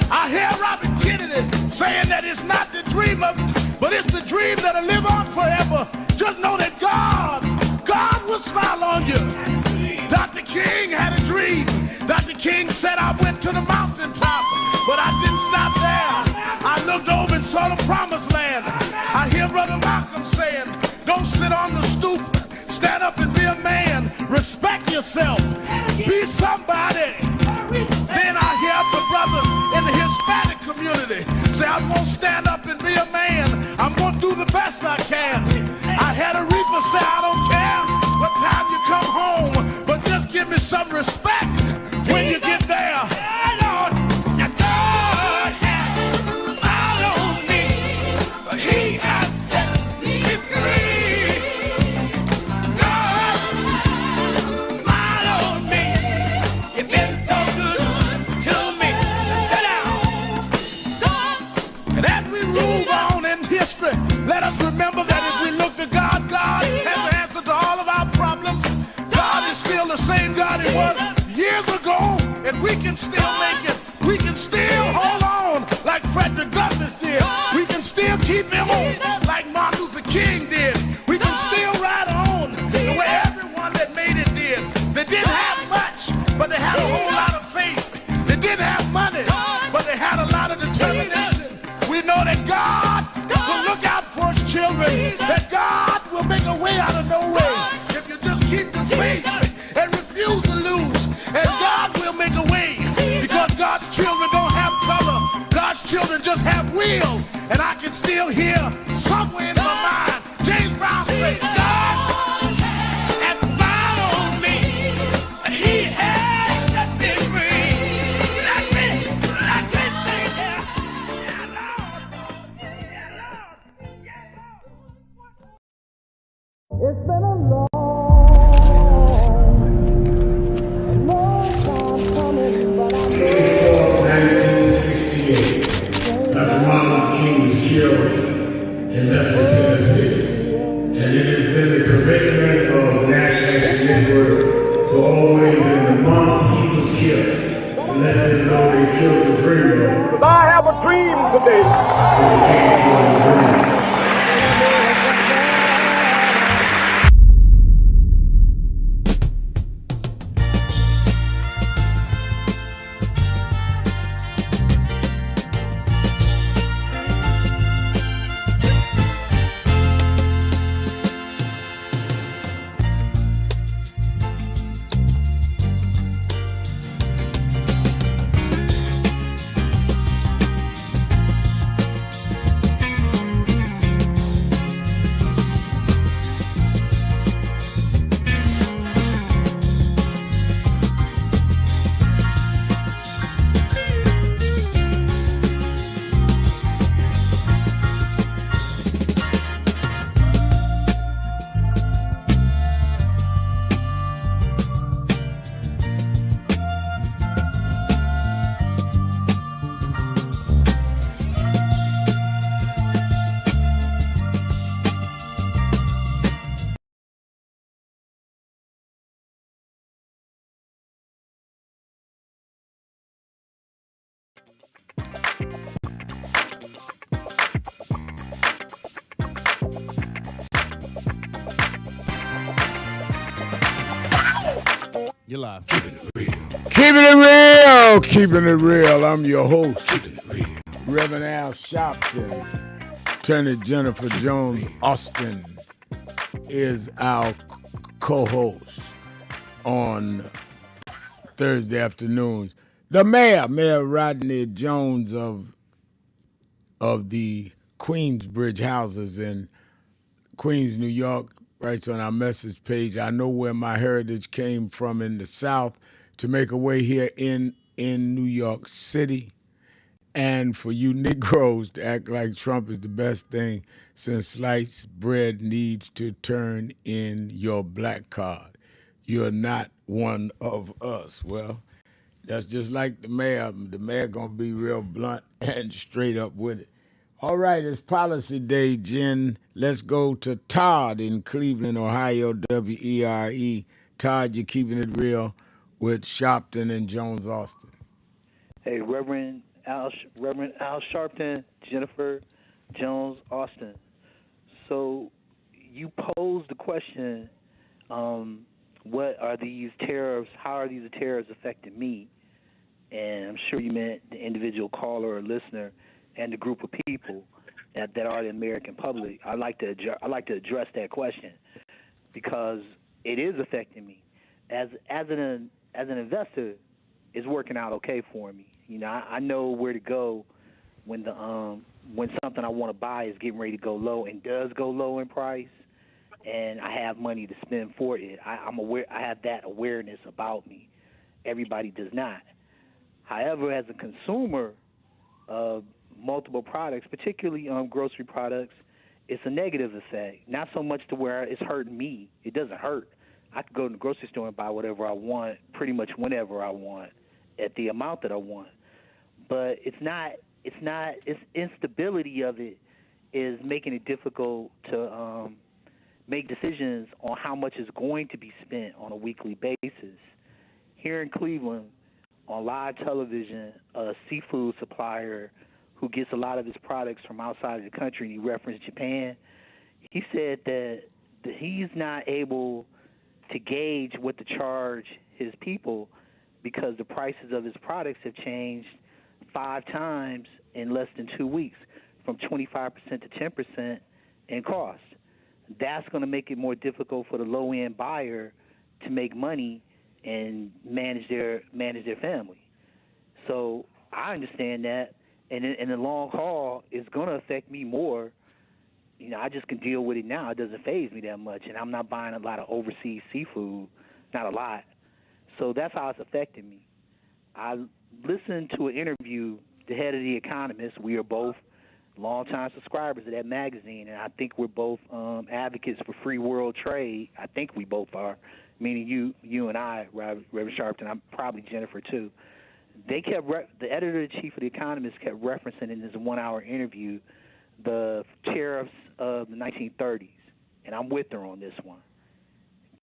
I hear Robert Kennedy saying that it's not the dream of, but it's the dream that'll live on forever. Just know that God will smile on you. Dr. King had a dream. Dr. King said, I went to the mountaintop, but I didn't stop there. I looked over and saw the promised land. I hear Brother Malcolm saying, don't sit on the stoop. Stand up and be a man. Respect yourself. Be somebody. Then I hear the brothers in the Hispanic community say, I'm going to stand up and be a man. I'm going to do the best I can. I had a reaper say, I don't care what time you come home, but just give me some respect when you get there. God has smiled on me. He has set me free. God smiled on me. You've been so good to me. Sit down. And as we move on in history, let us remember that if we look to God, God has the answer to all of our problems. God is still the same God he was years ago, and we can still make it. We can still hold on like Frederick Douglass did. We can still keep him on like Martin Luther King did. We can still ride on the way everyone that made it did. They didn't have much, but they had a whole lot of faith. They didn't have money, but they had a lot of determination. We know that God will look out for his children, that God will make a way out of no way. If you just keep the faith and refuse to lose, and God will make a way, because God's children don't have color. God's children just have will. And his word to always in the month he was killed, to let them know they killed the dreamer. Because I have a dream today. But they can't kill the dreamer. You're live. Keeping it real, keeping it real. I'm your host, Reverend Al Sharpton. Attorney Jennifer Jones Austin is our co-host on Thursday afternoons. The Mayor Rodney Jones of the Queensbridge houses in Queens, New York, writes on our message page, I know where my heritage came from in the South to make a way here in New York City. And for you Negroes to act like Trump is the best thing since sliced bread needs to turn in your black card. You're not one of us. Well, that's just like the mayor. The mayor gonna be real blunt and straight up with it. All right, it's policy day, Jen. Let's go to Todd in Cleveland, Ohio, WERE. Todd, you're keeping it real with Sharpton and Jones Austin. Hey, Reverend Al Sharpton, Jennifer Jones Austin. So you posed the question, what are these tariffs, how are these tariffs affecting me? And I'm sure you meant the individual caller or listener and the group of people that are the American public. I like to address that question because it is affecting me. As an investor, it's working out okay for me. You know, I know where to go when something I want to buy is getting ready to go low and does go low in price, and I have money to spend for it. I'm aware. I have that awareness about me. Everybody does not. However, as a consumer of multiple products, particularly grocery products, it's a negative effect. Not so much to where it's hurting me. It doesn't hurt. I could go to the grocery store and buy whatever I want, pretty much whenever I want, at the amount that I want. But it's instability of it is making it difficult to make decisions on how much is going to be spent on a weekly basis. Here in Cleveland, on live television, a seafood supplier who gets a lot of his products from outside of the country, and he referenced Japan, he said that he's not able to gauge what to charge his people because the prices of his products have changed 5 times in less than 2 weeks, from 25% to 10% in cost. That's going to make it more difficult for the low-end buyer to make money and manage their family. So I understand that, and in the long haul, it's going to affect me more. You know, I just can deal with it now. It doesn't faze me that much, and I'm not buying a lot of overseas seafood, not a lot. So that's how it's affecting me. I listened to an interview, the head of The Economist. We are both longtime subscribers of that magazine, and I think we're both advocates for free world trade. I think we both are, meaning you and I, Reverend Sharpton. I'm probably Jennifer too. They kept the editor-in-chief of The Economist kept referencing in this 1-hour interview the tariffs of the 1930s, and I'm with her on this one.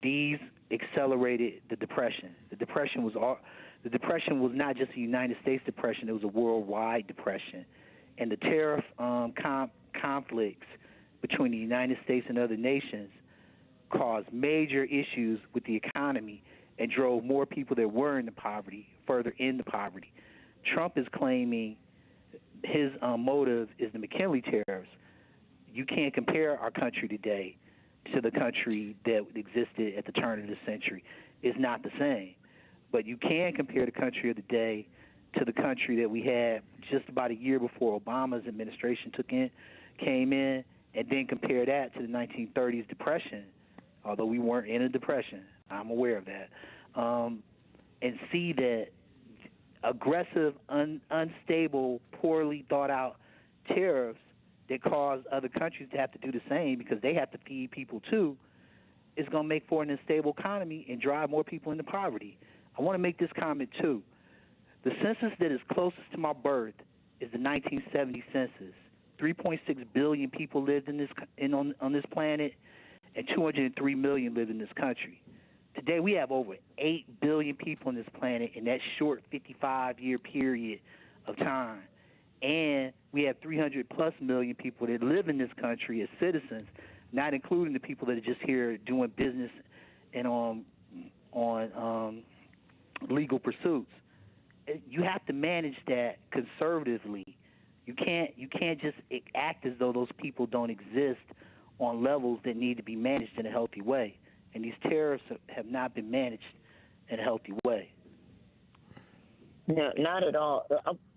These accelerated the depression. The depression was not just a United States depression; it was a worldwide depression, and the tariff conflicts between the United States and other nations caused major issues with the economy and drove more people that were in the poverty further into poverty. Trump is claiming his motive is the McKinley tariffs. You can't compare our country today to the country that existed at the turn of the century. It's not the same. But you can compare the country of the day to the country that we had just about a year before Obama's administration came in, and then compare that to the 1930s depression, although we weren't in a depression. I'm aware of that. And see that aggressive, unstable, poorly thought out tariffs that cause other countries to have to do the same because they have to feed people too, is going to make for an unstable economy and drive more people into poverty. I want to make this comment too. The census that is closest to my birth is the 1970 census. 3.6 billion people lived on this planet, and 203 million live in this country. Today we have over 8 billion people on this planet in that short 55-year period of time. And we have 300 plus million people that live in this country as citizens, not including the people that are just here doing business and on legal pursuits. You have to manage that conservatively. You can't just act as though those people don't exist on levels that need to be managed in a healthy way. And these tariffs have not been managed in a healthy way. No, not at all.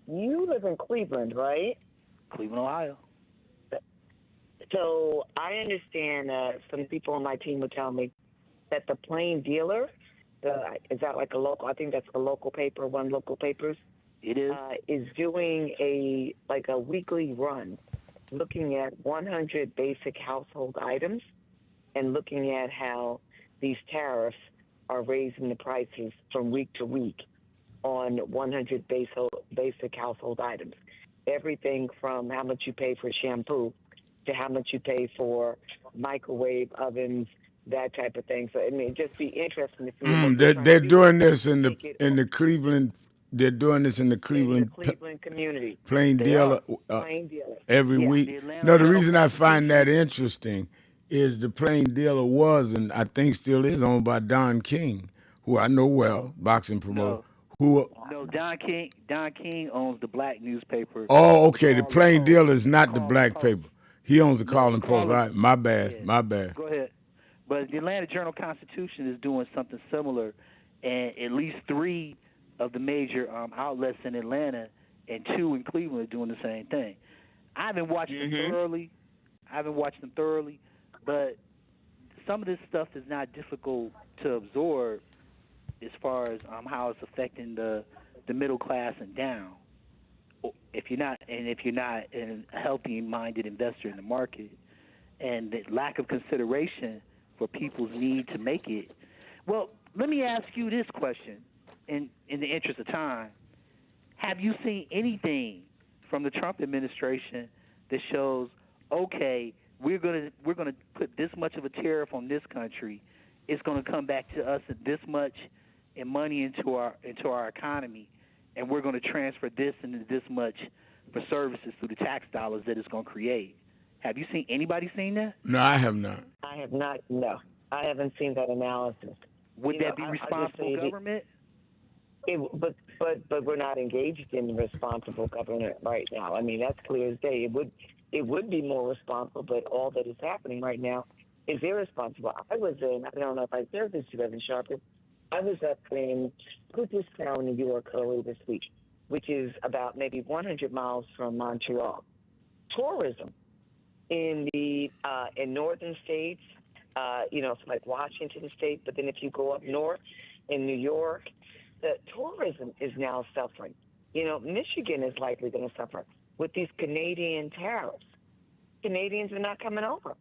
You live in Cleveland, right? Cleveland, Ohio. So I understand some people on my team would tell me that the Plain Dealer, is that like a local? I think that's a local paper, one local papers. It is doing a weekly run, looking at 100 basic household items, and looking at how these tariffs are raising the prices from week to week on 100 basic household items. Everything from how much you pay for shampoo to how much you pay for microwave ovens, that type of thing. So, I mean, it'd just be interesting to see. They're doing this in the Cleveland. They're doing this in the Cleveland community. Plain Dealer every week. No, the reason I find that interesting is the Plain Dealer was, and I think still is, owned by Don King, who I know well, boxing promoter. No, Don King owns the black newspaper. Oh, okay. The Plain Dealer is not the black paper. He owns the Call Post. All right, my bad. Go ahead. But the Atlanta Journal-Constitution is doing something similar, and at least 3 of the major outlets in Atlanta and 2 in Cleveland are doing the same thing. I haven't watched them thoroughly, but some of this stuff is not difficult to absorb as far as how it's affecting the middle class and down. If you're not a healthy-minded investor in the market, and the lack of consideration for people's need to make it. Well, let me ask you this question, in the interest of time. Have you seen anything from the Trump administration that shows, okay, we're gonna put this much of a tariff on this country, it's gonna come back to us at this much in money into our economy, and we're gonna transfer this into this much for services through the tax dollars that it's gonna create? Have you seen anybody seen that? No, I have not. I have not. No, I haven't seen that analysis. Would that be responsible government? But we're not engaged in responsible government right now. I mean, that's clear as day. It would be more responsible, but all that is happening right now is irresponsible. I don't know if I said this to Reverend Sharpton. I was up in Cooperstown, New York, earlier this week, which is about maybe 100 miles from Montreal. Tourism in the in northern states, it's like Washington State, but then if you go up north in New York, the tourism is now suffering. Michigan is likely going to suffer with these Canadian tariffs. Canadians are not coming over.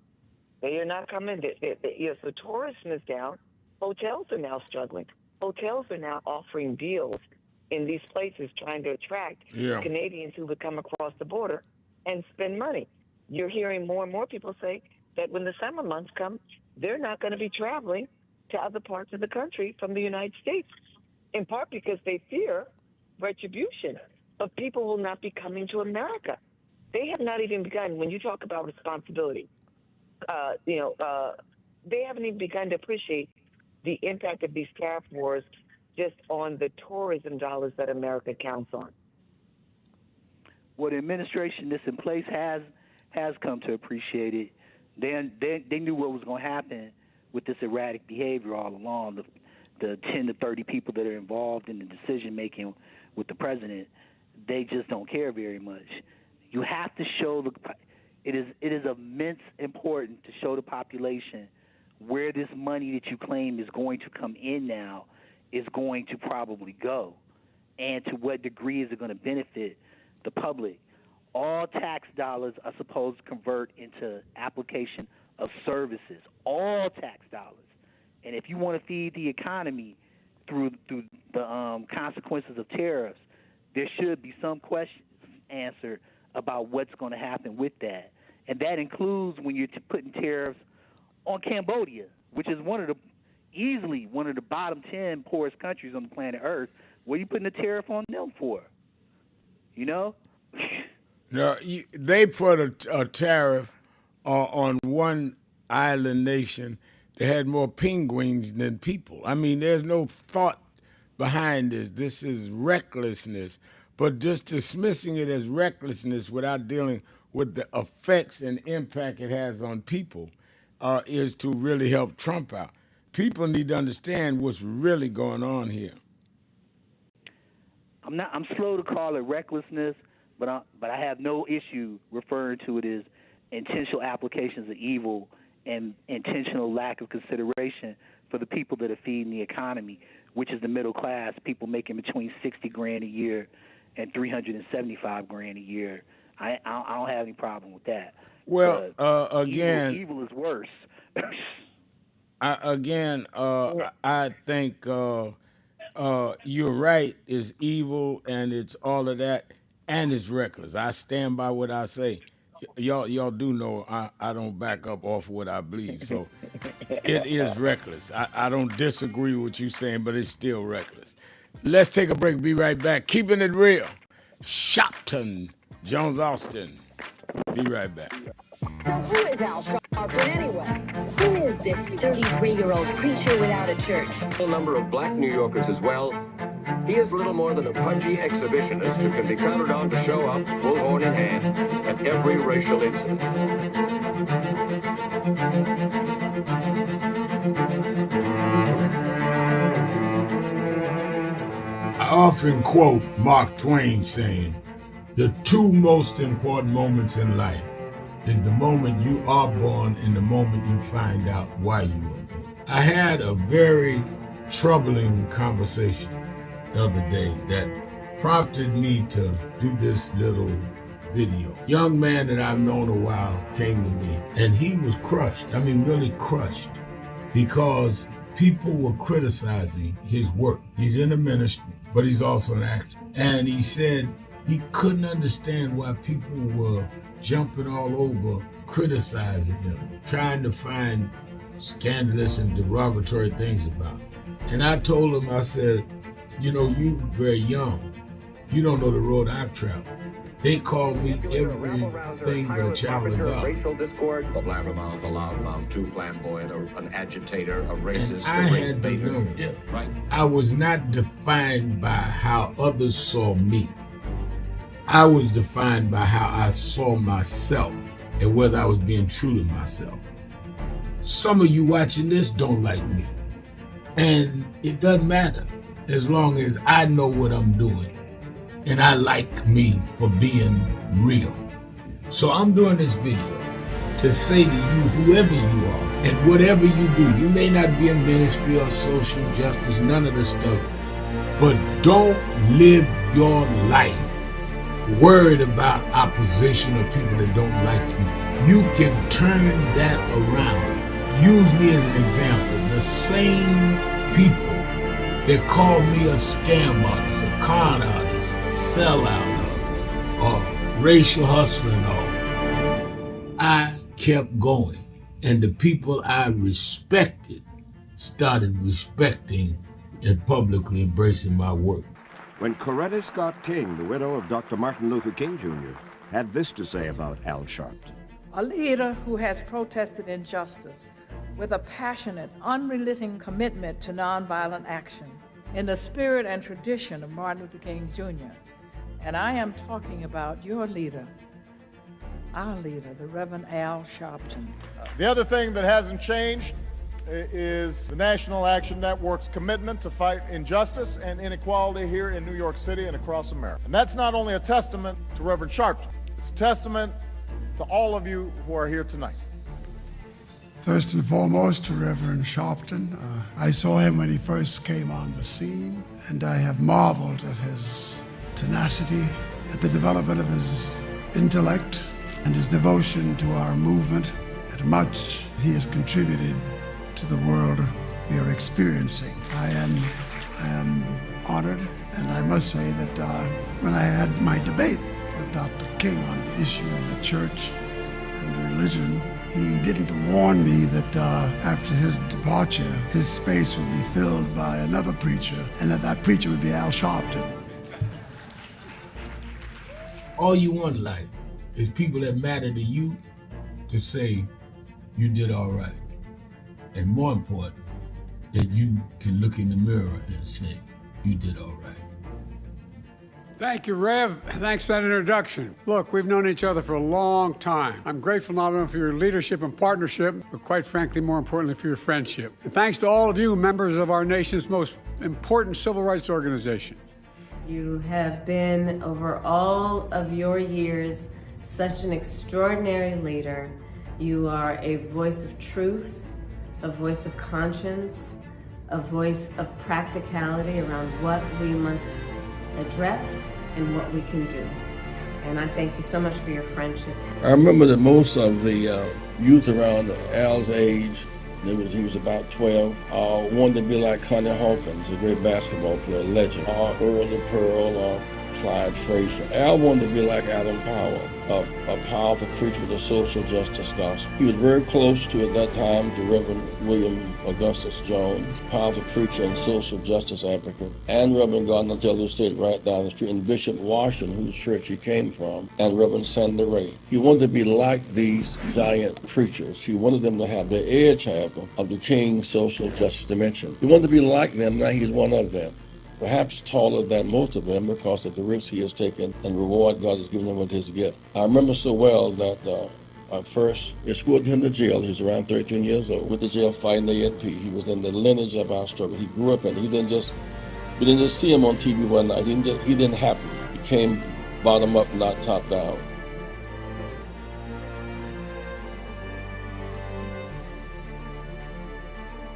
They are not coming. So tourism is down. Hotels are now struggling. Hotels are now offering deals in these places trying to attract Canadians who would come across the border and spend money. You're hearing more and more people say that when the summer months come, they're not going to be traveling to other parts of the country from the United States, in part because they fear retribution of people who will not be coming to America. They have not even begun, when you talk about responsibility, they haven't even begun to appreciate the impact of these tariff wars just on the tourism dollars that America counts on. Well, the administration that's in place has come to appreciate it. They knew what was going to happen with this erratic behavior all along. The 10 to 30 people that are involved in the decision making with the president, they just don't care very much. You have to show it is of immense importance to show the population where this money that you claim is going to come in now is going to probably go, and to what degree is it going to benefit the public. All tax dollars are supposed to convert into application of services, all tax dollars. And if you want to feed the economy through the consequences of tariffs, there should be some questions answered about what's going to happen with that. And that includes when you're putting tariffs on Cambodia, which is easily one of the bottom 10 poorest countries on the planet Earth. What are you putting a tariff on them for? You know? No, they put a tariff on one island nation that had more penguins than people. I mean, there's no thought behind this. This is recklessness. But just dismissing it as recklessness without dealing with the effects and impact it has on people is to really help Trump out. People need to understand what's really going on here. I'm slow to call it recklessness, but I have no issue referring to it as intentional applications of evil and intentional lack of consideration for the people that are feeding the economy, which is the middle class, people making between $60,000 a year and $375,000 a year. I don't have any problem with that. Well, again, evil is worse. I think you're right. It's evil and it's all of that, and it's reckless. I stand by what I say. Y'all do know I don't back up off what I believe, so it is reckless. I don't disagree with what you're saying, but it's still reckless. Let's take a break. Be right back. Keeping it real. Sharpton, Jones Austin. Be right back. So who is Al Sharpton anyway? Who is this 33-year-old preacher without a church? A number of black New Yorkers as well. He is little more than a pudgy exhibitionist who can be counted on to show up, bullhorn in hand, at every racial incident. I often quote Mark Twain saying, the two most important moments in life is the moment you are born and the moment you find out why you were born. I had a very troubling conversation the other day that prompted me to do this little video. Young man that I've known a while came to me and he was crushed. I mean, really crushed, because people were criticizing his work. He's in the ministry, but he's also an actor. And he said he couldn't understand why people were jumping all over, criticizing him, trying to find scandalous and derogatory things about him. And I told him, I said, you know, you're very young. You don't know the road I've traveled. They call me everything but a child of God. A blabbermouth, a loudmouth, too flamboyant, an agitator, a racist, I had to know. Yeah, right. I was not defined by how others saw me. I was defined by how I saw myself and whether I was being true to myself. Some of you watching this don't like me. And it doesn't matter as long as I know what I'm doing. And I like me for being real. So I'm doing this video to say to you, whoever you are, and whatever you do, you may not be in ministry or social justice, none of this stuff, but don't live your life worried about opposition or people that don't like you. You can turn that around. Use me as an example. The same people that call me a scam artist, a con artist, a sellout, or racial hustler and all, I kept going. And the people I respected started respecting and publicly embracing my work. When Coretta Scott King, the widow of Dr. Martin Luther King Jr., had this to say about Al Sharpton. A leader who has protested injustice with a passionate, unrelenting commitment to nonviolent action in the spirit and tradition of Martin Luther King Jr. And I am talking about your leader, our leader, the Reverend Al Sharpton. The other thing that hasn't changed is the National Action Network's commitment to fight injustice and inequality here in New York City and across America. And that's not only a testament to Reverend Sharpton, it's a testament to all of you who are here tonight. First and foremost, to Reverend Sharpton. I saw him when he first came on the scene, and I have marveled at his tenacity, at the development of his intellect, and his devotion to our movement, and much he has contributed to the world we are experiencing. I am honored, and I must say that when I had my debate with Dr. King on the issue of the church and religion, he didn't warn me that after his departure, his space would be filled by another preacher, and that preacher would be Al Sharpton. All you want in life is people that matter to you to say you did all right. And more important, that you can look in the mirror and say you did all right. Thank you, Rev. Thanks for that introduction. Look, we've known each other for a long time. I'm grateful not only for your leadership and partnership, but quite frankly, more importantly, for your friendship. And thanks to all of you, members of our nation's most important civil rights organization. You have been, over all of your years, such an extraordinary leader. You are a voice of truth, a voice of conscience, a voice of practicality around what we must address and what we can do. And I thank you so much for your friendship. I remember that most of the youth around Al's age, he was about 12, wanted to be like Connie Hawkins, a great basketball player, legend, or Earl the Pearl, or Clyde Frazier. Al wanted to be like Adam Powell, a powerful preacher with a social justice gospel. He was very close to, at that time, to Reverend William Augustus Jones, powerful preacher and social justice advocate, and Reverend Gardner Taylor State right down the street, and Bishop Washington, whose church he came from, and Reverend Sandy Ray. He wanted to be like these giant preachers. He wanted them to have the edge, however, of the King's social justice dimension. He wanted to be like them, now he's one of them. Perhaps taller than most of them because of the risks he has taken and the reward God has given him with his gift. I remember so well that I first escorted him to jail. He was around 13 years old with the jail fighting the ANP. He was in the lineage of our struggle. He grew up in it. We didn't just see him on TV one night. He didn't happen. He came bottom up, not top down.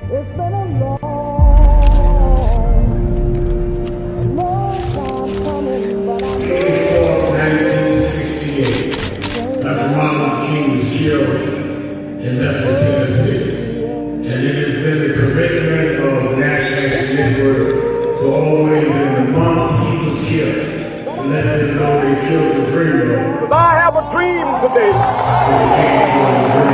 It's been a long time coming, but I know 1968, Dr. Martin Luther King was killed in Memphis, Tennessee. And it has been the commitment of National Action Network to always, in the month he was killed, to let them know they killed the dreamer. Because I have a dream today. When they came for the dream.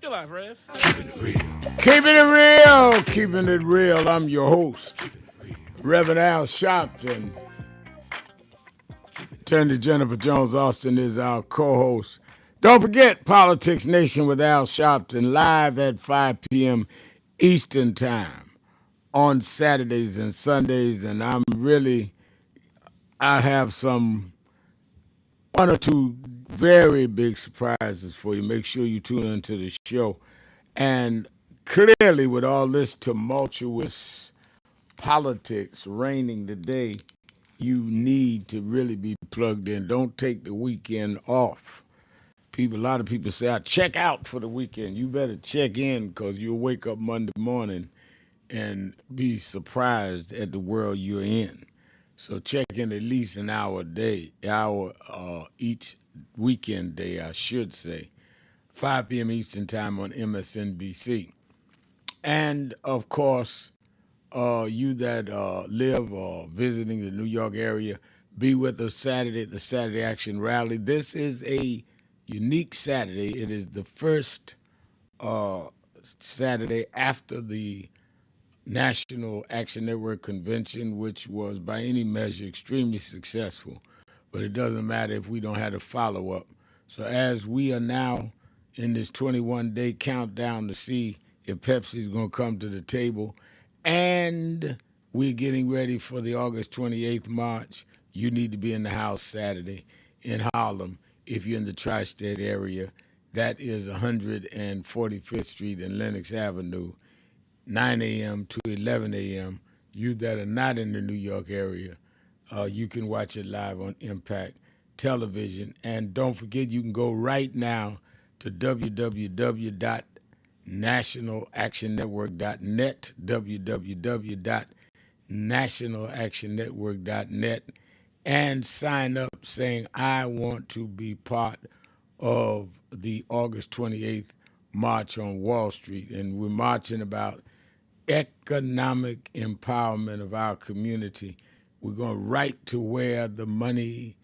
You're live, Rev. Keeping it real. I'm your host, Reverend Al Sharpton. Attorney Jennifer Jones Austin is our co-host. Don't forget Politics Nation with Al Sharpton, live at 5 p.m. Eastern Time on Saturdays and Sundays. And I have one or two very big surprises for you. Make sure you tune into the show. And clearly, with all this tumultuous politics reigning today, you need to really be plugged in. Don't take the weekend off. A lot of people say, I check out for the weekend. You better check in, because you'll wake up Monday morning and be surprised at the world you're in. So check in at least an hour each weekend day, I should say. 5 p.m. Eastern Time on MSNBC. And, of course, you that live or visiting the New York area, be with us Saturday at the Saturday Action Rally. This is a unique Saturday. It is the first Saturday after the National Action Network Convention, which was by any measure extremely successful. But it doesn't matter if we don't have a follow-up. So as we are now in this 21-day countdown to see if Pepsi's going to come to the table, and we're getting ready for the August 28th march, you need to be in the house Saturday in Harlem. If you're in the tri-state area, that is 145th Street and Lenox Avenue, 9 a.m. to 11 a.m. You that are not in the New York area, you can watch it live on Impact Television. And don't forget, you can go right now to www.nationalactionnetwork.net, www.nationalactionnetwork.net, and sign up saying, I want to be part of the August 28th March on Wall Street. And we're marching about economic empowerment of our community. We're going right to where the money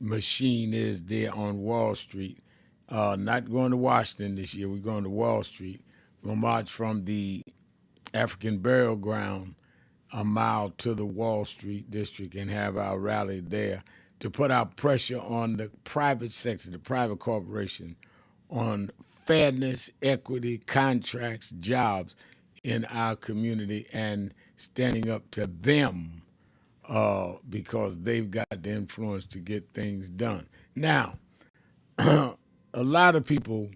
machine is there on Wall Street. Not going to Washington this year. We're going to Wall Street. We'll march from the African Burial Ground a mile to the Wall Street district and have our rally there to put our pressure on the private sector, the private corporation, on fairness, equity, contracts, jobs in our community, and standing up to them because they've got the influence to get things done. Now, a lot of people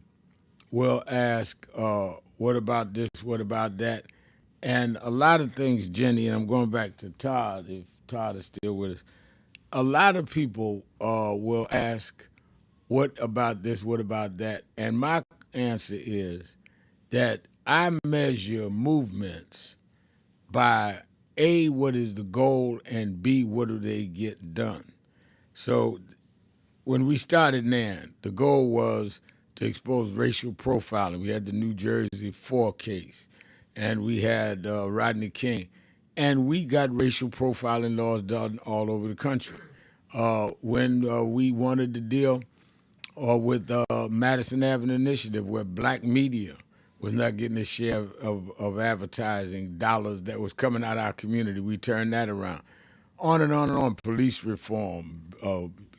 will ask, what about this, what about that? And a lot of things, Jenny, and I'm going back to Todd, if Todd is still with us, a lot of people will ask, what about this, what about that? And my answer is that I measure movements by A, what is the goal, and B, what do they get done? So when we started NAN, the goal was to expose racial profiling. We had the New Jersey 4 case, and we had Rodney King. And we got racial profiling laws done all over the country. When we wanted to deal with Madison Avenue Initiative, where black media was not getting a share of advertising dollars that was coming out of our community, we turned that around. On and on and on, police reform,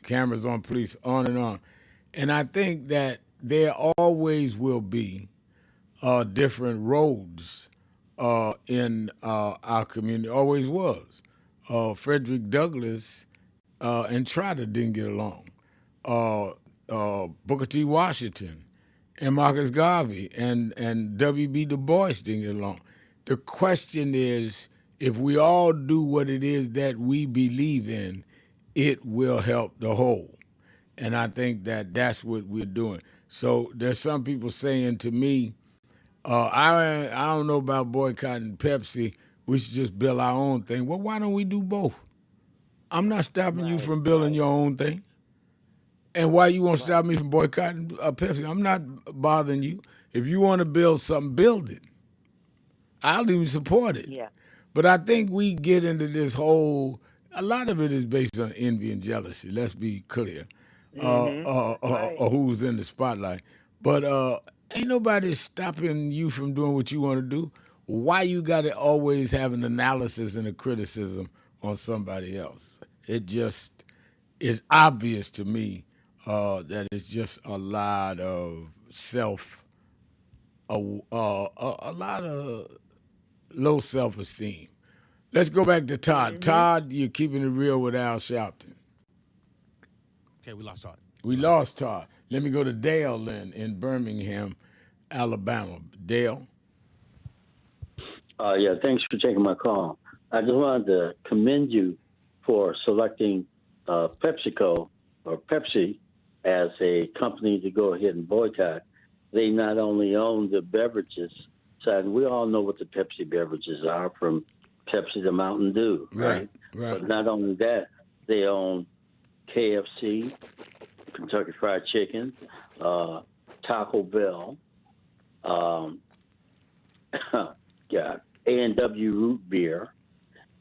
cameras on police, on and on. And I think that there always will be different roads in our community, always was. Frederick Douglass and Trotter didn't get along. Booker T. Washington and Marcus Garvey and W.B. Du Bois didn't get along. The question is, if we all do what it is that we believe in, it will help the whole. And I think that that's what we're doing. So there's some people saying to me, I don't know about boycotting Pepsi. We should just build our own thing. Well, why don't we do both? I'm not stopping you from building your own thing. And why you won't stop me from boycotting Pepsi? I'm not bothering you. If you want to build something, build it. I'll even support it. Yeah. But I think we get into this whole. A lot of it is based on envy and jealousy. Let's be clear. Or who's in the spotlight. But ain't nobody stopping you from doing what you want to do. Why you got to always have an analysis and a criticism on somebody else? It just is obvious to me that it's just a lot of a lot of low self-esteem. Let's go back to Todd. Todd, you're keeping it real with Al Sharpton. Okay, we lost Todd. We lost Todd. Let me go to Dale then in Birmingham, Alabama. Dale? Yeah, thanks for taking my call. I just wanted to commend you for selecting PepsiCo or Pepsi as a company to go ahead and boycott. They not only own the beverages side, we all know what the Pepsi beverages are, from Pepsi to Mountain Dew, right? But not only that, they own KFC, Kentucky Fried Chicken, Taco Bell, A&W Root Beer,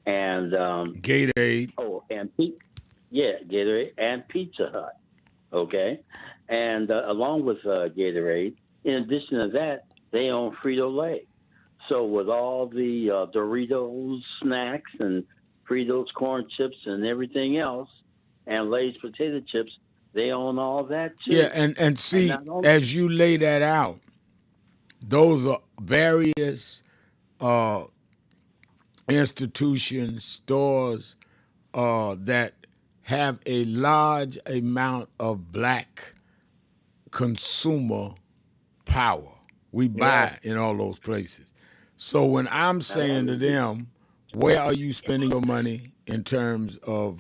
and Gatorade. Oh, and Gatorade and Pizza Hut. Okay, and along with Gatorade, in addition to that, they own Frito-Lay. So with all the Doritos snacks and Fritos corn chips and everything else, and Lay's potato chips, they own all that too. Yeah, and see, as you lay that out, those are various institutions, stores that have a large amount of black consumer power. We buy in all those places. So when I'm saying to them, where are you spending your money in terms of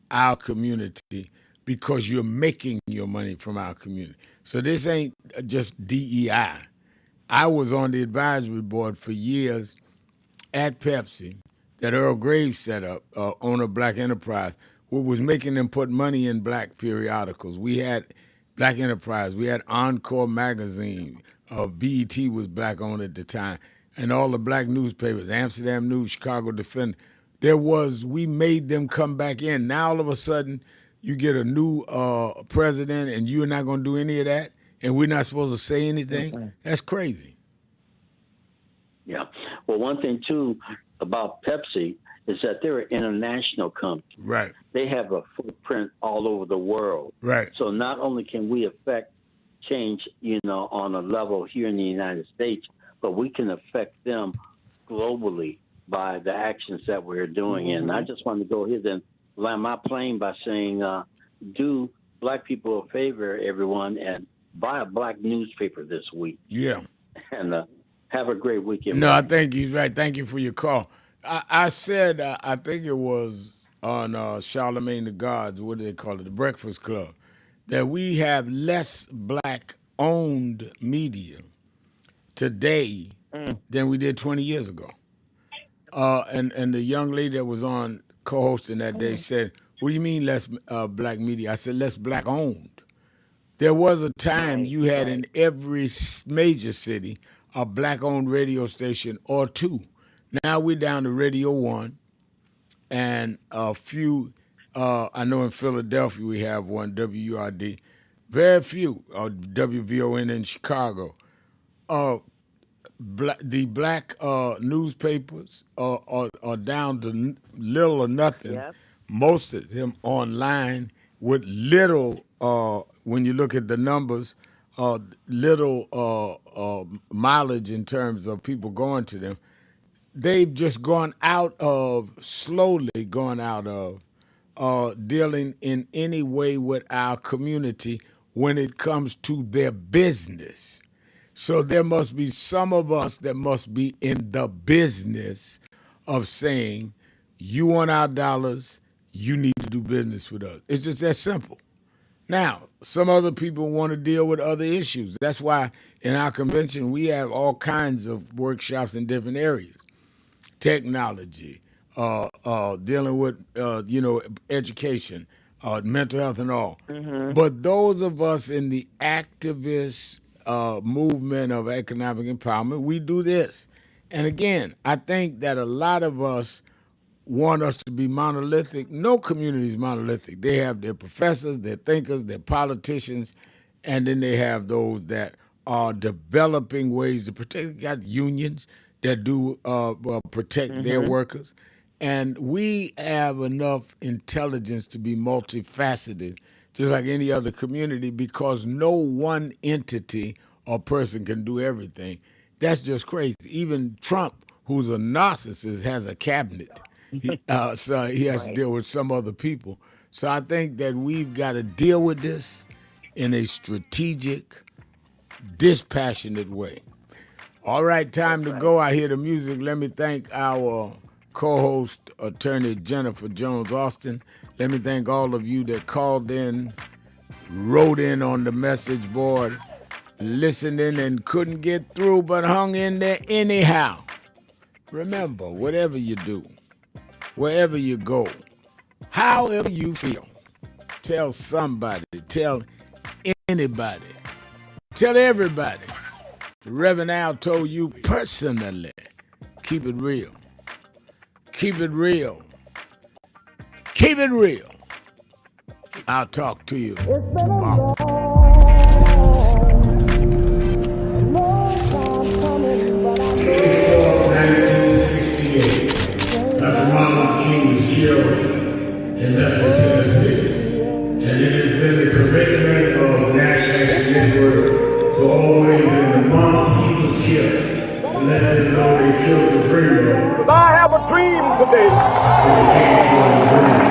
our community? Because you're making your money from our community. So this ain't just DEI. I was on the advisory board for years at Pepsi that Earl Graves set up, owner of Black Enterprise, what was making them put money in black periodicals. We had Black Enterprise. We had Encore magazine. BET was black owned at the time. And all the black newspapers, Amsterdam News, Chicago Defender. We made them come back in. Now all of a sudden, you get a new president and you're not going to do any of that, and we're not supposed to say anything? Mm-hmm. That's crazy. Yeah. Well, one thing, too, about Pepsi is that they're an international company. Right. They have a footprint all over the world. Right. So not only can we affect change, on a level here in the United States, but we can affect them globally by the actions that we're doing. Mm-hmm. And I just want to go ahead and land my plane by saying, do black people a favor, everyone, and buy a black newspaper this week. Yeah. And have a great weekend. No, I think he's right. Thank you for your call. I said, I think it was on Charlemagne the God's, what do they call it, the Breakfast Club, that we have less black-owned media today than we did 20 years ago. And the young lady that was on co-hosting that day said, what do you mean less black media? I said, less black-owned. There was a time you had in every major city a black-owned radio station or two. Now we're down to Radio 1 and a few, I know in Philadelphia we have one, WURD. Very few, WVON in Chicago. The black newspapers are down to little or nothing. Yep. Most of them online with little, when you look at the numbers, little mileage in terms of people going to them. They've just slowly gone out of dealing in any way with our community when it comes to their business. So there must be some of us that must be in the business of saying, you want our dollars, you need to do business with us. It's just that simple. Now, some other people want to deal with other issues. That's why in our convention, we have all kinds of workshops in different areas. Technology, dealing with, education, mental health and all. Mm-hmm. But those of us in the activist movement of economic empowerment, we do this. And again, I think that a lot of us want us to be monolithic. No community is monolithic. They have their professors, their thinkers, their politicians, and then they have those that are developing ways to protect. You got unions that do protect their workers. And we have enough intelligence to be multifaceted, just like any other community, because no one entity or person can do everything. That's just crazy. Even Trump, who's a narcissist, has a cabinet. So he has to deal with some other people. So I think that we've got to deal with this in a strategic, dispassionate way. All right, time to go. I hear the music. Let me thank our co-host, Attorney Jennifer Jones-Austin. Let me thank all of you that called in, wrote in on the message board, listening and couldn't get through but hung in there anyhow. Remember, whatever you do, wherever you go, however you feel, tell somebody, tell anybody, tell everybody. Reverend Al told you personally, keep it real. Keep it real. Keep it real. I'll talk to you tomorrow. 1968, Dr. Martin Luther King was killed in Memphis, Tennessee. And it has been the commitment of National Action Network to always, in the month he was killed, to let them know they killed the dreamer. I have a dream today. They can't kill the dreamer.